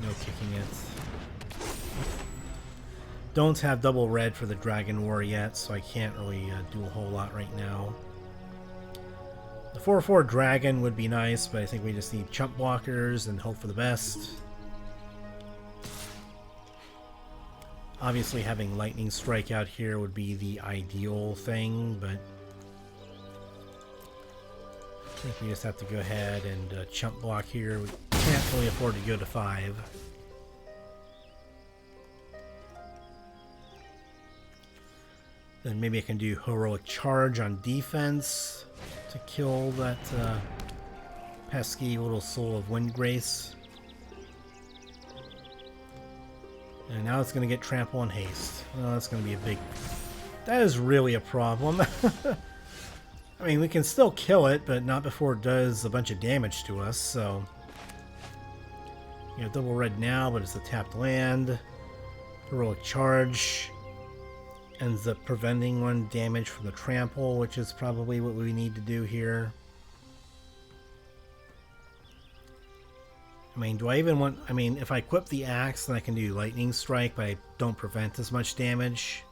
No kicking it. Don't have double red for the Dragon War yet, so I can't really do a whole lot right now. The 4/4 Dragon would be nice, but I think we just need chump blockers and hope for the best. Obviously having Lightning Strike out here would be the ideal thing, but I think we just have to go ahead and chump block here. We can't really afford to go to 5. Then maybe I can do Heroic Charge on defense to kill that pesky little Soul of Windgrace. And now it's going to get Trample and Haste. Well, that's going to be a big... That is really a problem. I mean, we can still kill it, but not before it does a bunch of damage to us, so... You have double red now, but it's a tapped land. Heroic Charge ends up preventing 1 damage from the Trample, which is probably what we need to do here. I mean, do I even want... I mean, if I equip the axe, then I can do Lightning Strike, but I don't prevent as much damage.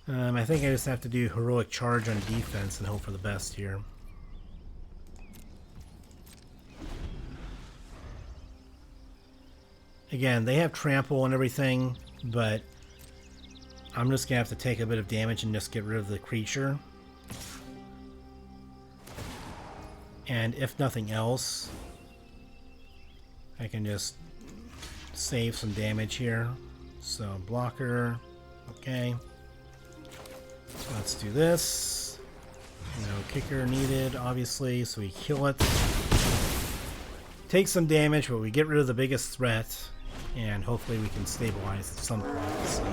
I think I just have to do Heroic Charge on defense and hope for the best here. Again, they have Trample and everything, but I'm just going to have to take a bit of damage and just get rid of the creature. And if nothing else, I can just save some damage here. So, blocker, okay. Let's do this. No kicker needed, obviously, so we kill it. Take some damage, but we get rid of the biggest threat, and hopefully we can stabilize at some point. So.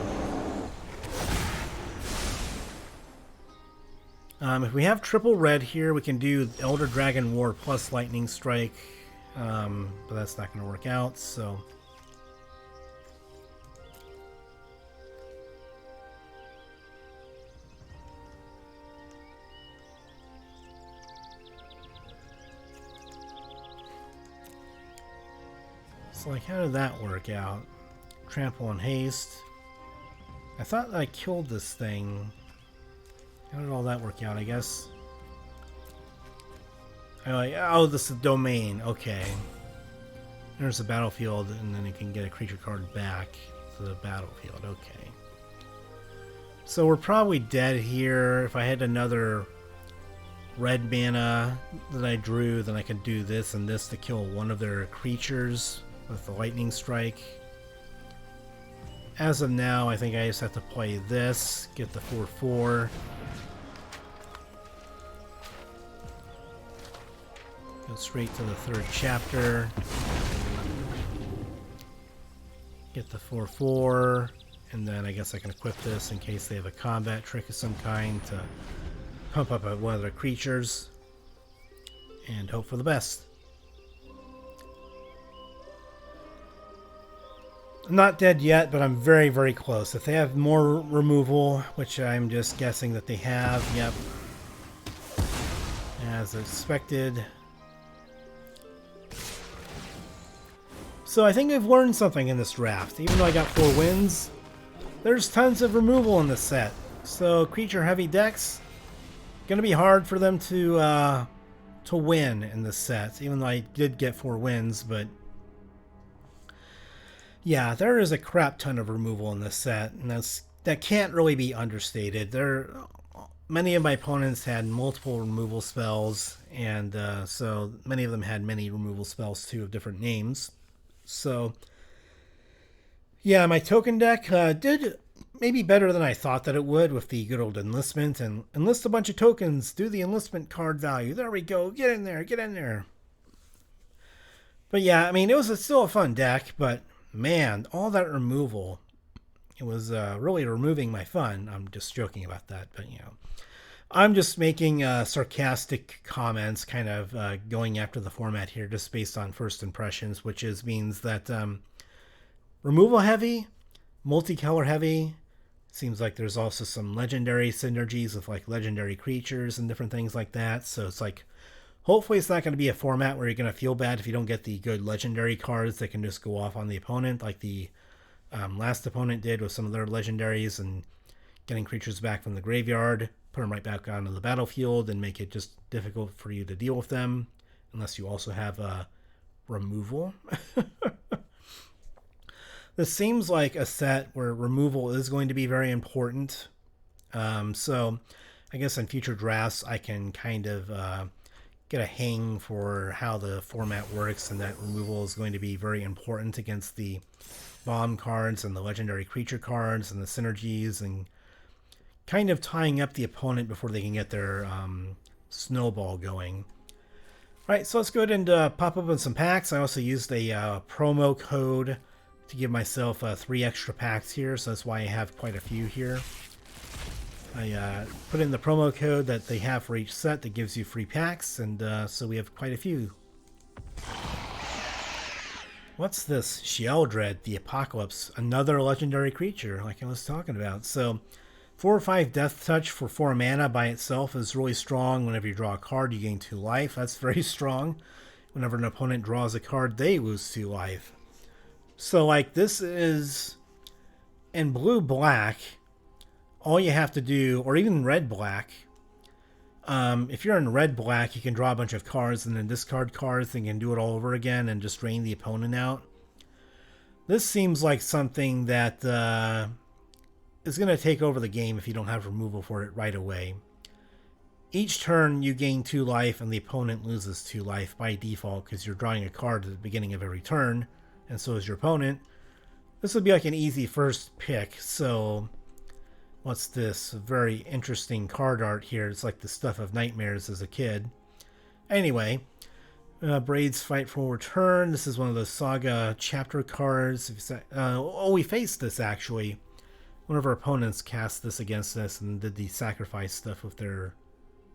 If we have triple red here, we can do Elder Dragon War plus Lightning Strike, but that's not going to work out, so... So, like, how did that work out? Trample and Haste. I thought I killed this thing. How did all that work out? I guess Oh, this is domain. Okay. There's a battlefield, and then you can get a creature card back to the battlefield. Okay. So we're probably dead here. If I had another red mana that I drew, then I could do this and this to kill one of their creatures with the lightning strike. As of now, I think I just have to play this, get the 4/4. Go straight to the third chapter. Get the 4/4, and then I guess I can equip this in case they have a combat trick of some kind to pump up one of their creatures, and hope for the best. I'm not dead yet, but I'm very, very close. If they have more removal, which I'm just guessing that they have, yep. As expected. So I think I've learned something in this draft. Even though I got 4 wins, there's tons of removal in this set. So creature heavy decks, gonna be hard for them to win in this set. Even though I did get 4 wins, but yeah, there is a crap ton of removal in this set, and that can't really be understated. Many of my opponents had multiple removal spells, and so many of them had many removal spells too of different names. So yeah, my token deck did maybe better than I thought that it would with the good old enlistment, and enlist a bunch of tokens, do the enlistment card value. There we go, get in there, get in there. But yeah, I mean, it was still a fun deck, but man, all that removal, it was really removing my fun. I'm just joking about that, but you know, I'm just making sarcastic comments, kind of going after the format here, just based on first impressions, which means that removal heavy, multicolor heavy. Seems like there's also some legendary synergies with like legendary creatures and different things like that. So it's like, hopefully it's not going to be a format where you're going to feel bad if you don't get the good legendary cards that can just go off on the opponent, like the last opponent did with some of their legendaries and getting creatures back from the graveyard, put them right back onto the battlefield and make it just difficult for you to deal with them, unless you also have removal. This seems like a set where removal is going to be very important. So I guess in future drafts I can kind of get a hang for how the format works, and that removal is going to be very important against the bomb cards and the legendary creature cards and the synergies, and kind of tying up the opponent before they can get their snowball going. Alright, so let's go ahead and pop open some packs. I also used a promo code to give myself 3 extra packs here, so that's why I have quite a few here. I put in the promo code that they have for each set that gives you free packs, and so we have quite a few. What's this? Sheoldred, the Apocalypse, another legendary creature like I was talking about. So 4 or 5 Death Touch for 4 mana by itself is really strong. Whenever you draw a card, you gain 2 life. That's very strong. Whenever an opponent draws a card, they lose 2 life. So like this is in blue-black, all you have to do, or even red-black, if you're in red-black, you can draw a bunch of cards and then discard cards and you can do it all over again and just drain the opponent out. This seems like something that is going to take over the game if you don't have removal for it right away. Each turn you gain 2 life and the opponent loses 2 life by default because you're drawing a card at the beginning of every turn, and so is your opponent. This would be like an easy first pick. So what's this? Very interesting card art here. It's like the stuff of nightmares as a kid. Anyway, Braid's Fight for Return. This is one of those Saga chapter cards. We faced this actually. One of our opponents cast this against us and did the sacrifice stuff with their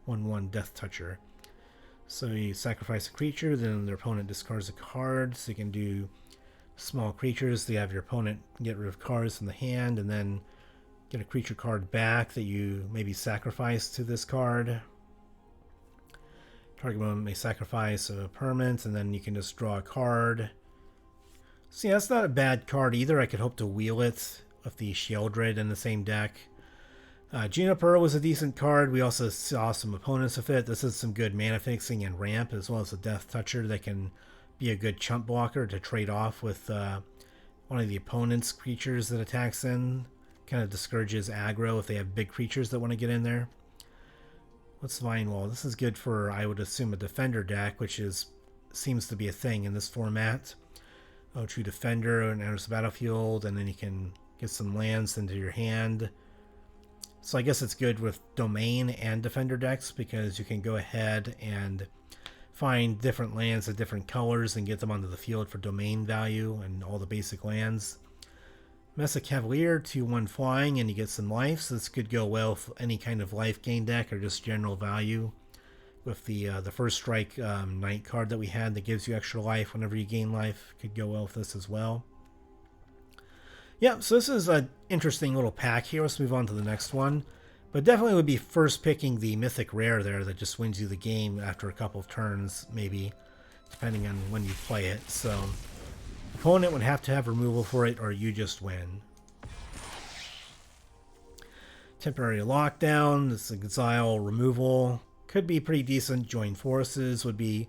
1/1 Death Toucher. So you sacrifice a creature, then their opponent discards a card. So you can do small creatures. So you have your opponent get rid of cards from the hand, and then get a creature card back that you maybe sacrifice to this card. Target opponent may sacrifice a permanent, and then you can just draw a card. See, that's not a bad card either. I could hope to wheel it with the Sheoldred in the same deck. Juniper was a decent card. We also saw some opponents with it. This is some good mana fixing and ramp, as well as a Death Toucher that can be a good chump blocker to trade off with one of the opponent's creatures that attacks in. Kind of discourages aggro if they have big creatures that want to get in there. What's Vine Wall? This is good for, I would assume, a defender deck, which seems to be a thing in this format. Oh, true defender and enters the battlefield, and then you can get some lands into your hand. So I guess it's good with domain and defender decks because you can go ahead and find different lands of different colors and get them onto the field for domain value and all the basic lands. Mesa Cavalier, 2/1 flying, and you get some life, so this could go well with any kind of life gain deck or just general value. With the First Strike Knight card that we had that gives you extra life whenever you gain life, could go well with this as well. Yeah, so this is an interesting little pack here. Let's move on to the next one. But definitely would be first picking the Mythic Rare there that just wins you the game after a couple of turns, maybe, depending on when you play it. So, opponent would have to have removal for it, or you just win. Temporary Lockdown, this Exile removal, could be pretty decent. Join Forces would be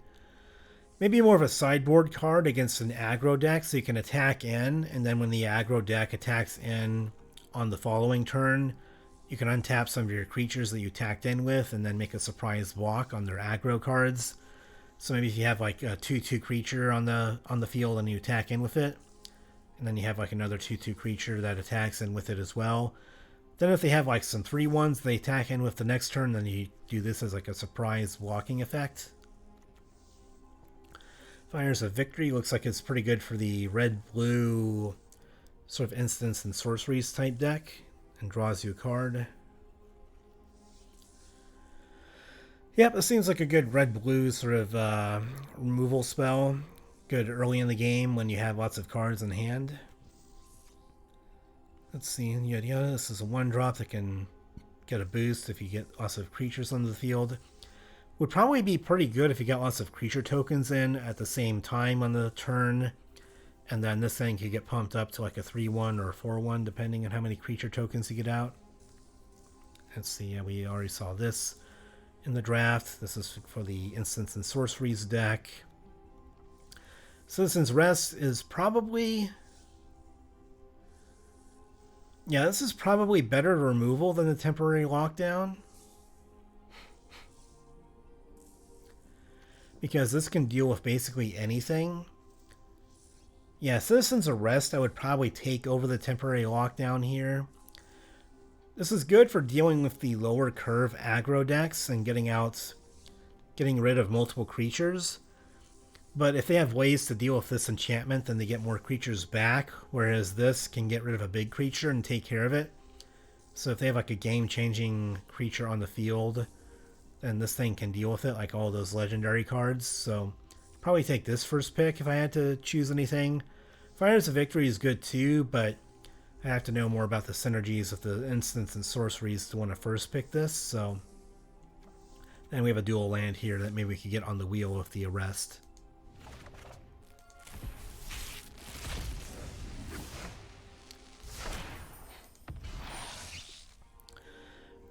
maybe more of a sideboard card against an aggro deck, so you can attack in, and then when the aggro deck attacks in on the following turn, you can untap some of your creatures that you attacked in with, and then make a surprise block on their aggro cards. So maybe if you have like a 2/2 creature on the field and you attack in with it, and then you have like another 2/2 creature that attacks in with it as well. Then if they have like some 3/1s they attack in with the next turn, then you do this as like a surprise blocking effect. Fires of Victory looks like it's pretty good for the red-blue sort of instants and sorceries type deck, and draws you a card. Yep, it seems like a good red-blue sort of removal spell. Good early in the game when you have lots of cards in hand. Let's see, yada yada. This is a 1-drop that can get a boost if you get lots of creatures on the field. Would probably be pretty good if you got lots of creature tokens in at the same time on the turn. And then this thing could get pumped up to like a 3/1 or a 4/1 depending on how many creature tokens you get out. Let's see, yeah, we already saw this in the draft. This is for the Instants and Sorceries deck. Citizen's Rest is probably... yeah, this is probably better removal than the Temporary Lockdown. Because this can deal with basically anything. Yeah, Citizen's Arrest I would probably take over the Temporary Lockdown here. This is good for dealing with the lower curve aggro decks and getting rid of multiple creatures. But if they have ways to deal with this enchantment, then they get more creatures back, whereas this can get rid of a big creature and take care of it. So if they have like a game-changing creature on the field, then this thing can deal with it, like all those legendary cards. So probably take this first pick if I had to choose anything. Fires of Victory is good too, but I have to know more about the synergies with the instants and sorceries to want to first pick this. So then we have a dual land here that maybe we could get on the wheel with the Arrest.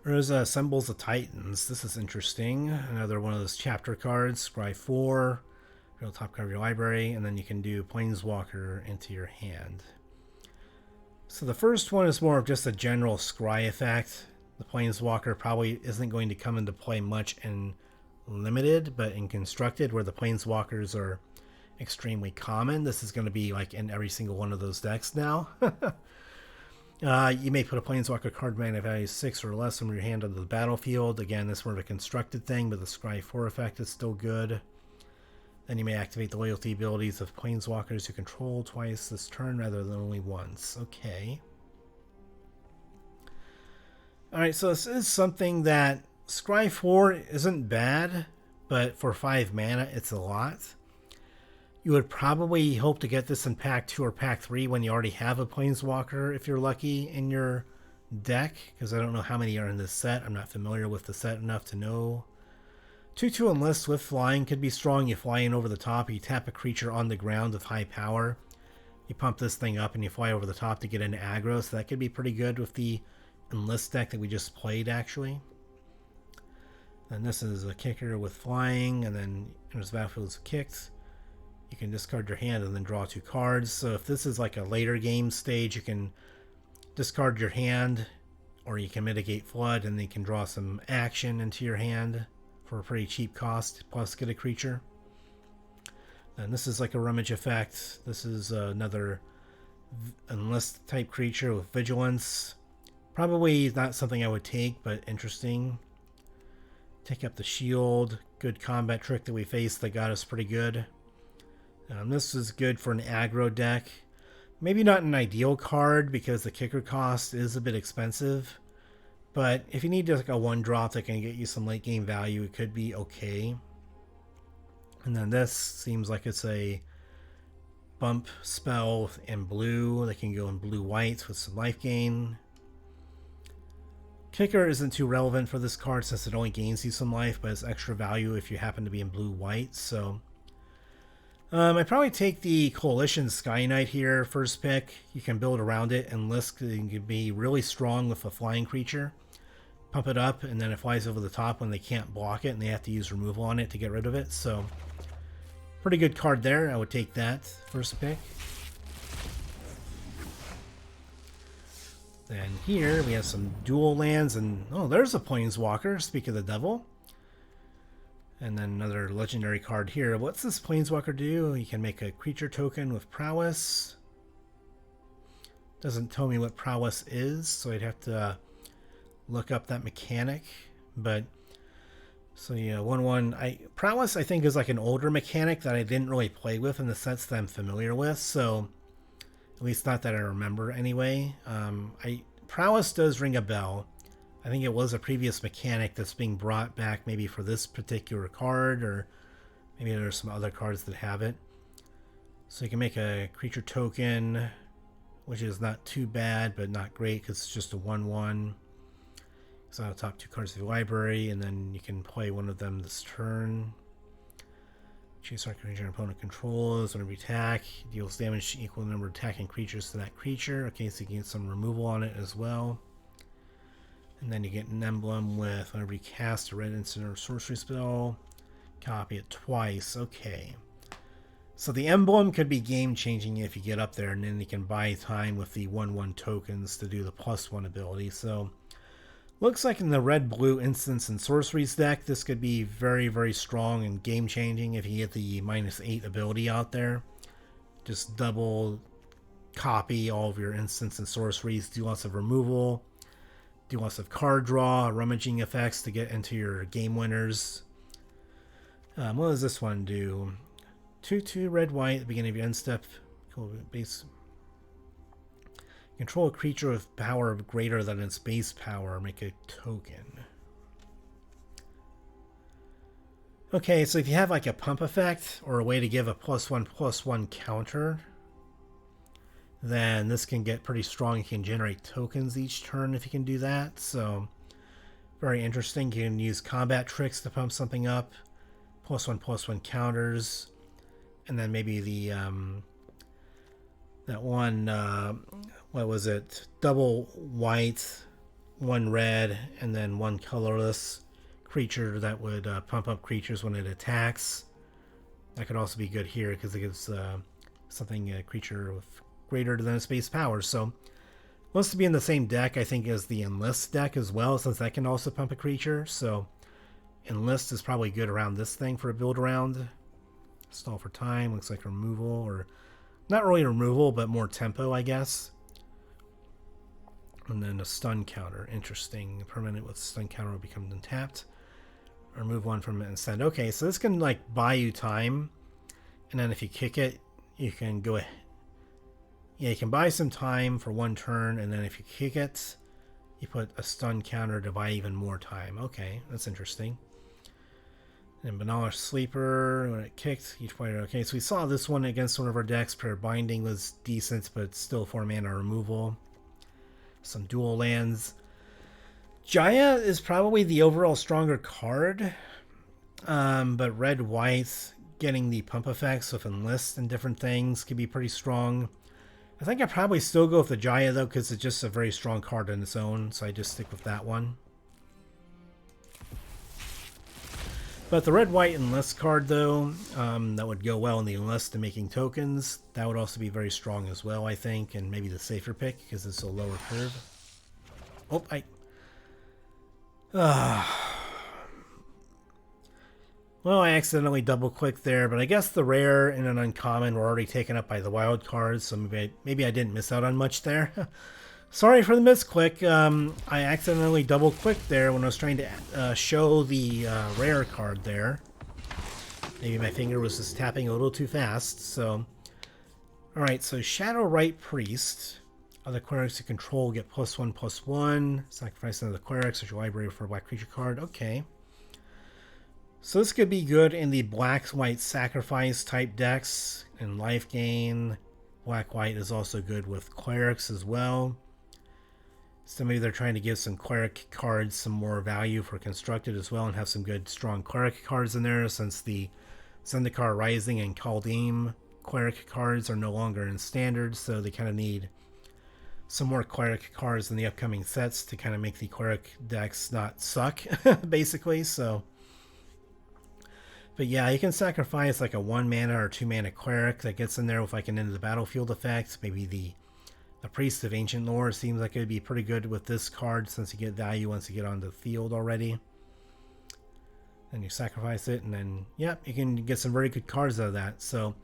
Rosa Symbols of Titans. This is interesting. Another one of those chapter cards. Scry 4. Go to the top card of your library. And then you can do Planeswalker into your hand. So the first one is more of just a general scry effect. The Planeswalker probably isn't going to come into play much in Limited, but in Constructed, where the Planeswalkers are extremely common, this is going to be like in every single one of those decks now. You may put a Planeswalker card mana value 6 or less from your hand onto the battlefield. Again, this is more of a constructed thing, but the Scry 4 effect is still good. Then you may activate the loyalty abilities of Planeswalkers you control twice this turn rather than only once. Okay. Alright, so this is something that Scry 4 isn't bad, but for 5 mana it's a lot. You would probably hope to get this in Pack 2 or Pack 3 when you already have a Planeswalker, if you're lucky, in your deck, because I don't know how many are in this set. I'm not familiar with the set enough to know. 2/2 Enlist with flying could be strong. You fly in over the top, you tap a creature on the ground with high power. You pump this thing up and you fly over the top to get an aggro, so that could be pretty good with the Enlist deck that we just played, actually. And this is a kicker with flying, and then enters the battlefield is kicked. You can discard your hand and then draw 2 cards. So if this is like a later game stage, you can discard your hand, or you can mitigate flood, and then you can draw some action into your hand for a pretty cheap cost, plus get a creature. And this is like a rummage effect. This is another enlist type creature with vigilance. Probably not something I would take, but interesting. Take up the shield. Good combat trick that we faced that got us pretty good. This is good for an aggro deck. Maybe not an ideal card because the kicker cost is a bit expensive. But if you need like a 1-drop that can get you some late game value, it could be okay. And then this seems like it's a bump spell in blue. They can go in blue-white with some life gain. Kicker isn't too relevant for this card since it only gains you some life, but it's extra value if you happen to be in blue-white. So I'd probably take the Coalition Sky Knight here, first pick. You can build around it, and Lisk can be really strong with a flying creature. Pump it up, and then it flies over the top when they can't block it, and they have to use removal on it to get rid of it. So pretty good card there. I would take that first pick. Then here we have some dual lands, and oh, there's a Planeswalker, speak of the devil. And then another legendary card here. What's this Planeswalker do? You can make a creature token with prowess. Doesn't tell me what prowess is, so I'd have to look up that mechanic. But so yeah, 1/1. Prowess I think is like an older mechanic that I didn't really play with in the sense that I'm familiar with. So at least not that I remember anyway. Prowess does ring a bell. I think it was a previous mechanic that's being brought back maybe for this particular card, or maybe there's some other cards that have it. So you can make a creature token, which is not too bad, but not great because it's just a 1/1. So I'll top 2 cards of your library, and then you can play one of them this turn. Choose target creature opponent controls. Whenever you attack, deals damage equal to the number of attacking creatures to that creature. Okay, so you can get some removal on it as well. And then you get an emblem with whenever you cast a red instant or sorcery spell, copy it twice. Okay. So the emblem could be game changing if you get up there, and then you can buy time with the 1/1 tokens to do the +1 ability. So looks like in the red-blue instants and sorceries deck, this could be very, very strong and game-changing if you get the -8 ability out there. Just double copy all of your instants and sorceries, do lots of removal, do lots of card draw, rummaging effects to get into your game winners. What does this one do? 2/2 red-white at the beginning of your end step. Cool, base. Control a creature with power greater than its base power. Make a token. Okay, so if you have like a pump effect or a way to give a +1/+1 counter, then this can get pretty strong. You can generate tokens each turn if you can do that. So very interesting. You can use combat tricks to pump something up. +1/+1 counters. And then maybe the that one, what was it? Double white, 1 red, and then 1 colorless creature that would pump up creatures when it attacks. That could also be good here because it gives something, a creature with greater than its base power. So wants to be in the same deck, I think, as the Enlist deck as well, since that can also pump a creature. So Enlist is probably good around this thing for a build around. Stall for time, looks like removal, or not really removal, but more tempo, I guess. And then a stun counter. Interesting. Permanent with stun counter will become untapped. Remove 1 from it instead. Okay, so this can like buy you time. And then if you kick it, you can go ahead. Yeah, you can buy some time for 1 turn, and then if you kick it, you put a stun counter to buy even more time. Okay, that's interesting. And Banal Sleeper, when it kicked, each player. Okay, so we saw this one against one of our decks. Prayer Binding was decent, but still 4 mana removal. Some dual lands. Jaya is probably the overall stronger card, but red-white, getting the pump effects with Enlist and different things could be pretty strong. I think I'd probably still go with the Jaya though, because it's just a very strong card on its own, so I just stick with that one. But the red, white, enlist card though, that would go well in the enlist and making tokens. That would also be very strong as well, I think, and maybe the safer pick because it's a lower curve. Oh, well, I accidentally double-clicked there, but I guess the rare and an uncommon were already taken up by the wild cards, so maybe I didn't miss out on much there. Sorry for the misclick. I accidentally double-clicked there when I was trying to show the rare card there. Maybe my finger was just tapping a little too fast, so... Alright, so Shadow Rite Priest. Other clerics you control get +1/+1. Sacrifice another cleric, search your library for a black creature card. Okay. So this could be good in the black-white sacrifice type decks and life gain. Black-white is also good with clerics as well. So maybe they're trying to give some cleric cards some more value for constructed as well and have some good strong cleric cards in there since the Zendikar Rising and Kaldheim cleric cards are no longer in standard, so they kind of need some more cleric cards in the upcoming sets to kind of make the cleric decks not suck, basically, so... But yeah, you can sacrifice like a 1 mana or 2 mana cleric that gets in there with like an end of the battlefield effect. Maybe the Priest of Ancient Lore seems like it would be pretty good with this card since you get value once you get onto the field already. And you sacrifice it, and then, yeah, you can get some very good cards out of that. So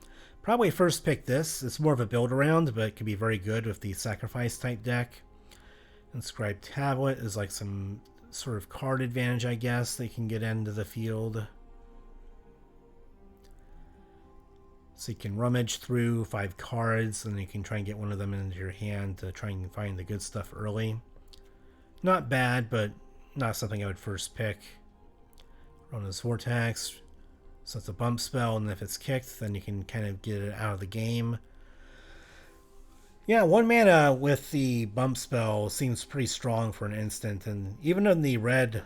probably first pick this. It's more of a build around, but it could be very good with the sacrifice type deck. Inscribed Tablet is like some sort of card advantage, I guess, they can get into the field. So you can rummage through 5 cards, and you can try and get one of them into your hand to try and find the good stuff early. Not bad, but not something I would first pick. Rona's Vortex. So it's a bump spell, and if it's kicked, then you can kind of get it out of the game. Yeah, 1 mana with the bump spell seems pretty strong for an instant, and even in the red...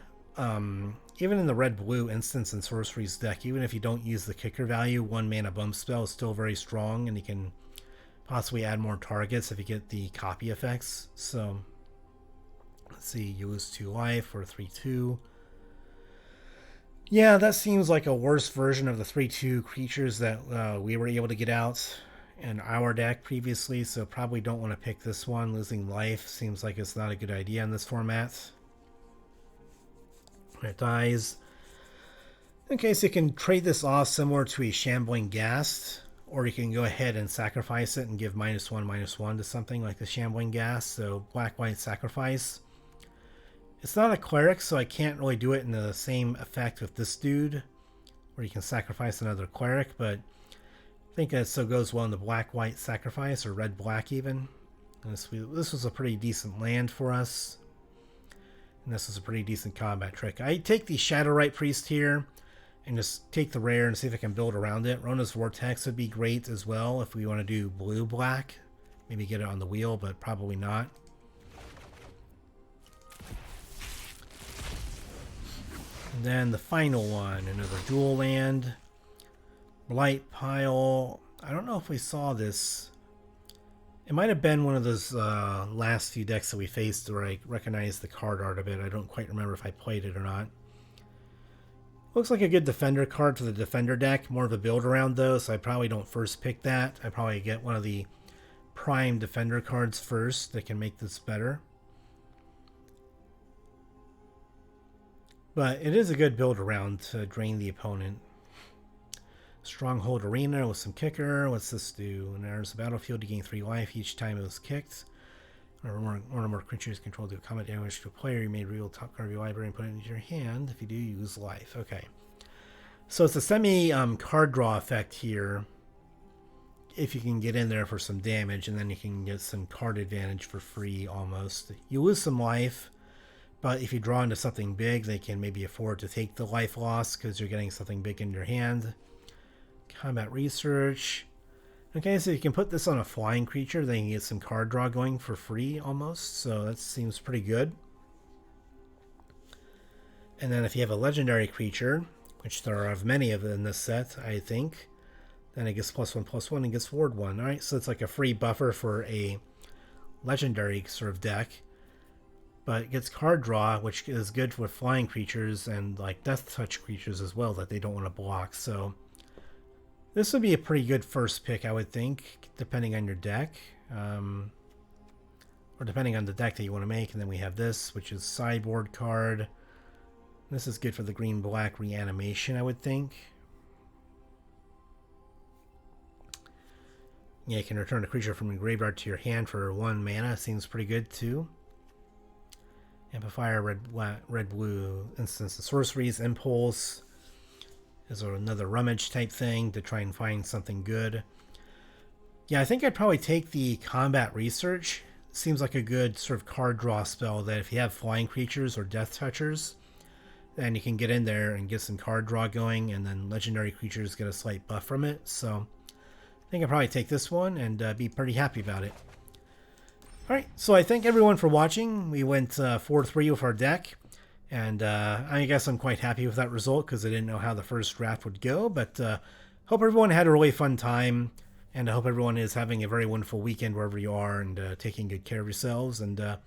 even in the red-blue instants and sorceries deck, even if you don't use the kicker value, 1 mana bump spell is still very strong, and you can possibly add more targets if you get the copy effects. So, let's see, you lose 2 life or 3/2. Yeah, that seems like a worse version of the 3/2 creatures that we were able to get out in our deck previously, so probably don't want to pick this one. Losing life seems like it's not a good idea in this format. It dies. Okay, so you can trade this off similar to a Shambling Ghast, or you can go ahead and sacrifice it and give -1/-1 to something like the Shambling Ghast. So black-white sacrifice. It's not a cleric, so I can't really do it in the same effect with this dude, where you can sacrifice another cleric, but I think that still goes well in the black-white sacrifice, or red-black even. And this was a pretty decent land for us. And this is a pretty decent combat trick. I take the Shadow Rite Priest here and just take the rare and see if I can build around it. Rona's Vortex would be great as well if we want to do blue-black. Maybe get it on the wheel, but probably not. And then the final one, another dual land. Blight Pile. I don't know if we saw this. It might have been one of those last few decks that we faced where I recognized the card art of it. I don't quite remember if I played it or not. Looks like a good defender card for the defender deck. More of a build around though, so I probably don't first pick that. I probably get one of the prime defender cards first that can make this better. But it is a good build around to drain the opponent. Stronghold Arena with some kicker. What's this do? When there's a battlefield, you gain 3 life each time it was kicked. One or more creatures controlled do combat damage to a player. You may reveal top card of your library and put it into your hand. If you do, you lose life. Okay. So it's a semi-card draw effect here. If you can get in there for some damage, and then you can get some card advantage for free almost. You lose some life, but if you draw into something big, they can maybe afford to take the life loss because you're getting something big in your hand. Combat Research. Okay, so you can put this on a flying creature, then you can get some card draw going for free almost, so that seems pretty good. And then if you have a legendary creature, which there are many of in this set, I think, Then it gets +1/+1 and gets forward 1. Alright, so it's like a free buffer for a legendary sort of deck. But it gets card draw, which is good with flying creatures and like death touch creatures as well that they don't want to block. So this would be a pretty good first pick, I would think, depending on your deck. Or depending on the deck that you want to make. And then we have this, which is sideboard card. This is good for the green-black reanimation, I would think. Yeah, you can return a creature from your graveyard to your hand for 1 mana. Seems pretty good, too. Amplifier, red-blue instance of sorceries. Impulse is another rummage type thing to try and find something good. Yeah, I think I'd probably take the combat research. Seems like a good sort of card draw spell that if you have flying creatures or death touchers, then you can get in there and get some card draw going, and then legendary creatures get a slight buff from it. So I think I'll probably take this one and be pretty happy about it. Alright, so I thank everyone for watching. We went 4-3 with our deck, and I guess I'm quite happy with that result because I didn't know how the first draft would go, but hope everyone had a really fun time, and I hope everyone is having a very wonderful weekend wherever you are and taking good care of yourselves. And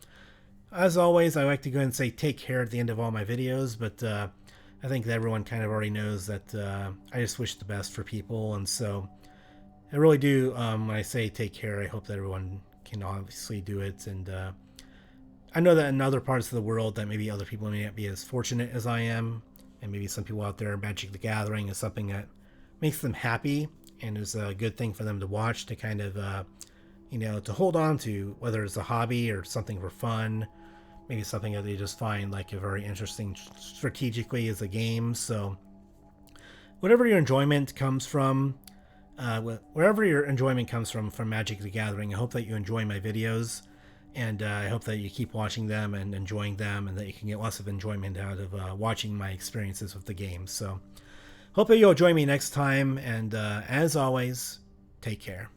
as always, I like to go ahead and say take care at the end of all my videos, but I think that everyone kind of already knows that I just wish the best for people, and so I really do, when I say take care, I hope that everyone can obviously do it. And I know that in other parts of the world that maybe other people may not be as fortunate as I am, and maybe some people out there, Magic the Gathering is something that makes them happy and is a good thing for them to watch, to kind of you know, to hold on to, whether it's a hobby or something for fun, maybe something that they just find like a very interesting strategically as a game. So whatever your enjoyment comes from, wherever your enjoyment comes from Magic the Gathering, I hope that you enjoy my videos, and I hope that you keep watching them and enjoying them, and that you can get lots of enjoyment out of watching my experiences with the game. So hope that you'll join me next time, and as always, take care.